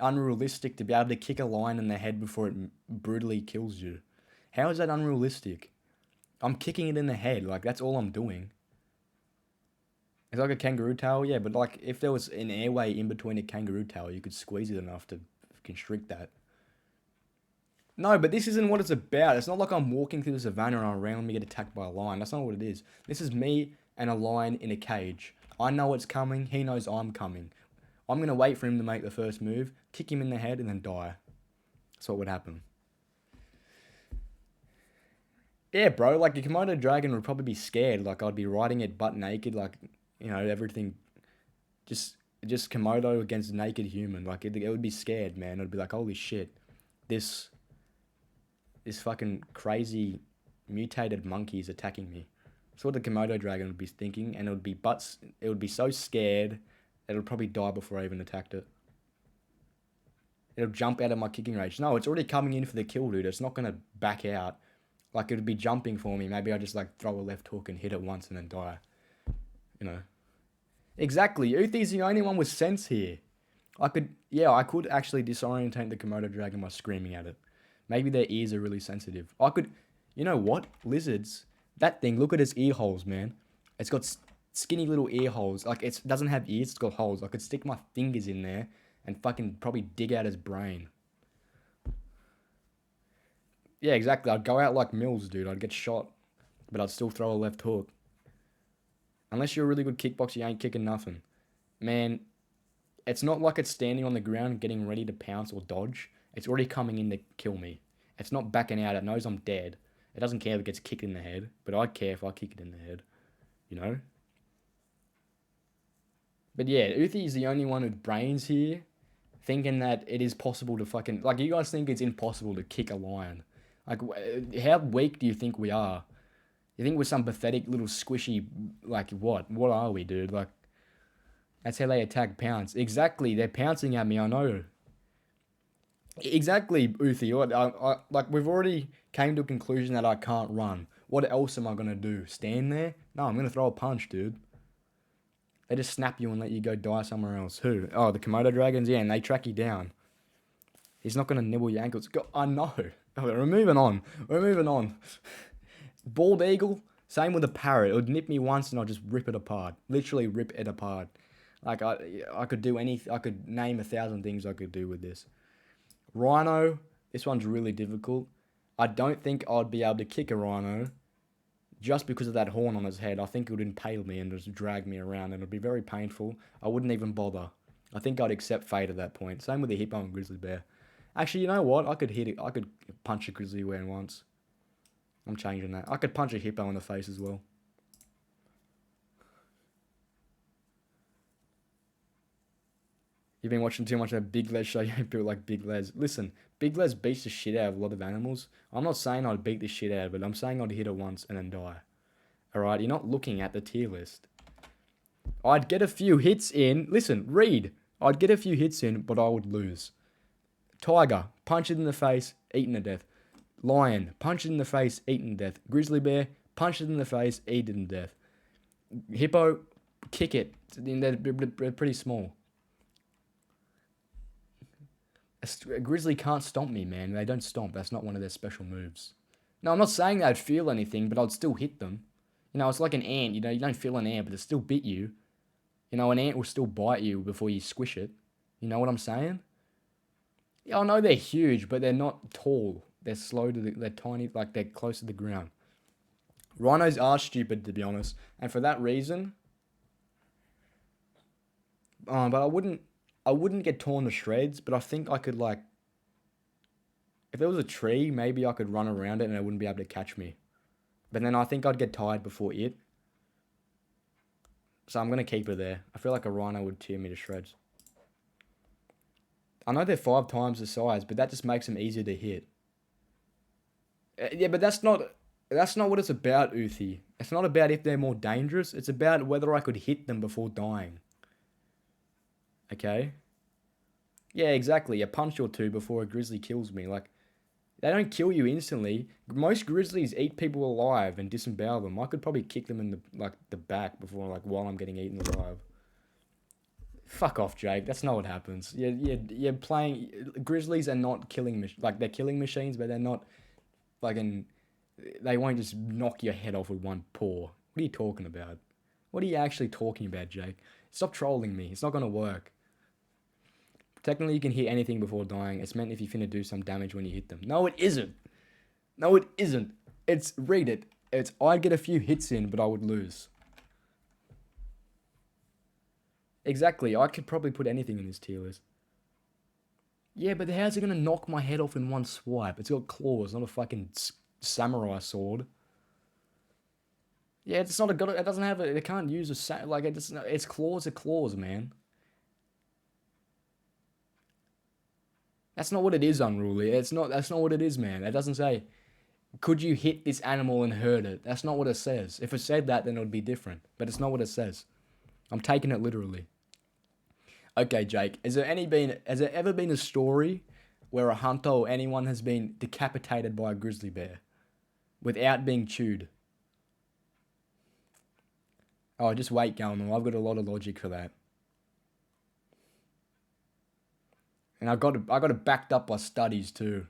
unrealistic to be able to kick a lion in the head before it brutally kills you? How is that unrealistic? I'm kicking it in the head, like that's all I'm doing. It's like a kangaroo tail, yeah, but like if there was an airway in between a kangaroo tail, you could squeeze it enough to constrict that. No, but this isn't what it's about. It's not like I'm walking through the savannah and I randomly get attacked by a lion. That's not what it is. This is me and a lion in a cage. I know it's coming. He knows I'm coming. I'm going to wait for him to make the first move, kick him in the head, and then die. That's what would happen. Yeah, bro, like a Komodo Dragon would probably be scared. Like I'd be riding it butt naked, like, you know, everything. Just Komodo against naked human. Like it would be scared, man. It'd be like, holy shit, this fucking crazy mutated monkey is attacking me. That's what the Komodo Dragon would be thinking, and it would be so scared that it would probably die before I even attacked it. It'll jump out of my kicking range. No, it's already coming in for the kill, dude. It's not gonna back out. Like it would be jumping for me. Maybe I just like throw a left hook and hit it once and then die. You know. Exactly. Uthi's the only one with sense here. I could actually disorientate the Komodo Dragon by screaming at it. Maybe their ears are really sensitive. You know what? Lizards, that thing, look at its ear holes, man. It's got skinny little ear holes. Like, it doesn't have ears, it's got holes. I could stick my fingers in there and fucking probably dig out his brain. Yeah, exactly. I'd go out like Mills, dude. I'd get shot, but I'd still throw a left hook. Unless you're a really good kickboxer, you ain't kicking nothing. Man, it's not like it's standing on the ground getting ready to pounce or dodge. It's already coming in to kill me. It's not backing out. It knows I'm dead. It doesn't care if it gets kicked in the head, but I'd care if I kick it in the head. You know? But yeah, Uthi is the only one with brains here, thinking that it is possible to fucking... Like, you guys think it's impossible to kick a lion. Like, how weak do you think we are? You think we're some pathetic little squishy... Like, what? What are we, dude? Like, that's how they attack pounce. Exactly, they're pouncing at me, I know. Exactly, Uthi. Like, we've already came to a conclusion that I can't run. What else am I going to do? Stand there? No, I'm going to throw a punch, dude. They just snap you and let you go die somewhere else. Who? Oh, the Komodo Dragons? Yeah, and they track you down. He's not going to nibble your ankles. I know. We're moving on. Bald eagle? Same with a parrot. It would nip me once and I'd just rip it apart. Literally rip it apart. Like, I could do anything. I could name 1,000 things I could do with this. Rhino, this one's really difficult. I don't think I'd be able to kick a rhino just because of that horn on his head. I think it would impale me and just drag me around, and it would be very painful. I wouldn't even bother. I think I'd accept fate at that point. Same with the hippo and grizzly bear. Actually, you know what? I could punch a grizzly bear once. I'm changing that. I could punch a hippo in the face as well. You've been watching too much of that Big Les show. You ain't built like Big Les. Listen, Big Les beats the shit out of a lot of animals. I'm not saying I'd beat the shit out of it. I'm saying I'd hit it once and then die. Alright, you're not looking at the tier list. I'd get a few hits in. Listen, read. I'd get a few hits in, but I would lose. Tiger, punch it in the face, eaten to death. Lion, punch it in the face, eaten to death. Grizzly bear, punch it in the face, eaten to death. Hippo, kick it. They're pretty small. A grizzly can't stomp me, man. They don't stomp. That's not one of their special moves. No, I'm not saying that I'd feel anything, but I'd still hit them. You know, it's like an ant. You know, you don't feel an ant, but it still bit you. You know, an ant will still bite you before you squish it. You know what I'm saying? Yeah, I know they're huge, but they're not tall. They're slow they're tiny, like they're close to the ground. Rhinos are stupid, to be honest, and for that reason, but I wouldn't get torn to shreds. But I think I could like, if there was a tree, maybe I could run around it and it wouldn't be able to catch me. But then I think I'd get tired before it. So I'm gonna keep it there. I feel like a rhino would tear me to shreds. I know they're 5 times the size, but that just makes them easier to hit. Yeah, but that's not what it's about, Uthi. It's not about if they're more dangerous. It's about whether I could hit them before dying. Okay? Yeah, exactly. A punch or two before a grizzly kills me. Like, they don't kill you instantly. Most grizzlies eat people alive and disembowel them. I could probably kick them in the back before, like, while I'm getting eaten alive. Fuck off, Jake. That's not what happens. You're playing... Grizzlies are not killing... Like, they're killing machines, but they're not... Fucking... They won't just knock your head off with one paw. What are you talking about? What are you actually talking about, Jake? Stop trolling me. It's not going to work. Technically, you can hit anything before dying. It's meant if you finna do some damage when you hit them. No, it isn't. No, it isn't. Read it. It's, I'd get a few hits in, but I would lose. Exactly. I could probably put anything in this tier list. Yeah, but how's it going to knock my head off in one swipe? It's got claws, not a fucking samurai sword. Yeah, it's not a god. It doesn't have a. They can't use a like its claws are claws, man. That's not what it is, Unruly. That's not what it is, man. It doesn't say, could you hit this animal and hurt it? That's not what it says. If it said that, then it would be different. But it's not what it says. I'm taking it literally. Okay, Jake. Has there ever been a story where a hunter or anyone has been decapitated by a grizzly bear without being chewed? Oh, just wait, Galman. I've got a lot of logic for that. And I got it backed up by studies too.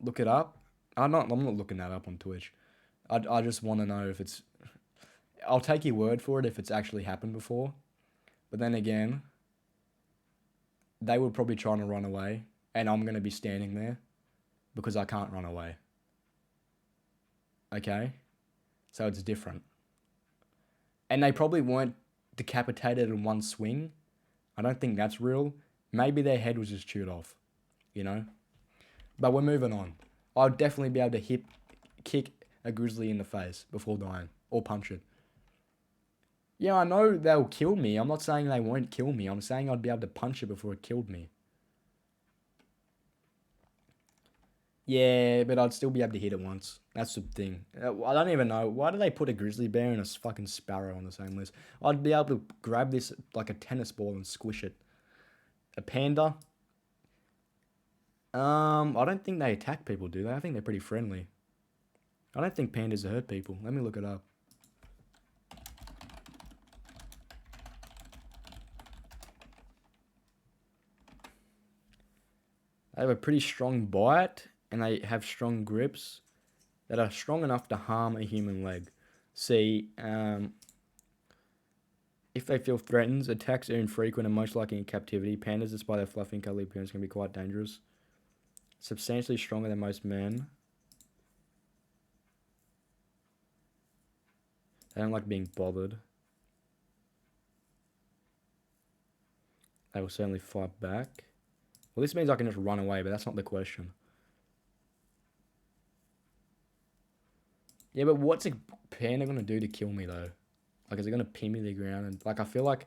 Look it up. I'm not looking that up on Twitch. I just want to know if it's... I'll take your word for it if it's actually happened before. But then again, they were probably trying to run away. And I'm going to be standing there because I can't run away. Okay? So it's different. And they probably weren't decapitated in one swing. I don't think that's real. Maybe their head was just chewed off. You know? But we're moving on. I'll definitely be able to kick a grizzly in the face before dying. Or punch it. Yeah, I know they'll kill me. I'm not saying they won't kill me. I'm saying I'd be able to punch it before it killed me. Yeah, but I'd still be able to hit it once. That's the thing. I don't even know. Why do they put a grizzly bear and a fucking sparrow on the same list? I'd be able to grab this like a tennis ball and squish it. A panda? I don't think they attack people, do they? I think they're pretty friendly. I don't think pandas hurt people. Let me look it up. They have a pretty strong bite, and they have strong grips that are strong enough to harm a human leg. See, if they feel threatened, attacks are infrequent and most likely in captivity. Pandas, despite their fluffy and cuddly appearance, can be quite dangerous. Substantially stronger than most men. They don't like being bothered. They will certainly fight back. Well, this means I can just run away, but that's not the question. Yeah, but what's a panda going to do to kill me, though? Like, is it going to pin me to the ground? And, like, I feel like...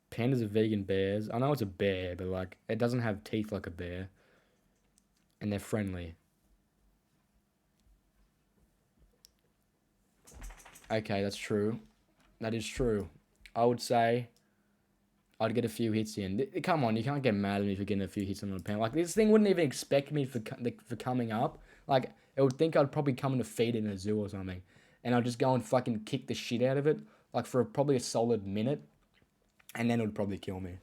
Pandas are vegan bears. I know it's a bear, but, like, it doesn't have teeth like a bear. And they're friendly. Okay, that's true. That is true. I would say I'd get a few hits in. Come on, you can't get mad at me for getting a few hits on a pan. Like, this thing wouldn't even expect me for coming up. Like, it would think I'd probably come in to feed it in a zoo or something. And I'd just go and fucking kick the shit out of it. Like, for probably a solid minute. And then it would probably kill me.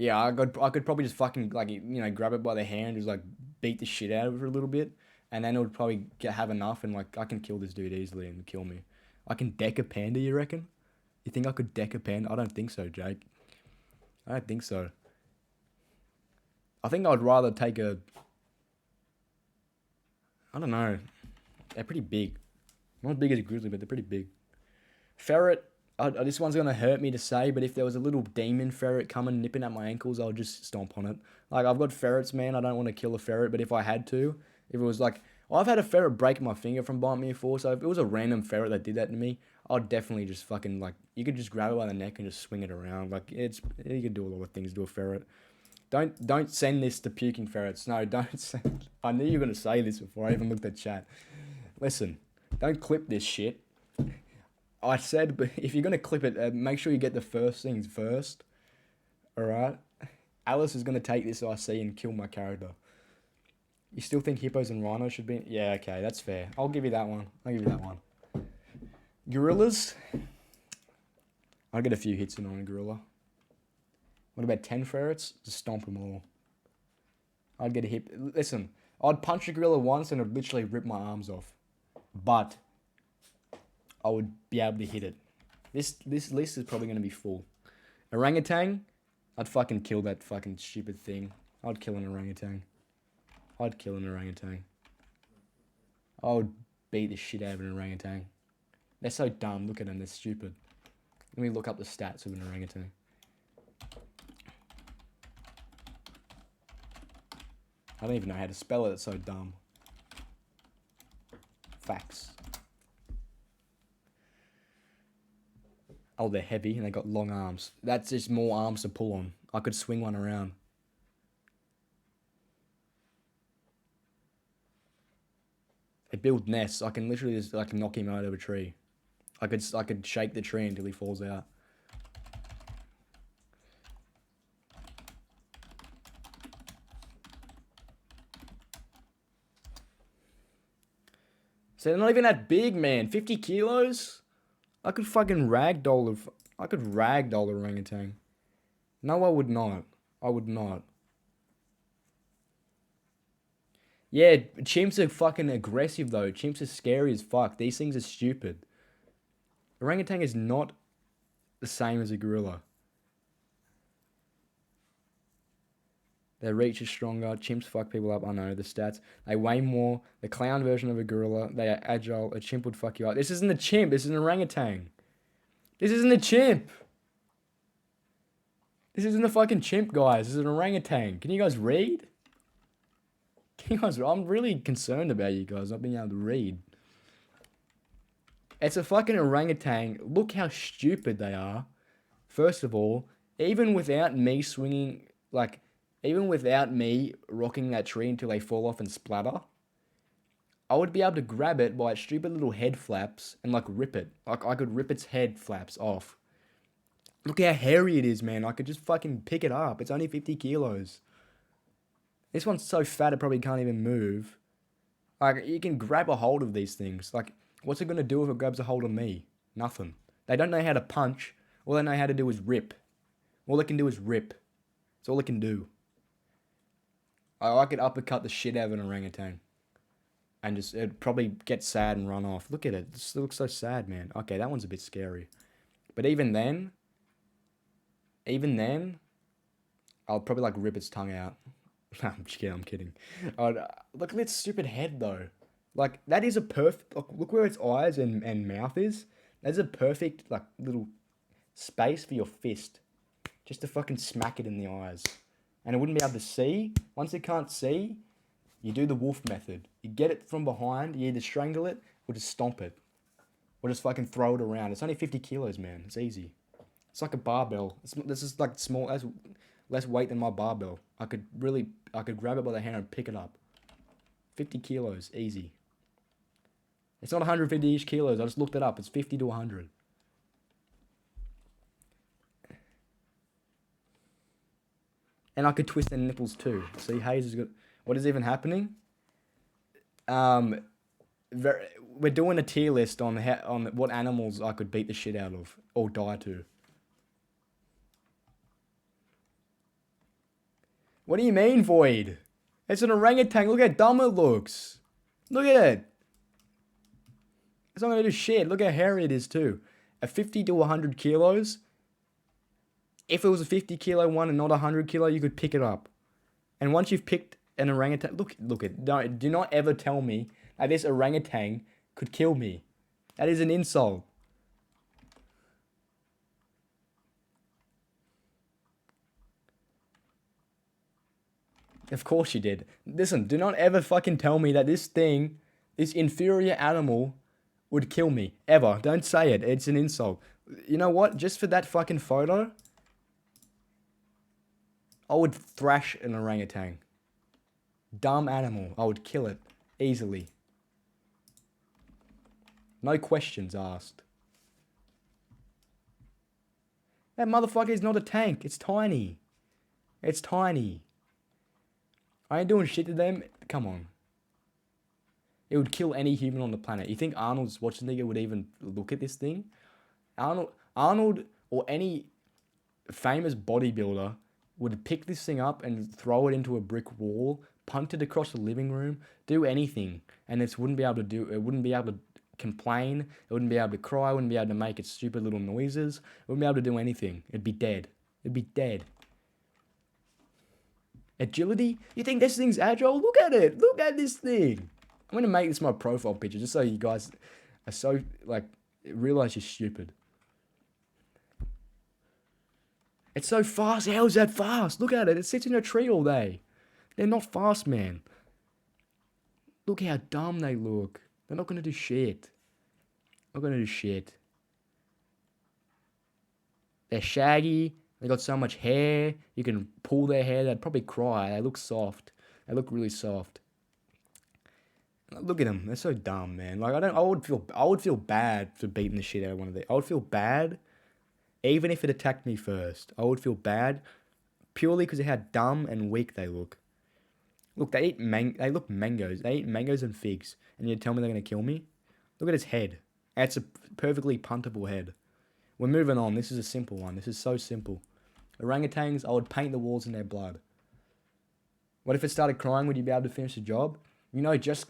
Yeah, I could probably just fucking like grab it by the hand, just like beat the shit out of it for a little bit, and then it would probably have enough, and like I can kill this dude easily and kill me. I can deck a panda, you reckon? You think I could deck a panda? I don't think so, Jake. I don't think so. I think I'd rather take a... I don't know. They're pretty big. Not as big as a grizzly, but they're pretty big. Ferret. This one's going to hurt me to say, but if there was a little demon ferret coming nipping at my ankles, I'll just stomp on it. Like, I've got ferrets, man. I don't want to kill a ferret, but if I had to, if it was like... I've had a ferret break my finger from biting me before, so if it was a random ferret that did that to me, I'd definitely just fucking, like... You could just grab it by the neck and just swing it around. Like, you could do a lot of things to a ferret. Don't send this to puking ferrets. No, don't send... I knew you were going to say this before I even looked at chat. Listen, don't clip this shit. I said, but if you're going to clip it, make sure you get the first things first. Alright? Alice is going to take this IC and kill my character. You still think hippos and rhinos should be... Yeah, okay, that's fair. I'll give you that one. Gorillas? I'll get a few hits in on a gorilla. What about 10 ferrets? Just stomp them all. I'd get a hit. Listen, I'd punch a gorilla once and it'd literally rip my arms off. But I would be able to hit it. This list is probably going to be full. Orangutan? I'd fucking kill that fucking stupid thing. I'd kill an orangutan. I would beat the shit out of an orangutan. They're so dumb. Look at them. They're stupid. Let me look up the stats of an orangutan. I don't even know how to spell it. It's so dumb. Facts. Oh, they're heavy and they got long arms. That's just more arms to pull on. I could swing one around. They build nests. I can literally just like knock him out of a tree. I could shake the tree until he falls out. So they're not even that big, man. 50 kilos? I could fucking ragdoll orangutan. No, I would not. Yeah, chimps are fucking aggressive though. Chimps are scary as fuck. These things are stupid. Orangutan is not the same as a gorilla. Their reach is stronger. Chimps fuck people up. I know the stats. They weigh more. The clown version of a gorilla. They are agile. A chimp would fuck you up. This isn't a chimp. This is an orangutan. This isn't a chimp. This isn't a fucking chimp, guys. This is an orangutan. Can you guys read? I'm really concerned about you guys not being able to read. It's a fucking orangutan. Look how stupid they are. First of all, even without me swinging, like, even without me rocking that tree until they fall off and splatter, I would be able to grab it by its stupid little head flaps and, like, rip it. Like, I could rip its head flaps off. Look how hairy it is, man. I could just fucking pick it up. It's only 50 kilos. This one's so fat it probably can't even move. Like, you can grab a hold of these things. Like, what's it going to do if it grabs a hold of me? Nothing. They don't know how to punch. All they know how to do is rip. All they can do is rip. That's all it can do. I could uppercut the shit out of an orangutan. And just, it'd probably get sad and run off. Look at it. It looks so sad, man. Okay, that one's a bit scary. But even then, I'll probably, like, rip its tongue out. I'm kidding. Look at its stupid head, though. Like, that is a perfect... Look where its eyes and mouth is. That's a perfect, like, little space for your fist. Just to fucking smack it in the eyes. And it wouldn't be able to see. Once it can't see, you do the wolf method. You get it from behind, you either strangle it, or just stomp it. Or just fucking throw it around. It's only 50 kilos, man. It's easy. It's like a barbell. This is like small... Less weight than my barbell. I could grab it by the hand and pick it up. 50 kilos, easy. It's not 150-ish kilos. I just looked it up. It's 50 to 100. And I could twist their nipples too. See, Hayes is good. What is even happening? We're doing a tier list on what animals I could beat the shit out of or die to. What do you mean, Void? It's an orangutan. Look how dumb it looks. Look at it. It's not going to do shit. Look how hairy it is too. A 50 to 100 kilos. If it was a 50 kilo one and not 100 kilo, you could pick it up. And once you've picked an orangutan, look at, do not ever tell me that this orangutan could kill me. That is an insult. Of course you did. Listen, do not ever fucking tell me that this inferior animal would kill me. Ever. Don't say it. It's an insult. You know what? Just for that fucking photo, I would thrash an orangutan. Dumb animal. I would kill it. Easily. No questions asked. That motherfucker is not a tank. It's tiny. It's tiny. I ain't doing shit to them. Come on. It would kill any human on the planet. You think Arnold Schwarzenegger would even look at this thing? Arnold or any famous bodybuilder would pick this thing up and throw it into a brick wall, punt it across the living room, do anything, and it wouldn't be able to complain, it wouldn't be able to cry, it wouldn't be able to make its stupid little noises, it wouldn't be able to do anything. It'd be dead. It'd be dead. Agility? You think this thing's agile? Look at it. Look at this thing. I'm going to make this my profile picture just so you guys are so, realize you're stupid. It's so fast. How is that fast? Look at it. It sits in a tree all day. They're not fast, man. Look how dumb they look. They're not going to do shit. Not going to do shit. They're shaggy. They got so much hair. You can pull their hair. They'd probably cry. They look soft. They look really soft. Look at them. They're so dumb, man. I would feel bad for beating the shit out of one of them. I would feel bad, even if it attacked me first. I would feel bad, purely because of how dumb and weak they look. Look, they look mangoes. They eat mangoes and figs, and you tell me they're gonna kill me? Look at its head. It's a perfectly puntable head. We're moving on. This is a simple one. This is so simple. Orangutans, I would paint the walls in their blood. What if it started crying? Would you be able to finish the job? You know, just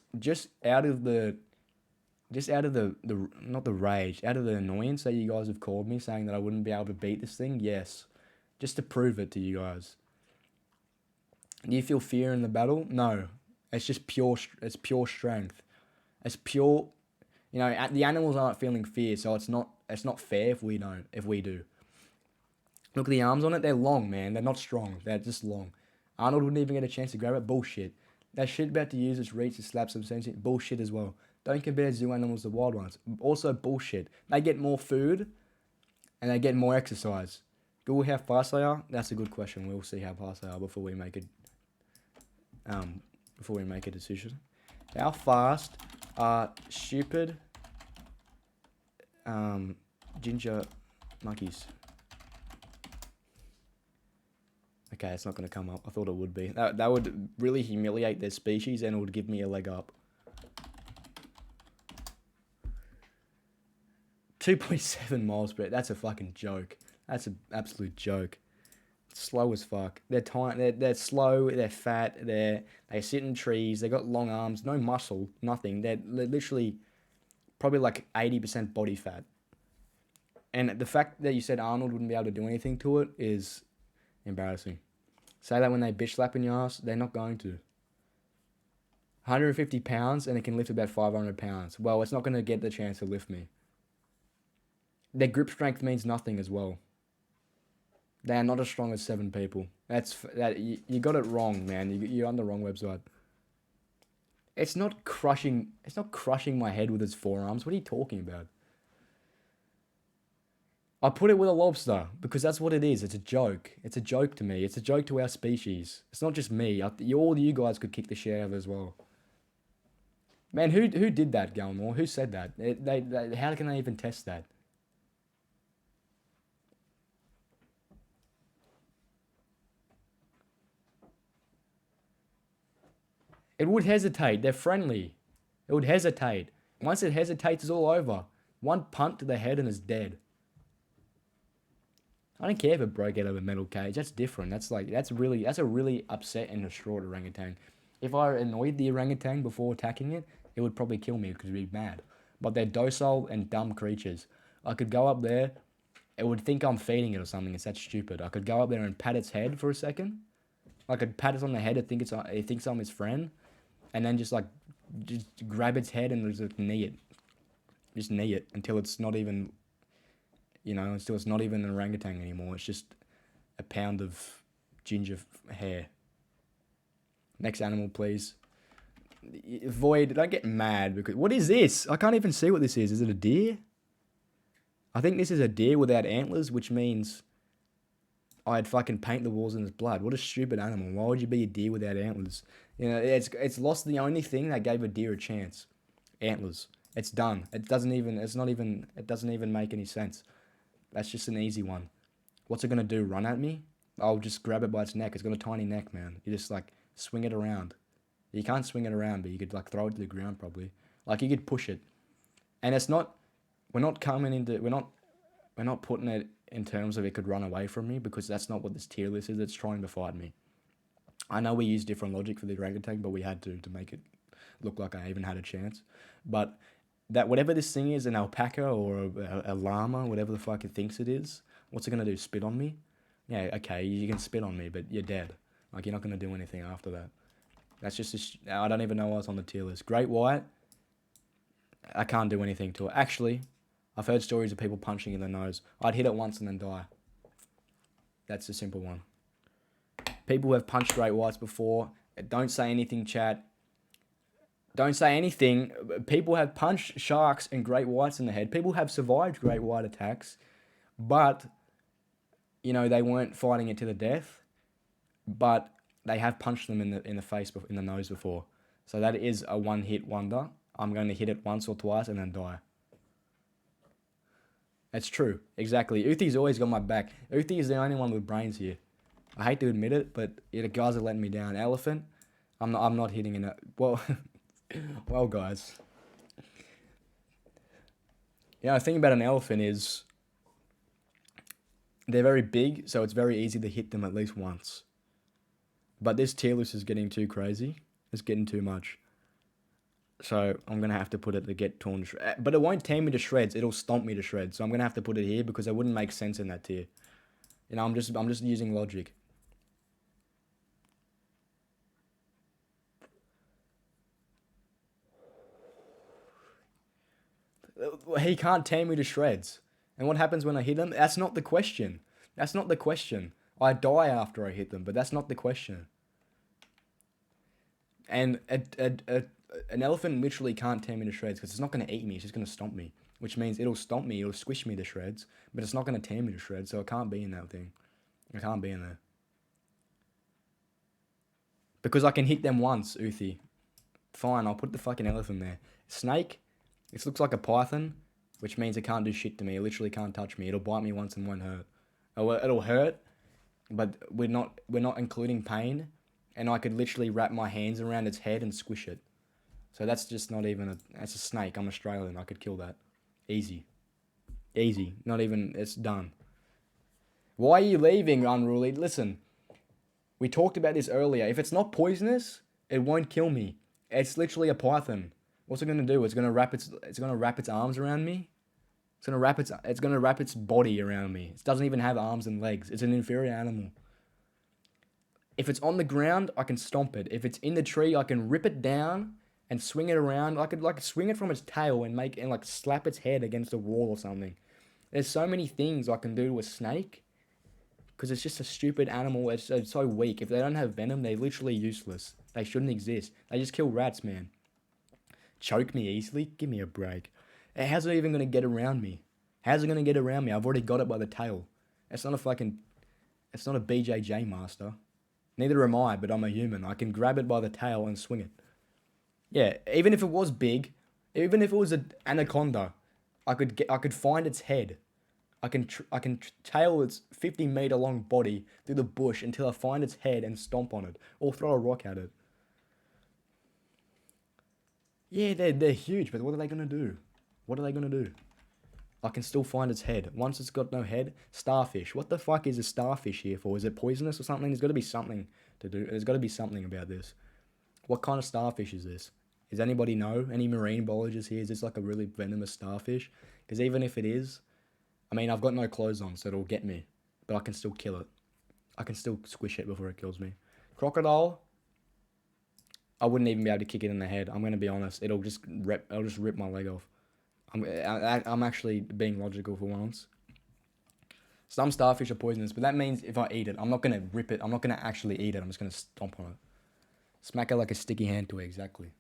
out of the not the rage, out of the annoyance that you guys have called me saying that I wouldn't be able to beat this thing, yes. Just to prove it to you guys. Do you feel fear in the battle? No. It's just pure strength. It's pure, you know, the animals aren't feeling fear, so it's not fair if we do. Look at the arms on it, they're long, man. They're not strong. They're just long. Arnold wouldn't even get a chance to grab it. Bullshit. That shit about to use its reach to slap some sentient. Bullshit as well. Don't compare zoo animals to wild ones. Also bullshit. They get more food and they get more exercise. Google how fast they are. That's a good question. We'll see how fast they are before we make a decision. How fast are stupid ginger monkeys? Okay, it's not going to come up. I thought it would be. That would really humiliate their species and it would give me a leg up. 2.7 miles per hour. That's a fucking joke. That's an absolute joke. It's slow as fuck. They're tiny. They're slow. They're fat. They sit in trees. They got long arms. No muscle. Nothing. They're literally probably like 80% body fat. And the fact that you said Arnold wouldn't be able to do anything to it is embarrassing. Say that when they bitch slap in your ass, they're not going to. 150 pounds and it can lift about 500 pounds. Well, it's not going to get the chance to lift me. Their grip strength means nothing as well. They are not as strong as 7 people. You got it wrong, man. You're on the wrong website. It's not crushing my head with its forearms. What are you talking about? I put it with a lobster because that's what it is. It's a joke. It's a joke to me. It's a joke to our species. It's not just me. All you guys could kick the shit out of it as well. Man, who did that, Galmore? Who said that? How can they even test that? It would hesitate. They're friendly. It would hesitate. Once it hesitates, it's all over. One punt to the head and it's dead. I don't care if it broke out of a metal cage. That's different. That's a really upset and distraught orangutan. If I annoyed the orangutan before attacking it, it would probably kill me because it'd be mad. But they're docile and dumb creatures. I could go up there, it would think I'm feeding it or something. It's that stupid. I could go up there and pat its head for a second. I could pat it on the head. It thinks I'm its friend, and then just grab its head and just knee it. Just knee it until it's not even, until it's not even an orangutan anymore. It's just a pound of ginger hair. Next animal, please. Void, don't get mad because... What is this? I can't even see what this is. Is it a deer? I think this is a deer without antlers, which means I'd fucking paint the walls in its blood. What a stupid animal. Why would you be a deer without antlers? It's lost the only thing that gave a deer a chance. Antlers. It's done. It doesn't even make any sense. That's just an easy one. What's it gonna do? Run at me? I'll just grab it by its neck. It's got a tiny neck, man. You just swing it around. You can't swing it around, but you could throw it to the ground probably. You could push it. And it's not, we're not putting it in terms of it could run away from me because that's not what this tier list is. It's trying to fight me. I know we use different logic for the orangutan, but we had to make it look like I even had a chance. But that whatever this thing is, an alpaca or a llama, whatever the fuck it thinks it is, what's it gonna do? Spit on me? Yeah, okay, you can spit on me, but you're dead. You're not gonna do anything after that. That's just I don't even know what's on the tier list. Great white, I can't do anything to it. Actually, I've heard stories of people punching in the nose. I'd hit it once and then die. That's a simple one. People who have punched great whites before, don't say anything, chat. Don't say anything. People have punched sharks and great whites in the head. People have survived great white attacks, but, they weren't fighting it to the death, but they have punched them in the face, in the nose before. So that is a one-hit wonder. I'm going to hit it once or twice and then die. That's true. Exactly. Uthi's always got my back. Uthi is the only one with brains here. I hate to admit it, but the guys are letting me down. Elephant, I'm not hitting in it. Well, well, guys. The thing about an elephant is they're very big, so it's very easy to hit them at least once. But this tier list is getting too crazy. It's getting too much. So I'm going to have to put it to get torn to shreds. But it won't tear me to shreds. It'll stomp me to shreds. So I'm going to have to put it here because it wouldn't make sense in that tier. I'm just using logic. He can't tear me to shreds. And what happens when I hit him? That's not the question. That's not the question. I die after I hit them, but that's not the question. And an elephant literally can't tear me to shreds because it's not going to eat me. It's just going to stomp me, which means it'll stomp me. It'll squish me to shreds, but it's not going to tear me to shreds, so it can't be in that thing. It can't be in there. Because I can hit them once, Uthi. Fine, I'll put the fucking elephant there. Snake, it looks like a python, which means it can't do shit to me. It literally can't touch me. It'll bite me once and won't hurt. It'll hurt, but we're not including pain, and I could literally wrap my hands around its head and squish it. So that's just not even that's a snake. I'm Australian. I could kill that. Easy. Easy. Not even, it's done. Why are you leaving, Unruly? Listen, we talked about this earlier. If it's not poisonous, it won't kill me. It's literally a python. What's it gonna do? It's gonna wrap its arms around me. It's gonna wrap its body around me. It doesn't even have arms and legs. It's an inferior animal. If it's on the ground, I can stomp it. If it's in the tree, I can rip it down and swing it around. I could swing it from its tail and slap its head against a wall or something. There's so many things I can do to a snake because it's just a stupid animal. It's so weak. If they don't have venom, they're literally useless. They shouldn't exist. They just kill rats, man. Choke me easily? Give me a break. How's it even going to get around me? How's it going to get around me? I've already got it by the tail. It's not a BJJ master. Neither am I, but I'm a human. I can grab it by the tail and swing it. Yeah, even if it was big, even if it was an anaconda, I could find its head. I can tail its 50-meter long body through the bush until I find its head and stomp on it, or throw a rock at it. Yeah, they're huge, but what are they gonna do? What are they gonna do? I can still find its head. Once it's got no head, starfish. What the fuck is a starfish here for? Is it poisonous or something? There's got to be something to do. There's got to be something about this. What kind of starfish is this? Does anybody know? Any marine biologists here? Is this like a really venomous starfish? Because even if it is, I mean, I've got no clothes on, so it'll get me. But I can still kill it. I can still squish it before it kills me. Crocodile, I wouldn't even be able to kick it in the head. I'm going to be honest. It'll just rip my leg off. I'm actually being logical for once. Some starfish are poisonous, but that means if I eat it, I'm not going to rip it. I'm not going to actually eat it. I'm just going to stomp on it. Smack it like a sticky hand to it, exactly.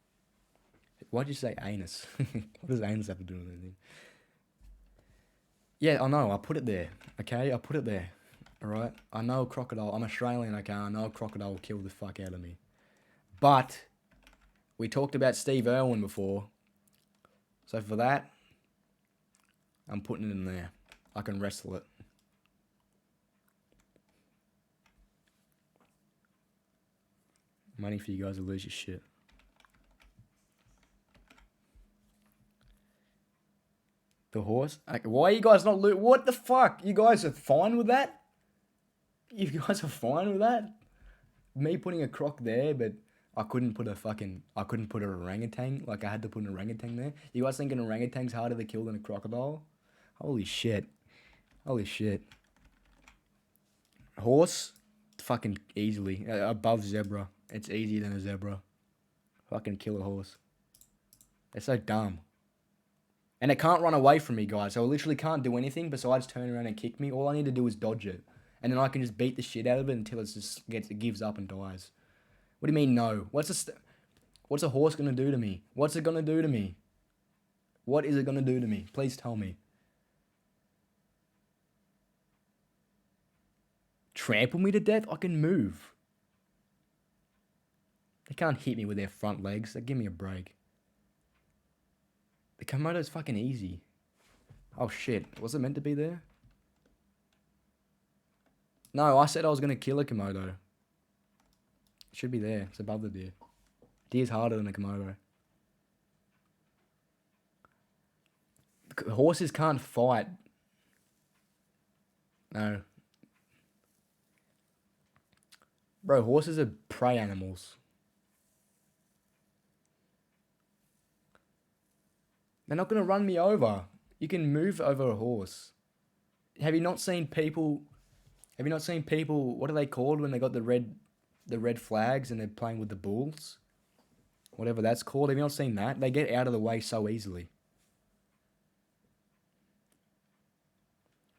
Why'd you say anus? What does anus have to do with anything? Yeah, I know. I put it there. Okay, I put it there. Alright? I know a crocodile. I'm Australian, okay? I know a crocodile will kill the fuck out of me. But we talked about Steve Irwin before. So for that, I'm putting it in there. I can wrestle it. Money for you guys to lose your shit. The horse? Why are you guys not what the fuck? You guys are fine with that? You guys are fine with that? Me putting a croc there, but I couldn't put an orangutan. Like, I had to put an orangutan there. You guys think an orangutan's harder to kill than a crocodile? Holy shit. Holy shit. Horse? Fucking easily. Above zebra. It's easier than a zebra. Fucking kill a horse. They're so dumb. And it can't run away from me, guys. So it literally can't do anything besides turn around and kick me. All I need to do is dodge it. And then I can just beat the shit out of it until it gives up and dies. What do you mean, no? What's a horse gonna do to me? What's it gonna do to me? What is it gonna do to me? Please tell me. Trample me to death? I can move. They can't hit me with their front legs. They give me a break. The Komodo's fucking easy. Oh shit. Was it meant to be there? No, I said I was gonna kill a Komodo. It should be there. It's above the deer. Deer's harder than a Komodo. Horses can't fight. No. Bro, horses are prey animals. They're not going to run me over. You can move over a horse. Have you not seen people... What are they called when they got the red flags and they're playing with the bulls? Whatever that's called. Have you not seen that? They get out of the way so easily.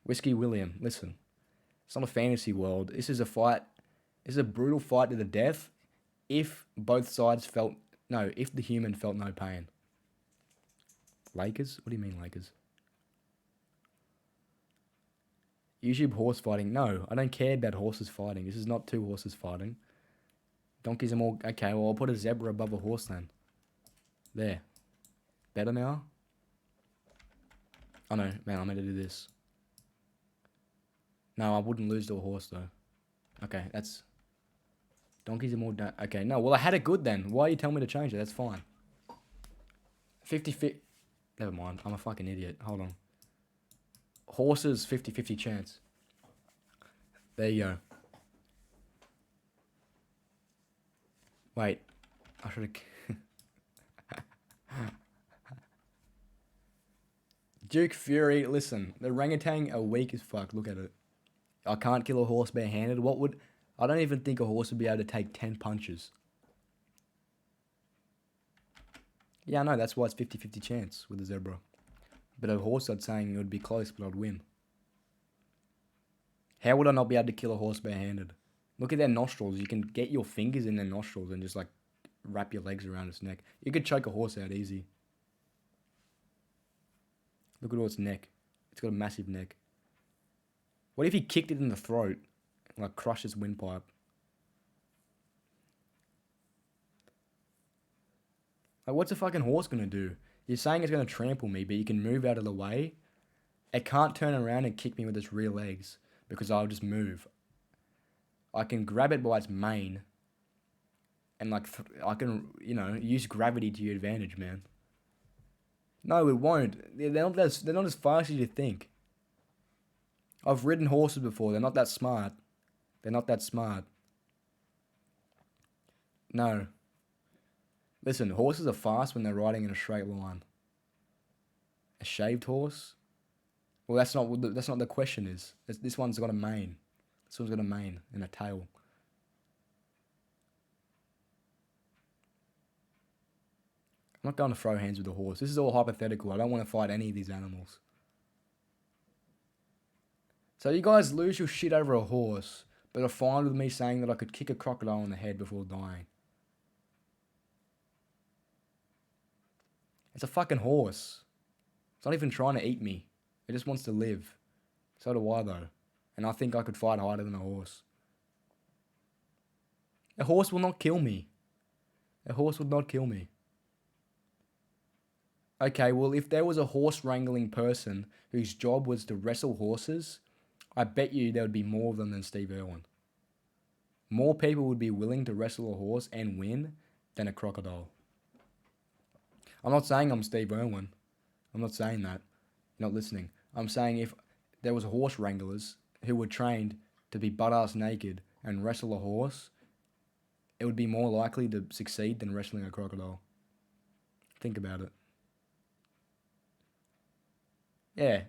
Whiskey William, listen. It's not a fantasy world. This is a fight. This is a brutal fight to the death if both sides if the human felt no pain. Lakers? What do you mean, Lakers? YouTube horse fighting. No, I don't care about horses fighting. This is not two horses fighting. Donkeys are more... Okay, well, I'll put a zebra above a horse then. There. Better now? Oh, no. Man, I'm going to do this. No, I wouldn't lose to a horse, though. Okay, that's... Donkeys are more... Okay, no, well, I had it good then. Why are you telling me to change it? That's fine. 50-50... Never mind. I'm a fucking idiot. Hold on. Horses, 50-50 chance. There you go. Wait. I should have... Duke Fury, listen. The orangutan are weak as fuck. Look at it. I can't kill a horse barehanded. I don't even think a horse would be able to take 10 punches. Yeah, I know. That's why it's 50-50 chance with a zebra. But a horse, I'd saying it would be close, but I'd win. How would I not be able to kill a horse barehanded? Look at their nostrils. You can get your fingers in their nostrils and just like wrap your legs around its neck. You could choke a horse out easy. Look at all its neck. It's got a massive neck. What if he kicked it in the throat and like crushed its windpipe? Like, what's a fucking horse gonna do? You're saying it's gonna trample me, but you can move out of the way. It can't turn around and kick me with its rear legs because I'll just move. I can grab it by its mane and like I can, use gravity to your advantage, man. No, it won't. They're not as fast as you think. I've ridden horses before. They're not that smart. They're not that smart. No. Listen, horses are fast when they're riding in a straight line. A shaved horse? Well, that's not what the question is. This one's got a mane. This one's got a mane and a tail. I'm not going to throw hands with a horse. This is all hypothetical. I don't want to fight any of these animals. So you guys lose your shit over a horse, but are fine with me saying that I could kick a crocodile in the head before dying. It's a fucking horse. It's not even trying to eat me. It just wants to live. So do I, though. And I think I could fight harder than a horse. A horse will not kill me. A horse would not kill me. Okay, well, if there was a horse wrangling person whose job was to wrestle horses, I bet you there would be more of them than Steve Irwin. More people would be willing to wrestle a horse and win than a crocodile. I'm not saying I'm Steve Irwin. I'm not saying that. You're not listening. I'm saying if there was horse wranglers who were trained to be butt-ass naked and wrestle a horse, it would be more likely to succeed than wrestling a crocodile. Think about it. Yeah.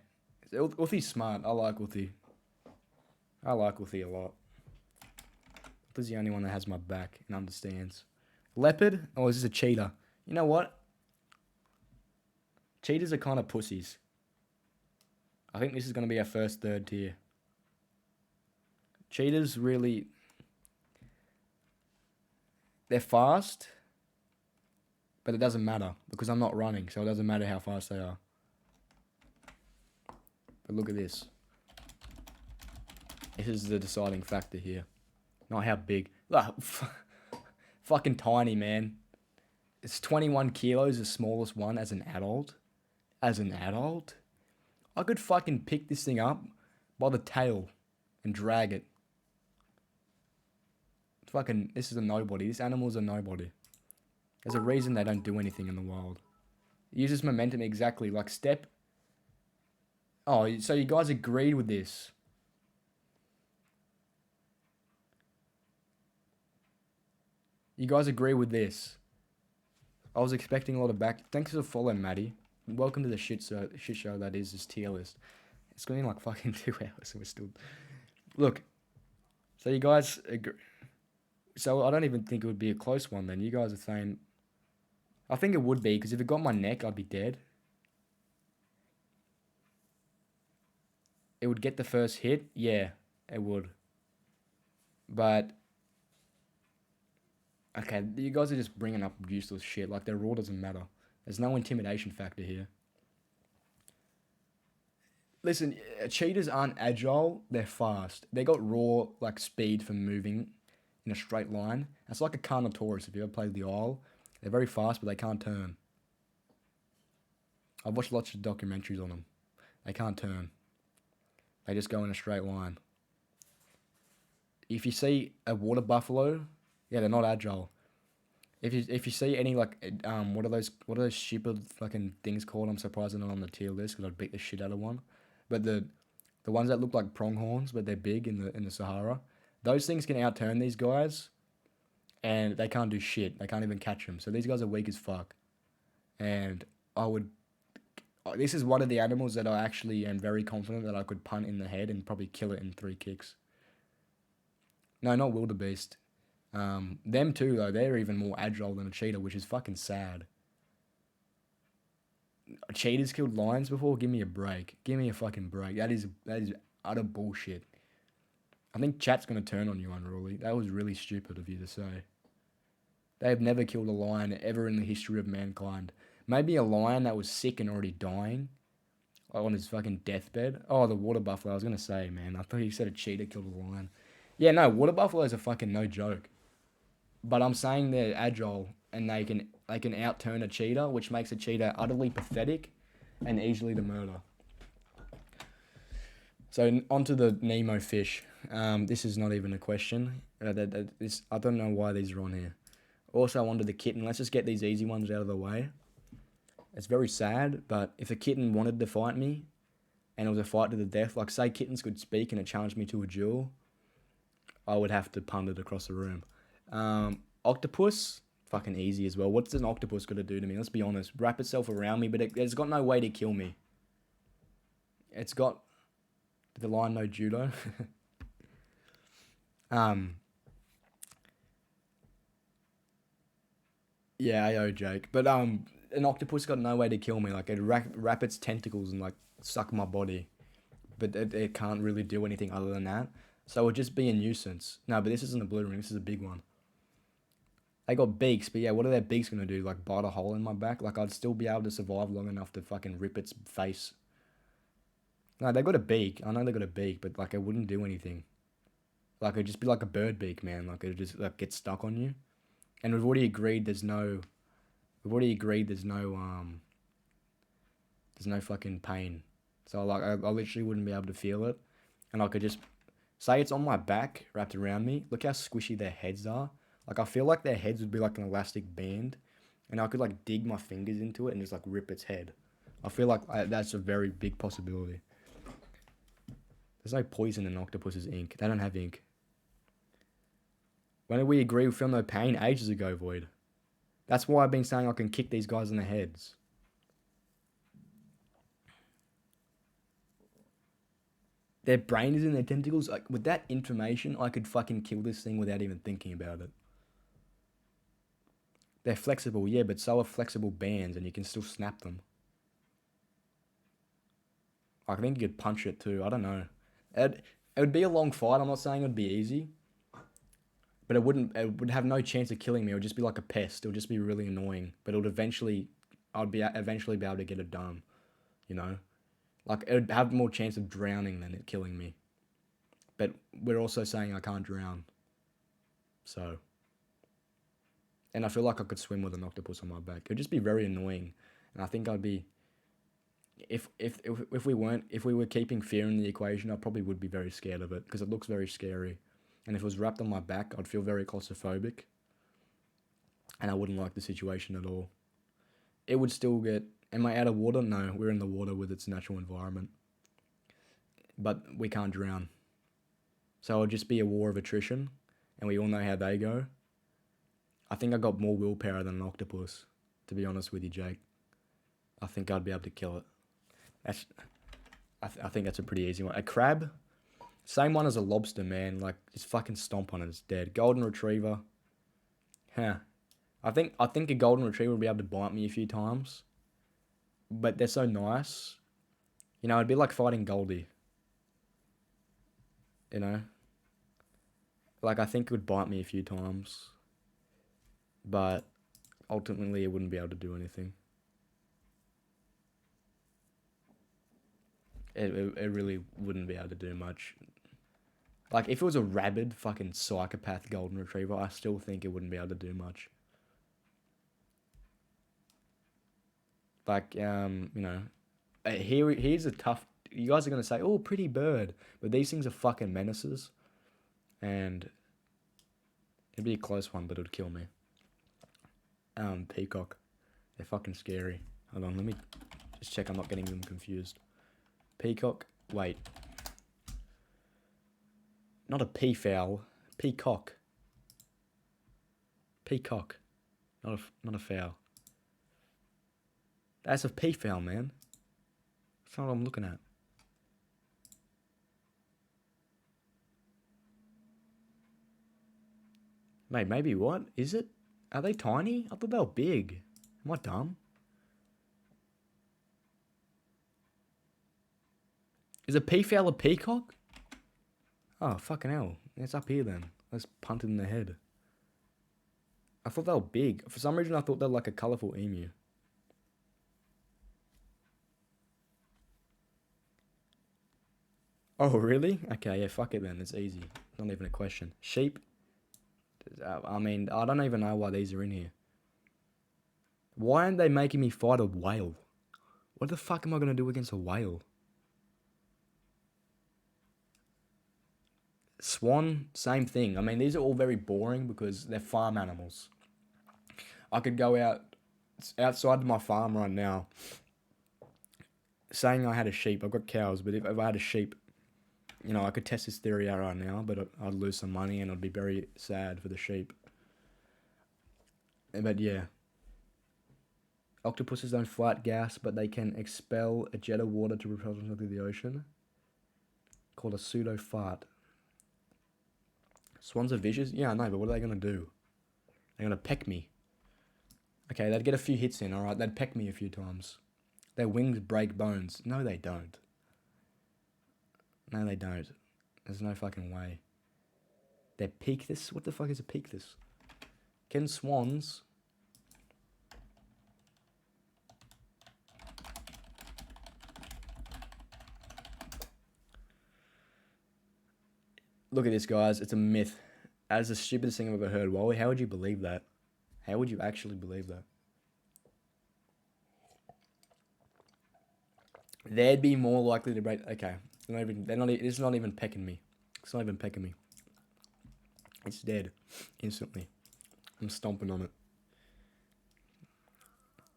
Uthie's smart. I like Uthie. I like Uthie a lot. Uthie's the only one that has my back and understands. Leopard? Or is this a cheetah? You know what? Cheetahs are kind of pussies. I think this is going to be our first third tier. Cheetahs really... They're fast, but it doesn't matter because I'm not running, so it doesn't matter how fast they are. But look at this. This is the deciding factor here. Not how big. Fucking tiny, man. It's 21 kilos, the smallest one as an adult. As an adult? I could fucking pick this thing up by the tail and drag it. Fucking, this is a nobody. This animal's a nobody. There's a reason they don't do anything in the wild. It uses momentum exactly like step. Oh, so you guys agreed with this. You guys agree with this. I was expecting a lot of back. Thanks for following, Maddie. Welcome to the shit show that is this tier list. It's going like fucking 2 hours and we're still... Look. So you guys agree... So I don't even think it would be a close one then. You guys are saying... I think it would be, because if it got my neck, I'd be dead. It would get the first hit? Yeah, it would. But... Okay, you guys are just bringing up useless shit. Like, their raw doesn't matter. There's no intimidation factor here. Listen, cheetahs aren't agile, they're fast. They got raw, like, speed for moving in a straight line. It's like a Carnotaurus, if you ever played the Isle. They're very fast, but they can't turn. I've watched lots of documentaries on them. They can't turn. They just go in a straight line. If you see a water buffalo, yeah, they're not agile. If you see any like what are those stupid fucking things called? I'm surprised they're not on the tier list because I'd beat the shit out of one. But the ones that look like pronghorns but they're big in the Sahara, those things can outturn these guys, and they can't do shit. They can't even catch them. So these guys are weak as fuck. And this is one of the animals that I actually am very confident that I could punt in the head and probably kill it in 3 kicks. No, not wildebeest. Them too, though, they're even more agile than a cheetah, which is fucking sad. Cheetahs killed lions before? Give me a break. Give me a fucking break. That is utter bullshit. I think chat's gonna turn on you, Unruly. That was really stupid of you to say. They have never killed a lion ever in the history of mankind. Maybe a lion that was sick and already dying, like on his fucking deathbed. Oh, the water buffalo. I was gonna say, man. I thought you said a cheetah killed a lion. Yeah, no, water buffaloes are fucking no joke. But I'm saying they're agile and they can outturn a cheetah, which makes a cheetah utterly pathetic and easily to murder. So onto the Nemo fish. This is not even a question. I don't know why these are on here. Also onto the kitten. Let's just get these easy ones out of the way. It's very sad, but if a kitten wanted to fight me, and it was a fight to the death, like say kittens could speak and it challenged me to a duel, I would have to punt it across the room. Octopus, fucking easy as well. What's an octopus gonna do to me? Let's be honest. Wrap itself around me, but it's got no way to kill me. It's got the lion no judo. Yeah, AO Jake. But an octopus got no way to kill me. Like it'd wrap its tentacles and like suck my body, but it can't really do anything other than that. So it would just be a nuisance. No, but this isn't a blue ring. This is a big one. They got beaks, but yeah, what are their beaks gonna do? Like bite a hole in my back? Like I'd still be able to survive long enough to fucking rip its face. No, they got a beak. I know they got a beak, but like it wouldn't do anything. Like it'd just be like a bird beak, man. Like it'd just like get stuck on you. And we've already agreed there's no fucking pain. So like I literally wouldn't be able to feel it. And I could just say it's on my back, wrapped around me. Look how squishy their heads are. Like I feel like their heads would be like an elastic band, and I could like dig my fingers into it and just like rip its head. I feel like that's a very big possibility. There's no poison in octopus's ink. They don't have ink. When did we agree we feel no pain? Ages ago, Void. That's why I've been saying I can kick these guys in the heads. Their brain is in their tentacles. Like with that information, I could fucking kill this thing without even thinking about it. They're flexible, yeah, but so are flexible bands, and you can still snap them. I think you could punch it too. I don't know. It would be a long fight. I'm not saying it would be easy, but it would have no chance of killing me. It would just be like a pest. It would just be really annoying. But I'd eventually be able to get it done. You know, like it would have more chance of drowning than it killing me. But we're also saying I can't drown. So. And I feel like I could swim with an octopus on my back. It would just be very annoying. And I think I'd be... If we were keeping fear in the equation, I probably would be very scared of it. Because it looks very scary. And if it was wrapped on my back, I'd feel very claustrophobic. And I wouldn't like the situation at all. It would still get... Am I out of water? No, we're in the water with its natural environment. But we can't drown. So it'll just be a war of attrition. And we all know how they go. I think I got more willpower than an octopus, to be honest with you, Jake. I think I'd be able to kill it. I think that's a pretty easy one. A crab, same one as a lobster, man. Like just fucking stomp on it, it's dead. Golden retriever, I think a golden retriever would be able to bite me a few times, but they're so nice. You know, it'd be like fighting Goldie. You know, like I think it would bite me a few times. But ultimately, it wouldn't be able to do anything. It really wouldn't be able to do much. Like, if it was a rabid fucking psychopath golden retriever, I still think it wouldn't be able to do much. Like, you know, here's a tough... You guys are going to say, oh, pretty bird. But these things are fucking menaces. And it'd be a close one, but it would kill me. Peacock. They're fucking scary. Hold on, let me just check I'm not getting them confused. Peacock. Wait. Not a peafowl. Peacock. Peacock. Not a fowl. That's a peafowl, man. That's not what I'm looking at. Mate, maybe what? Is it? Are they tiny? I thought they were big. Am I dumb? Is a peafowl a peacock? Oh, fucking hell. It's up here then. Let's punt it in the head. I thought they were big. For some reason, I thought they were like a colourful emu. Oh, really? Okay, yeah, fuck it then. It's easy. Not even a question. Sheep. I mean, I don't even know why these are in here. Why aren't they making me fight a whale? What the fuck am I going to do against a whale? Swan, same thing. I mean, these are all very boring because they're farm animals. I could go out It's outside my farm right now. Saying I had a sheep. I've got cows, but if I had a sheep, you know, I could test this theory out right now, but I'd lose some money and I'd be very sad for the sheep. But yeah. Octopuses don't flight gas, but they can expel a jet of water to propel themselves through the ocean. Called a pseudo fart. Swans are vicious? Yeah, I know, but what are they going to do? They're going to peck me. Okay, they'd get a few hits in, alright? They'd peck me a few times. Their wings break bones. No, they don't. No, they don't. There's no fucking way. They're peakthus? What the fuck is a peakthus? Can swans... Look at this, guys. It's a myth. That is the stupidest thing I've ever heard. Wally, how would you believe that? How would you actually believe that? They'd be more likely to break... Okay. It's not even pecking me. It's not even pecking me. It's dead. Instantly. I'm stomping on it.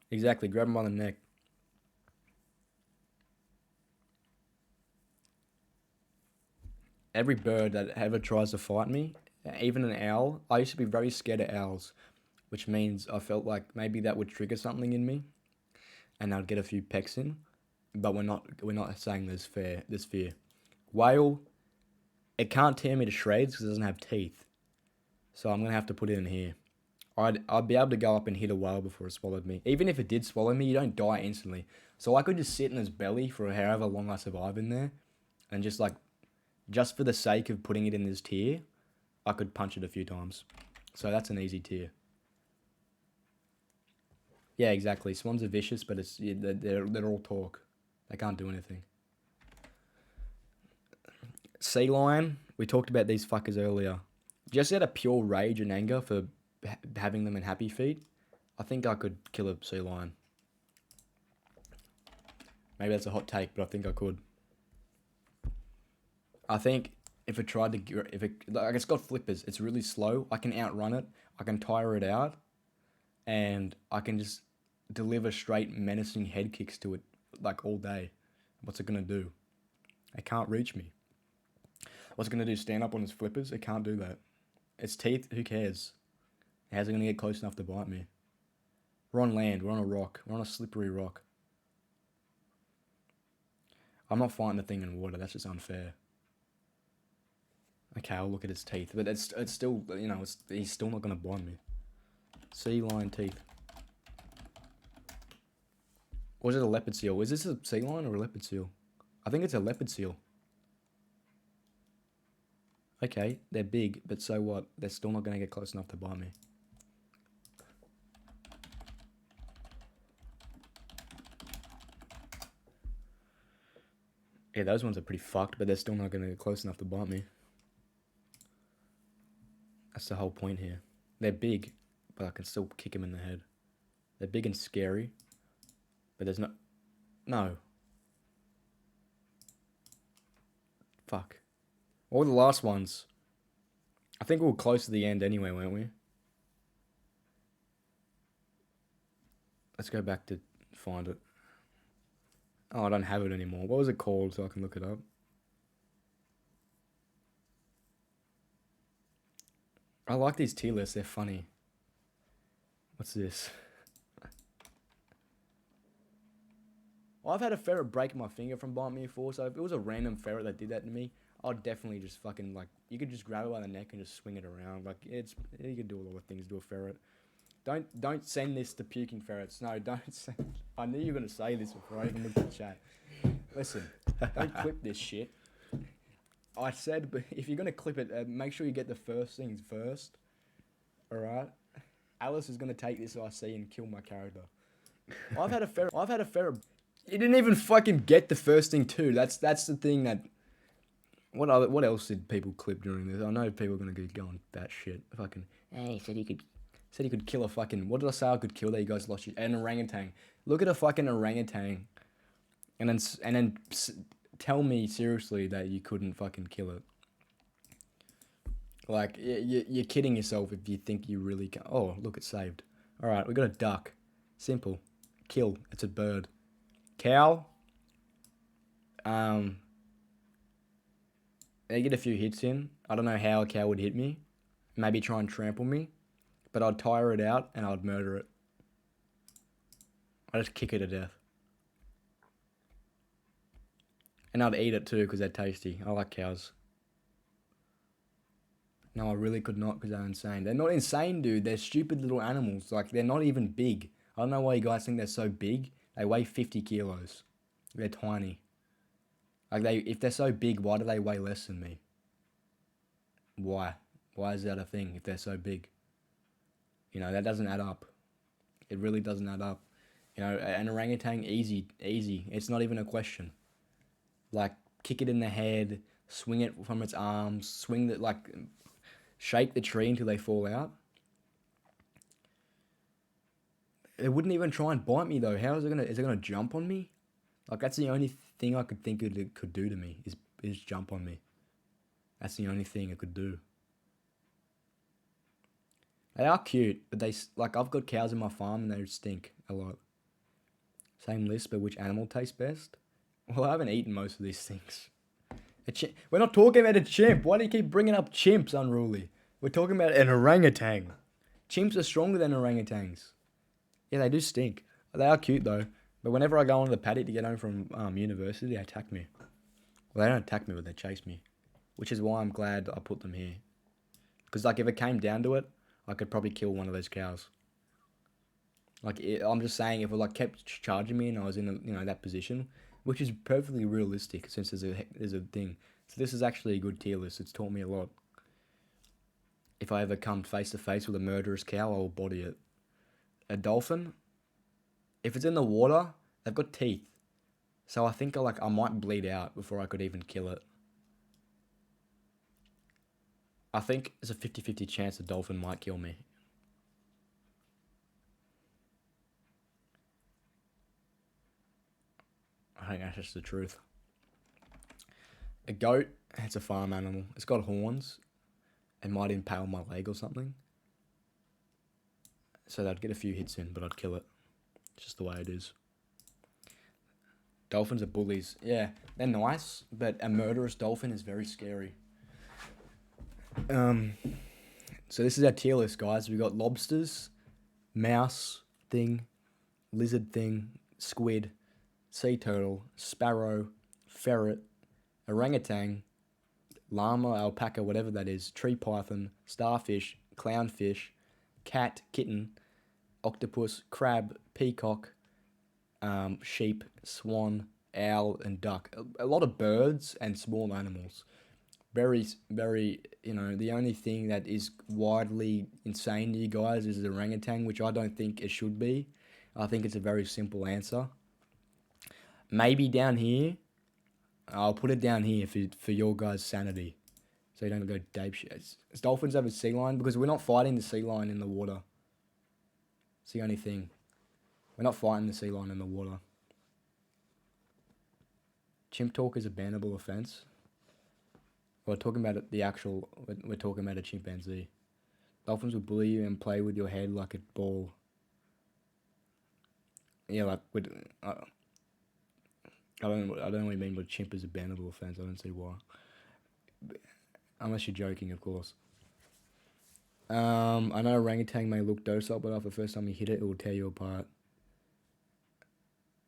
Exactly. Grab him by the neck. Every bird that ever tries to fight me, even an owl, I used to be very scared of owls, which means I felt like maybe that would trigger something in me, and I'd get a few pecks in. But we're not saying there's fear. Whale, it can't tear me to shreds because it doesn't have teeth, so I'm gonna have to put it in here. I'd be able to go up and hit a whale before it swallowed me. Even if it did swallow me, you don't die instantly. So I could just sit in its belly for however long I survive in there, and just for the sake of putting it in this tier, I could punch it a few times. So that's an easy tier. Yeah, exactly. Swans are vicious, but they're all talk. They can't do anything. Sea lion. We talked about these fuckers earlier. Just out of pure rage and anger for having them in happy feet, I think I could kill a sea lion. Maybe that's a hot take, but I think I could. I think if it tried to, like, it's got flippers. It's really slow. I can outrun it. I can tire it out, and I can just deliver straight menacing head kicks to it like all day. What's it gonna do? It can't reach me. What's it gonna do? Stand up on its flippers? It can't do that. Its teeth? Who cares? How's it gonna get close enough to bite me? We're on land. We're on a rock. We're on a slippery rock. I'm not fighting the thing in water. That's just unfair. Okay, I'll look at his teeth, but it's still, you know, he's still not gonna bite me. Sea lion teeth. Or is it a leopard seal? Is this a sea lion or a leopard seal? I think it's a leopard seal. Okay, they're big, but so what? They're still not gonna get close enough to bite me. Yeah, those ones are pretty fucked, but they're still not gonna get close enough to bite me. That's the whole point here. They're big, but I can still kick them in the head. They're big and scary, but there's no. Fuck. What were the last ones? I think we were close to the end anyway, weren't we? Let's go back to find it. Oh, I don't have it anymore. What was it called so I can look it up? I like these tier lists. They're funny. What's this? I've had a ferret break my finger from biting me before, so if it was a random ferret that did that to me, I'd definitely just fucking, like, you could just grab it by the neck and just swing it around. Like, you could do a lot of things to a ferret. Don't send this to puking ferrets. No, don't send... I knew you were going to say this before I even looked at the chat. Listen, don't clip this shit. I said, but if you're going to clip it, make sure you get the first things first. Alright? Alice is going to take this IC and kill my character. I've had a ferret... You didn't even fucking get the first thing too. That's the thing that... What else did people clip during this? I know people are going to go going that shit. Fucking... Hey, said he could kill a fucking... What did I say I could kill that you guys lost? An orangutan. Look at a fucking orangutan. And then tell me seriously that you couldn't fucking kill it. Like, you're kidding yourself if you think you really can. Oh, look, it's saved. Alright, we got a duck. Simple. Kill. It's a bird. Cow. They get a few hits in. I don't know how a cow would hit me. Maybe try and trample me. But I'd tire it out and I'd murder it. I'd just kick it to death. And I'd eat it too because they're tasty. I like cows. No, I really could not because they're insane. They're not insane, dude. They're stupid little animals. Like, they're not even big. I don't know why you guys think they're so big. They weigh 50 kilos. They're tiny. Like, if they're so big, why do they weigh less than me? Why? Why is that a thing if they're so big? You know, that doesn't add up. It really doesn't add up. You know, an orangutan, easy. It's not even a question. Like, kick it in the head, swing it from its arms, shake the tree until they fall out. It wouldn't even try and bite me though. How is it gonna jump on me? Like, that's the only thing I could think it could do to me is jump on me. That's the only thing it could do. They are cute, but I've got cows in my farm and they stink a lot. Same list, but which animal tastes best? Well, I haven't eaten most of these things. We're not talking about a chimp. Why do you keep bringing up chimps, Unruly? We're talking about an orangutan. Chimps are stronger than orangutans. Yeah, they do stink. They are cute though. But whenever I go onto the paddock to get home from university, they attack me. Well, they don't attack me, but they chase me. Which is why I'm glad I put them here. Because, like, if it came down to it, I could probably kill one of those cows. Like, I'm just saying, if it, like, kept charging me and I was in, that position, which is perfectly realistic since there's a thing. So this is actually a good tier list. It's taught me a lot. If I ever come face to face with a murderous cow, I will body it. A dolphin, if it's in the water, they've got teeth. So I think I might bleed out before I could even kill it. I think there's a 50-50 chance a dolphin might kill me. I think that's just the truth. A goat, it's a farm animal. It's got horns. It might impale my leg or something. So they'd get a few hits in, but I'd kill it. It's just the way it is. Dolphins are bullies. Yeah, they're nice, but a murderous dolphin is very scary. So this is our tier list, guys. We got lobsters, mouse thing, lizard thing, squid, sea turtle, sparrow, ferret, orangutan, llama, alpaca, whatever that is, tree python, starfish, clownfish, cat, kitten, octopus, crab, peacock, sheep, swan, owl, and duck. A lot of birds and small animals. Very, very, the only thing that is widely insane to you guys is the orangutan, which I don't think it should be. I think it's a very simple answer. Maybe down here. I'll put it down here for your guys' sanity. So you don't go Dave shit. Does dolphins have a sea lion? Because we're not fighting the sea lion in the water. It's the only thing. We're not fighting the sea lion in the water. Chimp talk is a bannable offense. We're talking about we're talking about a chimpanzee. Dolphins will bully you and play with your head like a ball. Yeah, I don't know what you mean by chimp is a bannable offense. I don't see why. Unless you're joking, of course. I know orangutan may look docile, but after the first time you hit it, it will tear you apart.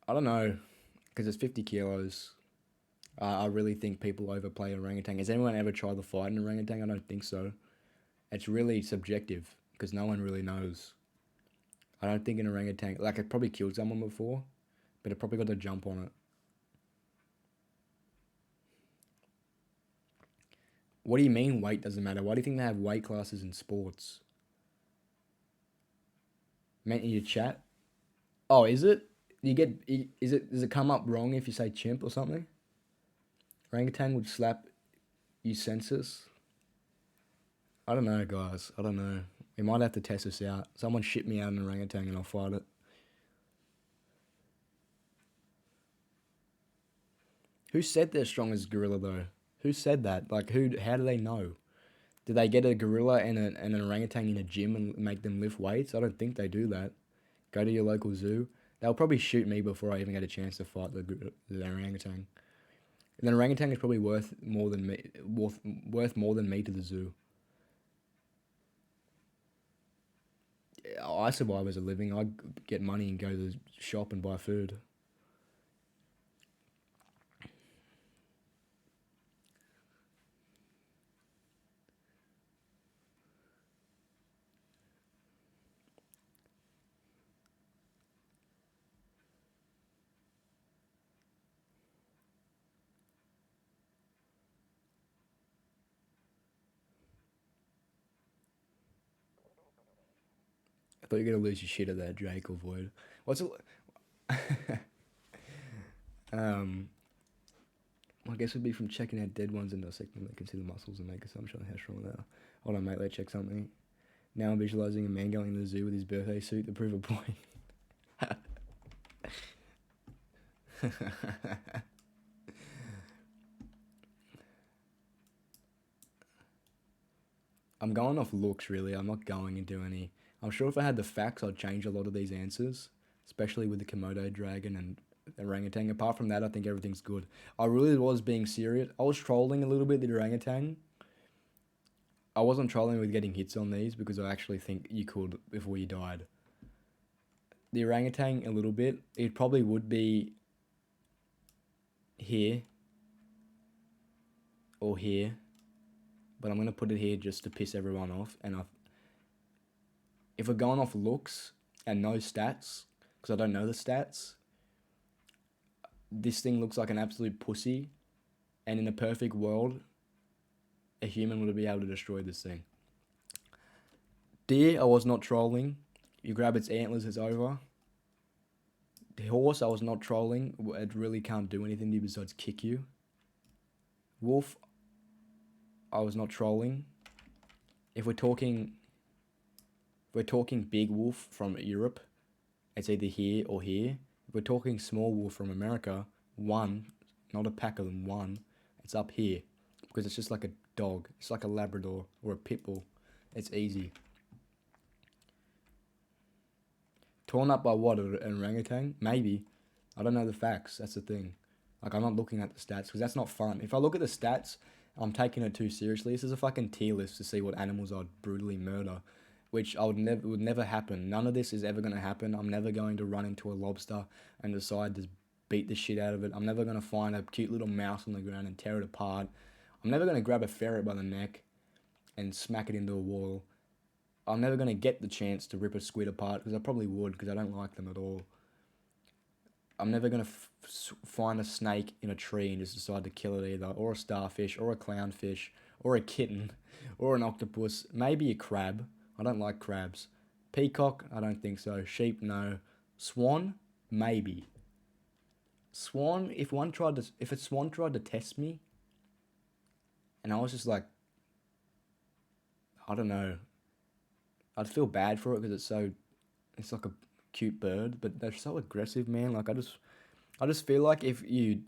I don't know, because it's 50 kilos. I really think people overplay orangutan. Has anyone ever tried to fight an orangutan? I don't think so. It's really subjective, because no one really knows. I don't think an orangutan... it probably killed someone before, but it probably got a jump on it. What do you mean weight doesn't matter? Why do you think they have weight classes in sports? Meant in your chat? Oh, is it? Does it come up wrong if you say chimp or something? Orangutan would slap you senseless? I don't know, guys. I don't know. We might have to test this out. Someone ship me out an orangutan and I'll fight it. Who said they're strong as gorilla, though? Who said that? How do they know? Did they get a gorilla and an orangutan in a gym and make them lift weights? I don't think they do that. Go to your local zoo. They'll probably shoot me before I even get a chance to fight the orangutan. And the orangutan is probably worth more than me to the zoo. I survive as a living. I get money and go to the shop and buy food. I thought you were gonna lose your shit at that, Drake or Void. What's it? I guess it'd be from checking out dead ones and dissecting them. They can see the muscles and make assumption on how strong they are. Hold on, mate. Let's check something. Now I'm visualizing a man going to the zoo with his birthday suit to prove a point. I'm going off looks, really. I'm not going into any... I'm sure if I had the facts, I'd change a lot of these answers, especially with the Komodo Dragon and orangutan. Apart from that, I think everything's good. I really was being serious. I was trolling a little bit the orangutan. I wasn't trolling with getting hits on these because I actually think you could before you died. The orangutan, a little bit. It probably would be here or here, but I'm going to put it here just to piss everyone off. And if we're going off looks and no stats, because I don't know the stats, this thing looks like an absolute pussy, and in a perfect world, a human would be able to destroy this thing. Deer, I was not trolling. You grab its antlers, it's over. The horse, I was not trolling. It really can't do anything to you besides kick you. Wolf, I was not trolling. If we're talking big wolf from Europe, it's either here or here. If we're talking small wolf from America, one, not a pack of them, one, it's up here. Because it's just like a dog. It's like a Labrador or a pit bull. It's easy. Torn up by what? An orangutan? Maybe. I don't know the facts. That's the thing. Like, I'm not looking at the stats because that's not fun. If I look at the stats, I'm taking it too seriously. This is a fucking tier list to see what animals I'd brutally murder, which would never happen. None of this is ever going to happen. I'm never going to run into a lobster and decide to beat the shit out of it. I'm never going to find a cute little mouse on the ground and tear it apart. I'm never going to grab a ferret by the neck and smack it into a wall. I'm never going to get the chance to rip a squid apart, because I probably would, because I don't like them at all. I'm never going to find a snake in a tree and just decide to kill it either, or a starfish, or a clownfish, or a kitten, or an octopus, maybe a crab. I don't like crabs. Peacock, I don't think so. Sheep, no. Swan, maybe. Swan, if a swan tried to test me, and I was just like, I don't know, I'd feel bad for it because it's like a cute bird, but they're so aggressive, man. Like, I just feel like if you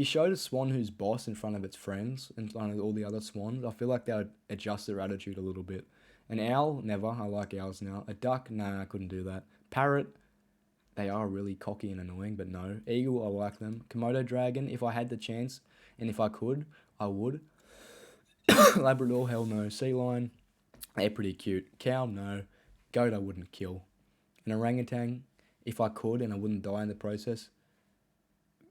showed a swan who's boss in front of its friends, in front of all the other swans, I feel like they would adjust their attitude a little bit. An owl, never. I like owls now. A duck, no, I couldn't do that. Parrot, they are really cocky and annoying, but no. Eagle, I like them. Komodo dragon, if I had the chance, and if I could, I would. Labrador, hell no. Sea lion, they're pretty cute. Cow, no. Goat, I wouldn't kill. An orangutan, if I could and I wouldn't die in the process,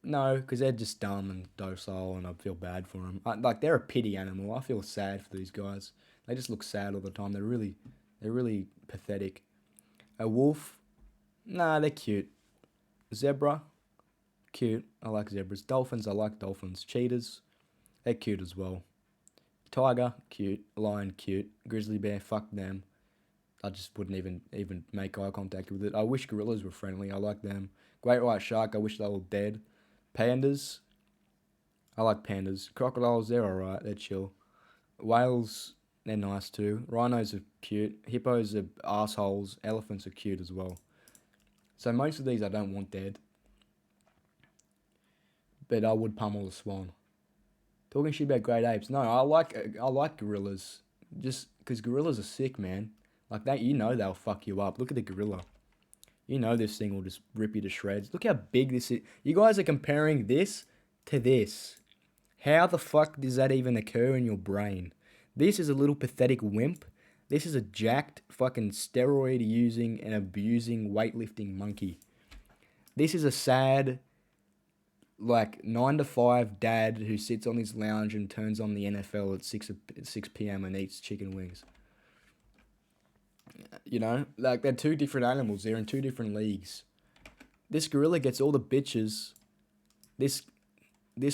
no, because they're just dumb and docile and I feel bad for them. Like, they're a pity animal. I feel sad for these guys. They just look sad all the time. They're really pathetic. A wolf, nah, they're cute. Zebra, cute. I like zebras. Dolphins, I like dolphins. Cheetahs, they're cute as well. Tiger, cute. Lion, cute. Grizzly bear, fuck them. I just wouldn't even make eye contact with it. I wish gorillas were friendly. I like them. Great white shark, I wish they were dead. Pandas, I like pandas. Crocodiles, they're alright. They're chill. Whales, they're nice too. Rhinos are cute. Hippos are assholes. Elephants are cute as well. So most of these I don't want dead. But I would pummel a swan. Talking shit about great apes. No, I like gorillas. Just because gorillas are sick, man. Like, that, they'll fuck you up. Look at the gorilla. You know this thing will just rip you to shreds. Look how big this is. You guys are comparing this to this. How the fuck does that even occur in your brain? This is a little pathetic wimp. This is a jacked fucking steroid using and abusing weightlifting monkey. This is a sad, like 9 to 5 dad who sits on his lounge and turns on the NFL at 6 p.m. and eats chicken wings. You know, like they're two different animals. They're in two different leagues. This gorilla gets all the bitches. This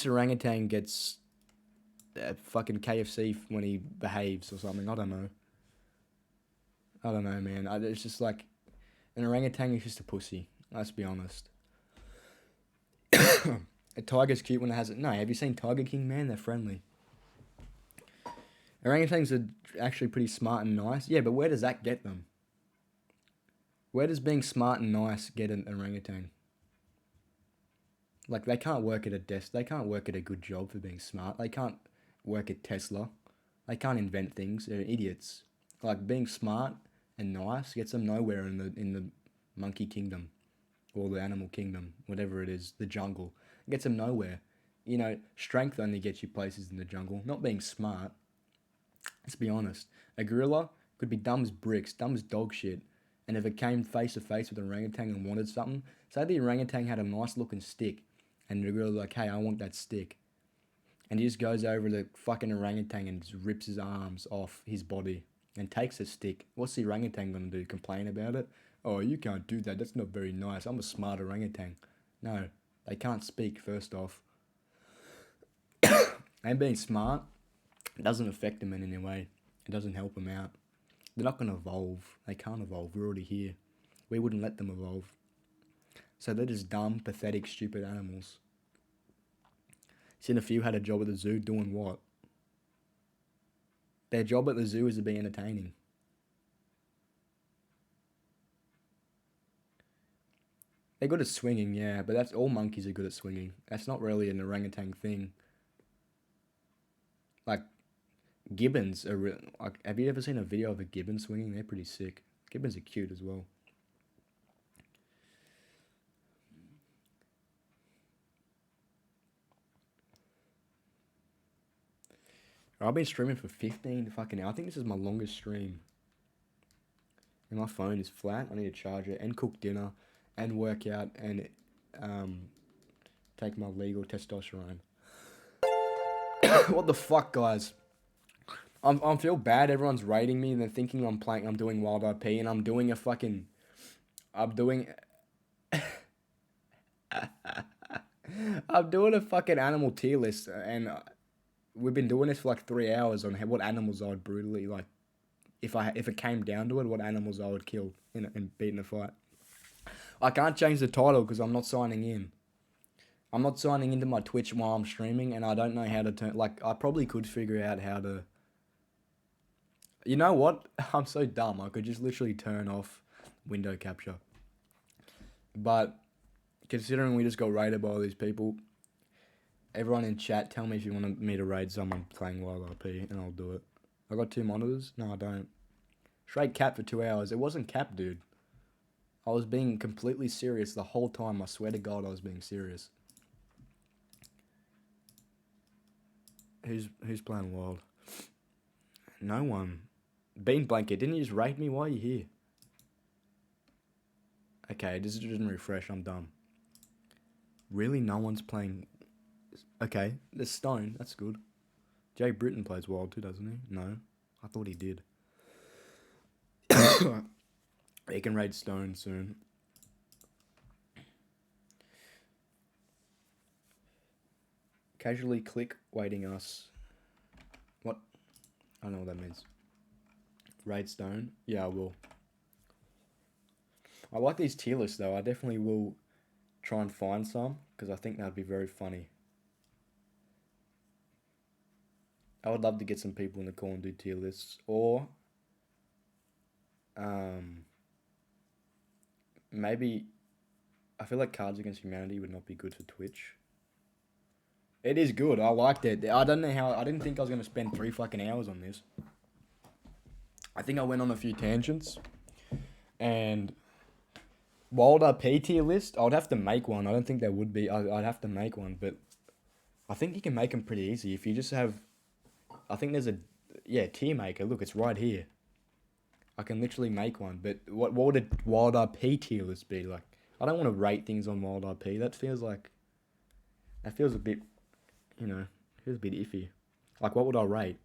orangutan gets fucking KFC when he behaves or something. I don't know. Man. It's just like an orangutan is just a pussy. Let's be honest. A tiger's cute when it has it. No, have you seen Tiger King, man? They're friendly. Orangutans are actually pretty smart and nice. Yeah, but where does that get them? Where does being smart and nice get an orangutan? Like, they can't work at a desk. They can't work at a good job for being smart. They can't work at Tesla. They can't invent things. They're idiots. Like, being smart and nice gets them nowhere in the monkey kingdom. Or the animal kingdom. Whatever it is. The jungle. It gets them nowhere. You know, strength only gets you places in the jungle. Not being smart. Let's be honest. A gorilla could be dumb as bricks, dumb as dog shit. And if it came face to face with an orangutan and wanted something, say the orangutan had a nice looking stick, and the gorilla like, hey, I want that stick. And he just goes over to the fucking orangutan and just rips his arms off his body and takes the stick. What's the orangutan gonna do? Complain about it? Oh, you can't do that. That's not very nice. I'm a smart orangutan. No, they can't speak, first off. And being smart, it doesn't affect them in any way. It doesn't help them out. They're not going to evolve. They can't evolve. We're already here. We wouldn't let them evolve. So they're just dumb, pathetic, stupid animals. Seen a few had a job at the zoo doing what? Their job at the zoo is to be entertaining. They're good at swinging, yeah, but that's all monkeys are good at swinging. That's not really an orangutan thing. Like, gibbons are like, have you ever seen a video of a gibbon swinging? They're pretty sick. Gibbons are cute as well. I've been streaming for 15 fucking hours. I think this is my longest stream. And my phone is flat. I need to charge it and cook dinner and work out and take my legal testosterone. What the fuck, guys? I feel bad. Everyone's rating me and they're thinking I'm doing WildRP, and I'm doing a fucking, I'm doing a fucking animal tier list, and we've been doing this for like 3 hours on what animals I would brutally, like, if it came down to it, what animals I would kill and beat in a fight. I can't change the title because I'm not signing in. I'm not signing into my Twitch while I'm streaming, and I don't know how to turn, like, I probably could figure out how to. You know what? I'm so dumb. I could just literally turn off window capture. But considering we just got raided by all these people, everyone in chat, tell me if you want me to raid someone playing WildRP, and I'll do it. I got 2 monitors? No, I don't. Straight cap for 2 hours. It wasn't cap, dude. I was being completely serious the whole time. I swear to God I was being serious. Who's playing Wild? No one. Bean Blanket, didn't you just raid me? Why are you here? Okay, this didn't refresh. I'm done. Really? No one's playing. Okay, there's Stone. That's good. Jay Britton plays Wild too, doesn't he? No. I thought he did. He can raid Stone soon. Casually click waiting us. What? I don't know what that means. Raid Stone? Yeah, I will. I like these tier lists though. I definitely will try and find some because I think that'd be very funny. I would love to get some people in the call and do tier lists, or maybe I feel like Cards Against Humanity would not be good for Twitch. It is good. I liked it. I don't know how. I didn't think I was going to spend 3 fucking hours on this. I think I went on a few tangents. And WildRP tier list. I'd have to make one. I don't think there would be. I'd have to make one, but I think you can make them pretty easy if you just have. I think there's a tier maker. Look, it's right here. I can literally make one. But what would a WildRP tier list be like? I don't want to rate things on WildRP. That feels a bit, feels a bit iffy. Like, what would I rate?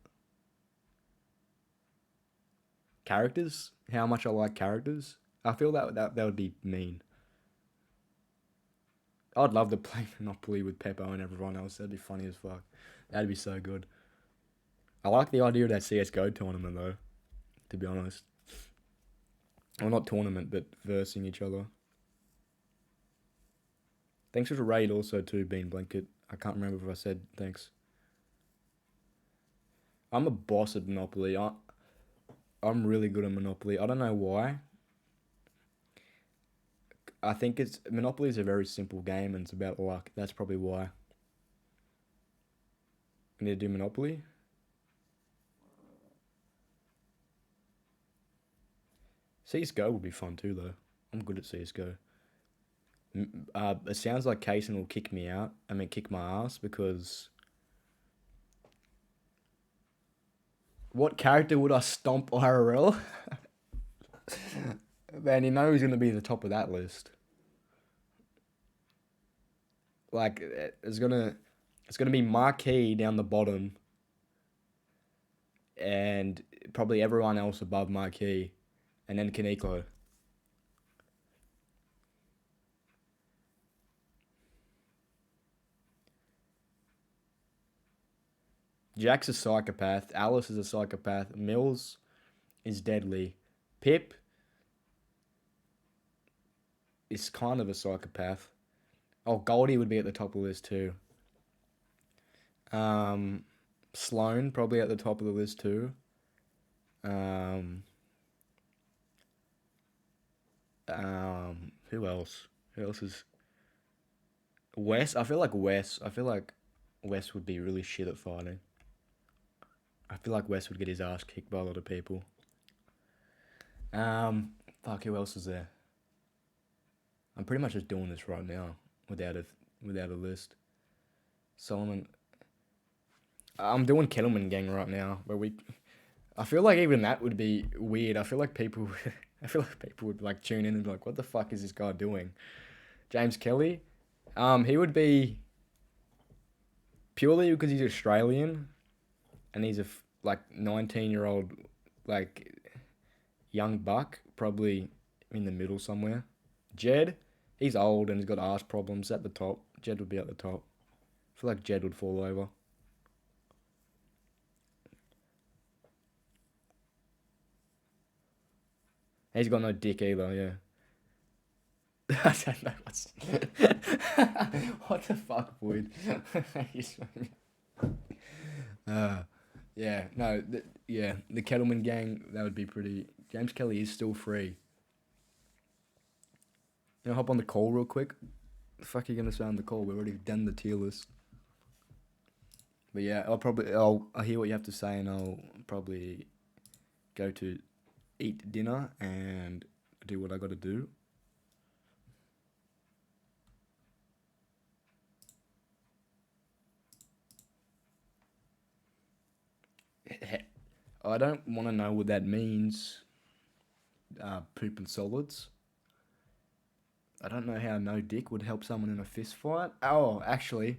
Characters? How much I like characters? I feel that would be mean. I'd love to play Monopoly with Peppo and everyone else. That'd be funny as fuck. That'd be so good. I like the idea of that CSGO tournament though, to be honest. Well, not tournament, but versing each other. Thanks for the raid also too, Bean Blanket. I can't remember if I said thanks. I'm a boss at Monopoly. I'm really good at Monopoly. I don't know why. I think Monopoly is a very simple game and it's about luck. That's probably why. I need to do Monopoly. CSGO would be fun too though. I'm good at CSGO. It sounds like Kaysen will kick me out. Kick my ass because... What character would I stomp IRL? Man, you know who's going to be the top of that list. Like, it's gonna be Marquee down the bottom. And probably everyone else above Marquee. And then Kaneko. Jack's a psychopath. Alice is a psychopath. Mills is deadly. Pip is kind of a psychopath. Oh, Goldie would be at the top of the list too. Sloane probably at the top of the list too. Who else? Who else is... Wes? I feel like Wes would be really shit at fighting. I feel like Wes would get his ass kicked by a lot of people. Fuck, who else is there? I'm pretty much just doing this right now without a list. Solomon. I'm doing Kettleman Gang right now, where I feel like even that would be weird. I feel like people would like tune in and be like, what the fuck is this guy doing? James Kelly? He would be purely because he's Australian and he's a 19-year-old young buck, probably in the middle somewhere. Jed, he's old and he's got arse problems at the top. Jed would be at the top. I feel like Jed would fall over. He's got no dick either, yeah. I don't know what's... What the fuck, Boyd? Yeah, no, the Kettleman Gang, that would be pretty... James Kelly is still free. You know, hop on the call real quick? The fuck are you gonna say on the call? We've already done the tier list. But yeah, I'll hear what you have to say and I'll probably go to eat dinner and do what I gotta do. I don't want to know what that means. Poop and solids. I don't know how no dick would help someone in a fist fight. Oh, actually,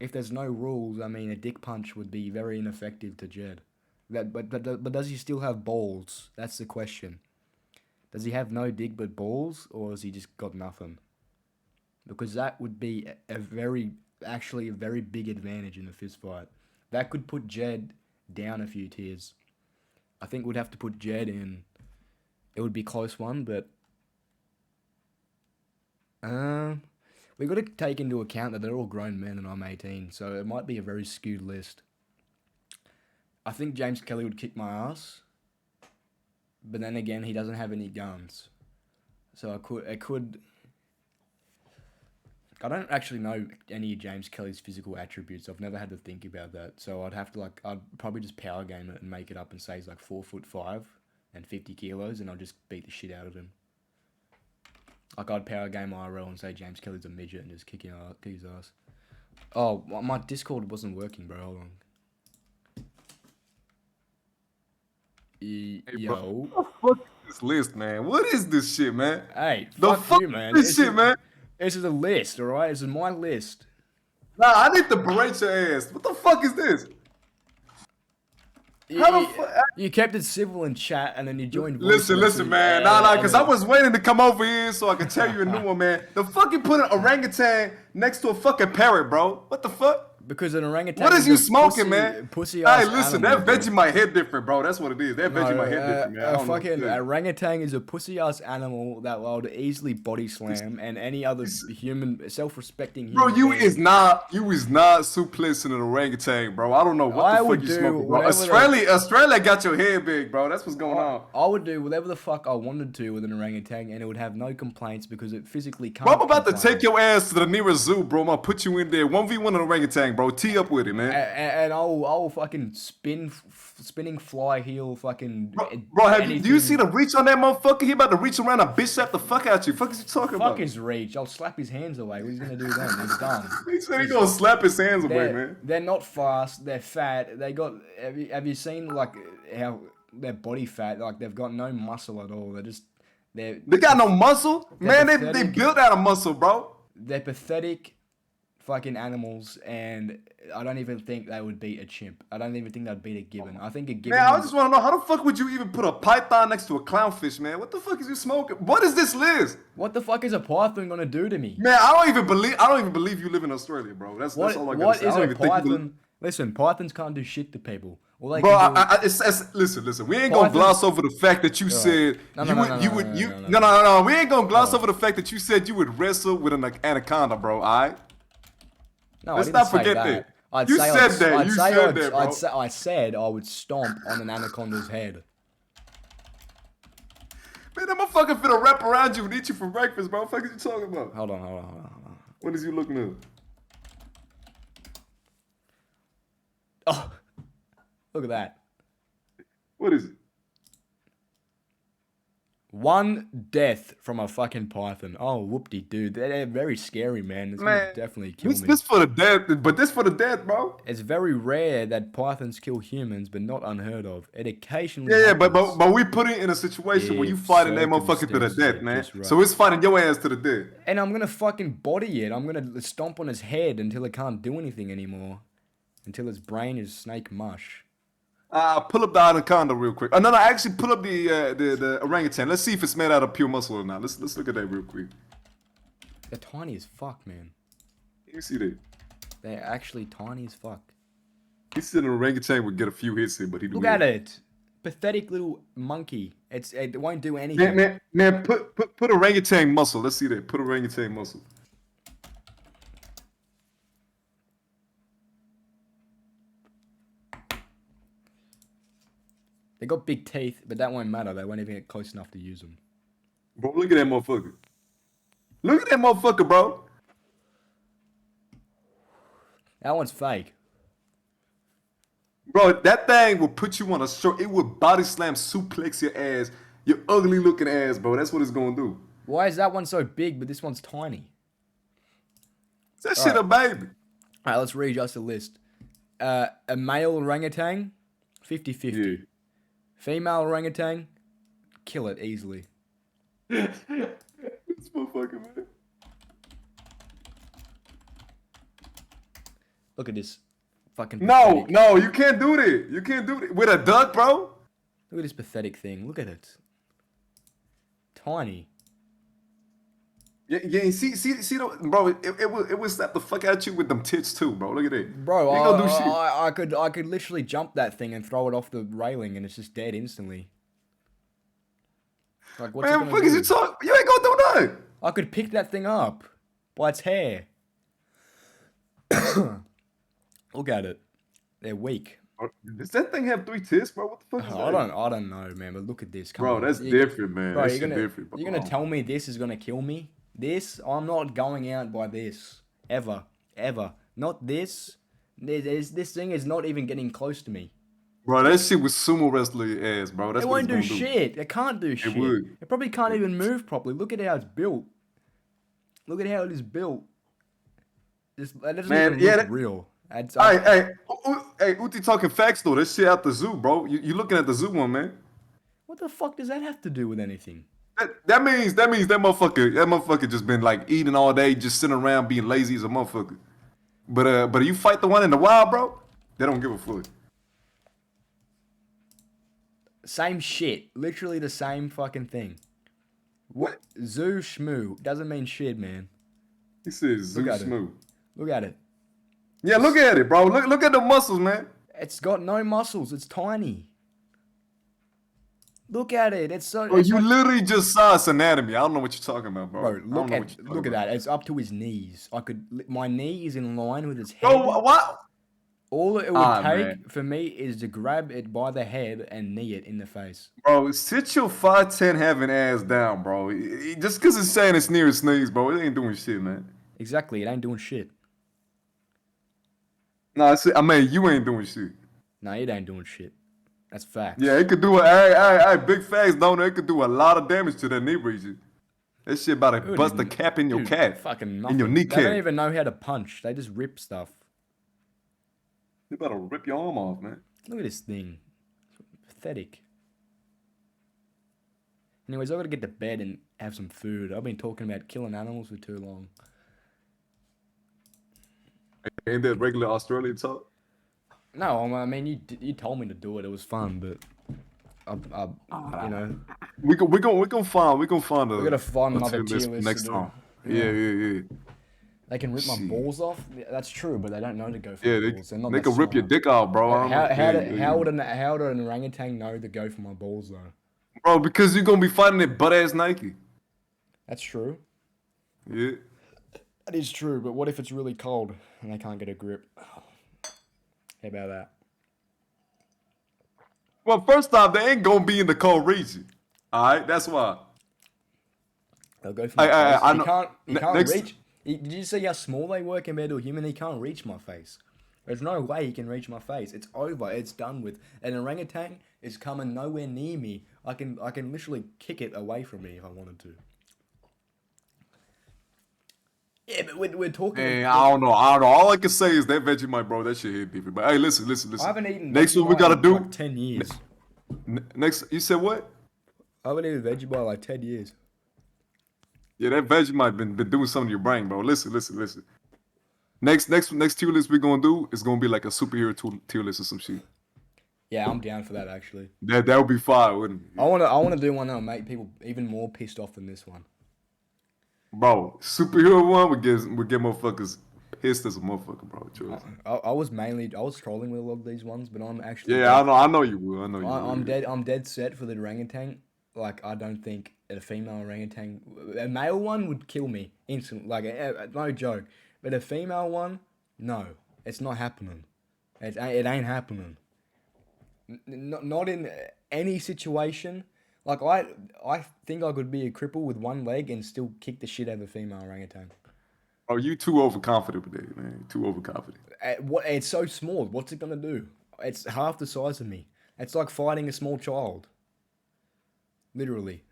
if there's no rules, a dick punch would be very ineffective to Jed. But does he still have balls? That's the question. Does he have no dick but balls, or has he just got nothing? Because that would be a very big advantage in a fist fight. That could put Jed down a few tiers. I think we'd have to put Jed in. It would be a close one, but we got to take into account that they're all grown men and I'm 18, so it might be a very skewed list. I think James Kelly would kick my ass, but then again, he doesn't have any guns, so I don't actually know any of James Kelly's physical attributes. I've never had to think about that. So I'd have to I'd probably just power game it and make it up and say he's 4'5" and 50 kilos and I'll just beat the shit out of him. Like I'd power game IRL and say James Kelly's a midget and just kick his ass. Oh, my Discord wasn't working, bro. Hold on.
Hey,
Yo.
bro, what the fuck is this list, man? What is this shit, man?
Hey,
The
fuck you,
fuck
man.
is this shit, man?
This is a list, alright? This is my list.
Nah, I need to berate your ass. What the fuck is this? How the fuck?
You kept it civil in chat and then you joined voice
Listen,
message,
man. Nah, because I was waiting to come over here so I could tell you a new one, man. The fucking put an orangutan next to a fucking parrot, bro. What the fuck?
Because an orangutan.
What is you
a
smoking, man?
Pussy
Hey,
ass
listen,
animal,
that Vegemite hit different, bro. That's what it is. That Vegemite hit different, man. I don't know what
fucking
to tell you.
orangutan is a pussy ass animal that will easily body slam and any other human, self-respecting human.
Bro, you
being.
is not suplexing an orangutan, bro. I don't know what the fuck you smoking, bro. Australia got your head big, bro. That's what's going on.
I would do whatever the fuck I wanted to with an orangutan, and it would have no complaints because it physically can't.
Bro, I'm about to
complain.
take your ass to the nearest zoo, bro. I'm gonna put you in there. 1v1 an orangutan, bro. Tee up with it, man.
And I'll fucking spinning fly heel
Bro,
fucking.
do you see the reach on that motherfucker? He about to reach around and bitch slap the fuck out you. Fuck is you talking about?
Fuck his reach. I'll slap his hands away. What's he gonna do then? He's done.
He said he gonna slap his hands away, man.
They're not fast. They're fat. They got. Have you seen like how their body fat? Like they've got no muscle at all. They
got no muscle, man. They
pathetic.
built out of muscle, bro.
They're pathetic, fucking animals, and I don't even think they would beat a chimp. I don't even think they'd beat a gibbon. I think a gibbon.
Man, I just want to know how the fuck would you even put a python next to a clownfish, man? What the fuck is you smoking? What is this list?
What the fuck is a python gonna do to me?
Man, I don't even believe you live in Australia, bro. That's all I gotta say. I don't even think you believe.
Listen, pythons can't do shit to people. All they
Bro,
can do
listen. We ain't gonna gloss over the fact that you said No. We ain't gonna gloss over the fact that you said you would wrestle with an anaconda, bro. All right.
No,
Let's
I didn't
not
say
forget
that.
that. You said that, bro.
I said I would stomp on an anaconda's head.
Man, that motherfucker finna wrap around you and eat you for breakfast, bro. What the fuck is you talking about?
Hold on.
What is you looking at?
Oh, look at that.
What is it?
1 death from a fucking python. Oh, whoopty, dude. They're very scary, man. It's gonna definitely kill me.
This for the dead, but this for the dead, bro.
It's very rare that pythons kill humans, but not unheard of. It occasionally
Yeah,
happens.
but we put it in a situation where you fighting that motherfucker to the death, man.
Right.
So it's fighting your ass to the death.
And I'm gonna fucking body it. I'm gonna stomp on his head until it can't do anything anymore. Until its brain is snake mush.
Pull up the anaconda real quick. No, actually pull up the orangutan. Let's see if it's made out of pure muscle or not. Let's look at that real quick.
They're tiny as fuck, man.
You see that?
They're actually tiny as fuck.
He said an orangutan would get a few hits in, but he
Look at it. Pathetic little monkey. It won't do anything.
Man, put orangutan muscle. Let's see that. Put orangutan muscle.
They got big teeth, but that won't matter. They won't even get close enough to use them.
Bro, look at that motherfucker. Look at that motherfucker, bro.
That one's fake.
Bro, that thing will put you on a short. It will body slam, suplex your ass. Your ugly looking ass, bro. That's what it's gonna do.
Why is that one so big, but this one's tiny?
That shit a baby.
Alright, let's readjust the list. A male orangutan, 50-50.
Yeah.
Female orangutan, kill it easily.
This motherfucker, man.
Look at this fucking
No,
pathetic.
you can't do that. You can't do that. With a duck, bro?
Look at this pathetic thing. Look at it. Tiny.
Yeah, see, bro, it will slap the fuck out you with them tits too, bro. Look at it.
Bro,
You ain't gonna do shit.
I could literally jump that thing and throw it off the railing and it's just dead instantly. Like, what's it
Man,
gonna
fuck is
do?
you talking? You ain't gonna do nothing.
I could pick that thing up by its hair. Look at it. They're weak.
Does that thing have 3 tits, bro? What the fuck is that?
I don't know, man, but look at this. Come
Bro,
on.
that's different, man.
Bro,
That's
you're
different, bro.
You're gonna tell me this is gonna kill me? This? I'm not going out by this. Ever. Not this. This thing is not even getting close to me.
Bro, that shit was sumo wrestler ass, bro. That's
It
what
won't
it's
do
gonna
shit. It can't do shit.
would.
It probably can't even move properly. Look at how it's built. Look at how it is built. That doesn't
Man,
even look real.
Hey, Uti talking facts though. This shit at the zoo, bro. You looking at the zoo one, man.
What the fuck does that have to do with anything?
That means that motherfucker just been like eating all day, just sitting around being lazy as a motherfucker. But you fight the one in the wild, bro. They don't give a fuck.
Same shit. Literally the same fucking thing. What? Zoo schmoo doesn't mean shit, man.
He says zoo smooth.
Look at it.
Yeah, look at it, bro. Look at the muscles, man.
It's got no muscles. It's tiny. Look at it. It's so.
Bro, you literally just saw its anatomy. I don't know what you're talking about, bro.
Bro, look at that. It's up to his knees. My knee is in line with his head.
Bro, what?
All it would take for me is to grab it by the head and knee it in the face.
Bro, sit your 5'10" having ass down, bro. Just because it's saying it's near its knees, bro, it ain't doing shit, man.
Exactly, it ain't doing shit.
Nah, I mean, you ain't doing shit.
Nah, it ain't doing shit. That's facts.
Yeah, it could do big facts, don't it? It could do a lot of damage to that knee region. That shit about to bust the cap in your calf.
Fucking nothing.
In your kneecap.
They don't even know how to punch. They just rip stuff.
They about to rip your arm off, man.
Look at this thing. It's pathetic. Anyways, I've got to get to bed and have some food. I've been talking about killing animals for too long.
Ain't that regular Australian talk?
No, I mean, you told me to do it. It was fun, but you know.
We gonna find
We gotta find another tier list
next time. Yeah.
They can rip my balls off. That's true, but they don't know to go for my balls.
They can rip your dick off, bro.
How would an orangutan know to go for my balls though?
Bro, because you're gonna be fighting it butt ass naked.
That's true.
Yeah.
That is true, but what if it's really cold and they can't get a grip? How about that?
Well, first off, they ain't gonna be in the cold region. All right, that's why.
They'll go for my face.
I know.
He can't reach. Did you see how small they were compared to a human? He can't reach my face. There's no way he can reach my face. It's over. It's done with. An orangutan is coming nowhere near me. I can literally kick it away from me if I wanted to. Yeah, but we're talking.
Man, I don't know. All I can say is that Vegemite, bro, that shit hit different. But hey, listen.
I haven't eaten.
Next one we gotta do.
Like 10 years.
Next, you said what?
I haven't eaten Vegemite like 10 years.
Yeah, that Vegemite been doing something to your brain, bro. Listen. Next tier list we're gonna do is gonna be like a superhero tier list or some shit.
Yeah, I'm down for that actually.
That would be fire, wouldn't it?
I wanna do one that'll make people even more pissed off than this one.
Bro, superhero one would get motherfuckers pissed as a motherfucker, bro. Trust.
I was scrolling with a lot of these ones, but I'm actually.
Yeah, I know you will.
I'm dead set for the orangutan. Like, I don't think a female orangutan, a male one would kill me instantly. Like, no joke. But a female one, no, it's not happening. It ain't happening. Not in any situation. Like, I think I could be a cripple with one leg and still kick the shit out of a female orangutan.
Oh, you too overconfident with that, man. Too overconfident.
It's so small. What's it gonna do? It's half the size of me. It's like fighting a small child. Literally.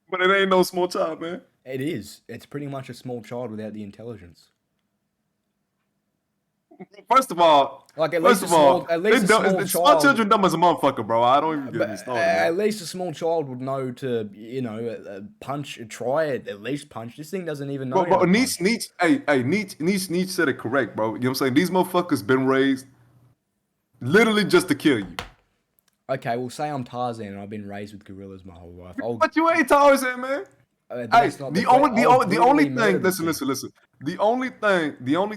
But it ain't no small child, man.
It is. It's pretty much a small child without the intelligence.
First of all,
small child.
Small children dumb as a motherfucker, bro. I don't even get me started.
At least a small child would know to, punch, try it, at least punch. This thing doesn't even know.
Bro, Nietzsche said it correct, bro. You know what I'm saying? These motherfuckers been raised literally just to kill you.
Okay, well, say I'm Tarzan and I've been raised with gorillas my whole life.
But you ain't Tarzan, man. The only thing. Listen. The only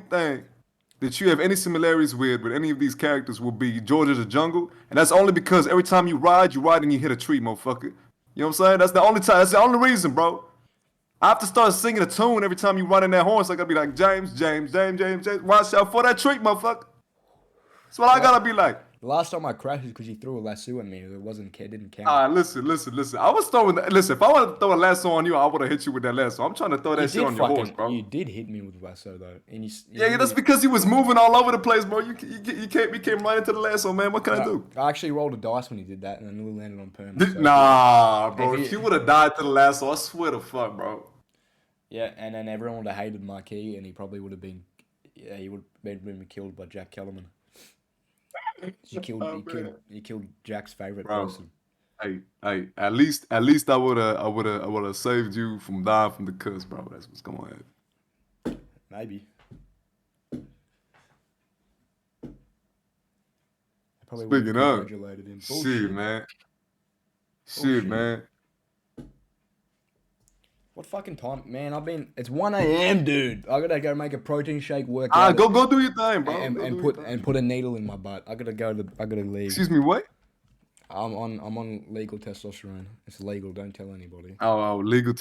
thing that you have any similarities with any of these characters will be George of the Jungle, and that's only because every time you ride and you hit a tree, motherfucker. You know what I'm saying? That's the only time. That's the only reason, bro. I have to start singing a tune every time you run in that horse. I gotta be like, James. Watch out for that tree, motherfucker. That's what I gotta be like.
The last time I crashed was because you threw a lasso at me. It didn't count.
Listen. I was throwing. Listen, if I wanted to throw a lasso on you, I would have hit you with that lasso. I'm trying to throw that shit on your horse, bro.
You did hit me with the lasso though, and
yeah, that's because he was moving all over the place, bro. You came right into the lasso, man. What can I do?
I actually rolled a dice when he did that, and I nearly landed on perm.
Nah, bro. If you would have died to the lasso, I swear to fuck, bro.
Yeah, and then everyone would have hated Marquis, and he probably would have been, yeah, he would have been killed by Jack Kellerman. He killed Jack's favorite
Bro.
person.
Hey, at least I would have saved you from dying from the cuss, bro. That's what's going on.
Maybe. I probably would have
Speaking of,
congratulated him.
shit, man. Shit, man.
What fucking time, man? It's 1 a.m., dude. I gotta go make a protein shake. Work out.
Go do your thing, bro.
And put a needle in my butt. I gotta leave.
Excuse me, what?
I'm on legal testosterone. It's legal. Don't tell anybody.
Oh, legal,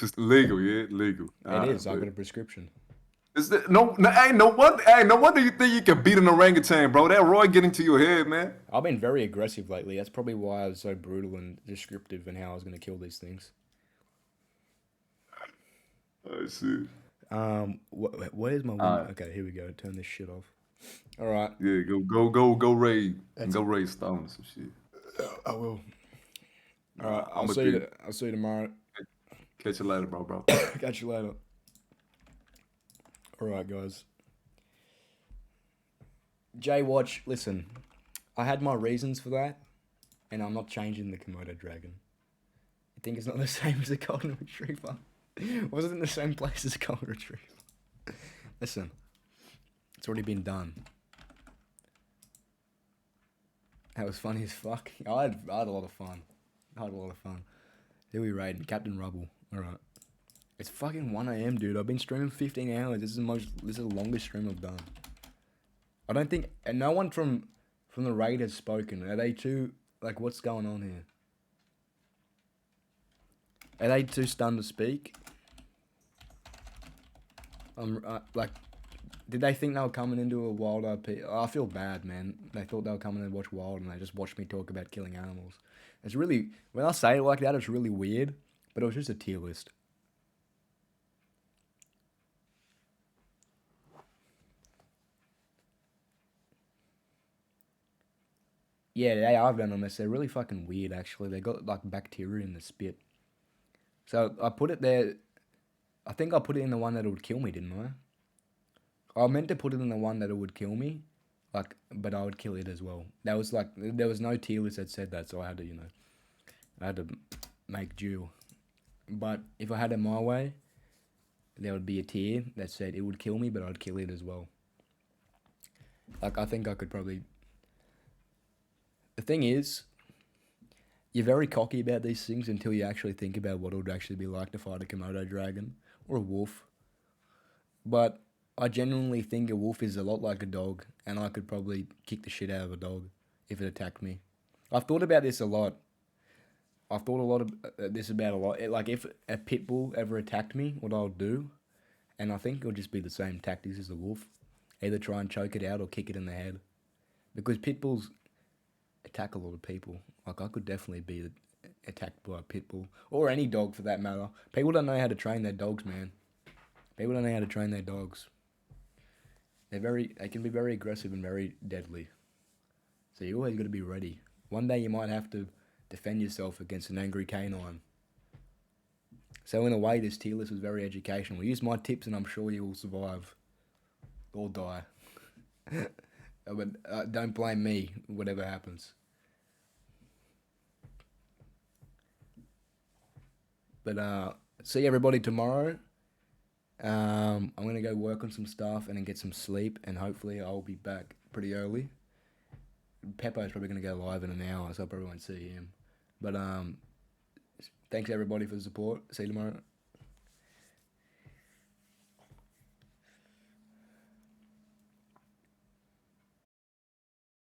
yeah, legal.
It is. I got a prescription.
Is that no wonder you think you can beat an orangutan, bro. That Roy get into your head, man.
I've been very aggressive lately. That's probably why I was so brutal and descriptive in how I was gonna kill these things.
I see.
Where's my one? Okay, here we go. Turn this shit off. All right.
Yeah, go raid. Go raid stones and shit.
I will. All right. I'll see you tomorrow.
Catch you later, bro.
Catch you later. All right, guys. Jay, watch. Listen, I had my reasons for that, and I'm not changing the Komodo Dragon. I think it's not the same as a golden retriever. Wasn't in the same place as a golden retriever. Listen, it's already been done. That was funny as fuck. I had a lot of fun. Who we raiding? Captain Rubble. Alright. It's fucking 1 a.m, dude. I've been streaming 15 hours. This is the longest stream I've done. I don't think... And no one from the raid has spoken. Are they too... Like, what's going on here? Are they too stunned to speak? Like... Did they think they were coming into a WildRP? I feel bad, man. They thought they were coming to watch Wild, and they just watched me talk about killing animals. It's really... When I say it like that, it's really weird. But it was just a tier list. Yeah, they are venomous. They're really fucking weird, actually. They got, like, bacteria in the spit. So, I put it there... I think I put it in the one that would kill me, didn't I? I meant to put it in the one that it would kill me, like, but I would kill it as well. That was like, there was no tier list that said that, so I had to, I had to make do. But if I had it my way, there would be a tier that said it would kill me, but I'd kill it as well. Like, I think I could probably... The thing is, you're very cocky about these things until you actually think about what it would actually be like to fight a Komodo dragon or a wolf. But I genuinely think a wolf is a lot like a dog, and I could probably kick the shit out of a dog if it attacked me. I've thought about this a lot. I've thought a lot of this about a lot. Like, if a pit bull ever attacked me, what I would do, and I think it would just be the same tactics as the wolf. Either try and choke it out or kick it in the head. Because pit bulls attack a lot of people. Like, I could definitely be attacked by a pit bull. Or any dog, for that matter. People don't know how to train their dogs, man. People don't know how to train their dogs. They can be very aggressive and very deadly. So you always got to be ready. One day you might have to defend yourself against an angry canine. So in a way, this tier list was very educational. Use my tips and I'm sure you will survive. Or die. But don't blame me, whatever happens. But see everybody tomorrow. I'm going to go work on some stuff and then get some sleep, and hopefully I'll be back pretty early. Peppo's probably going to go live in an hour, so I probably won't see him. But thanks everybody for the support. See you tomorrow.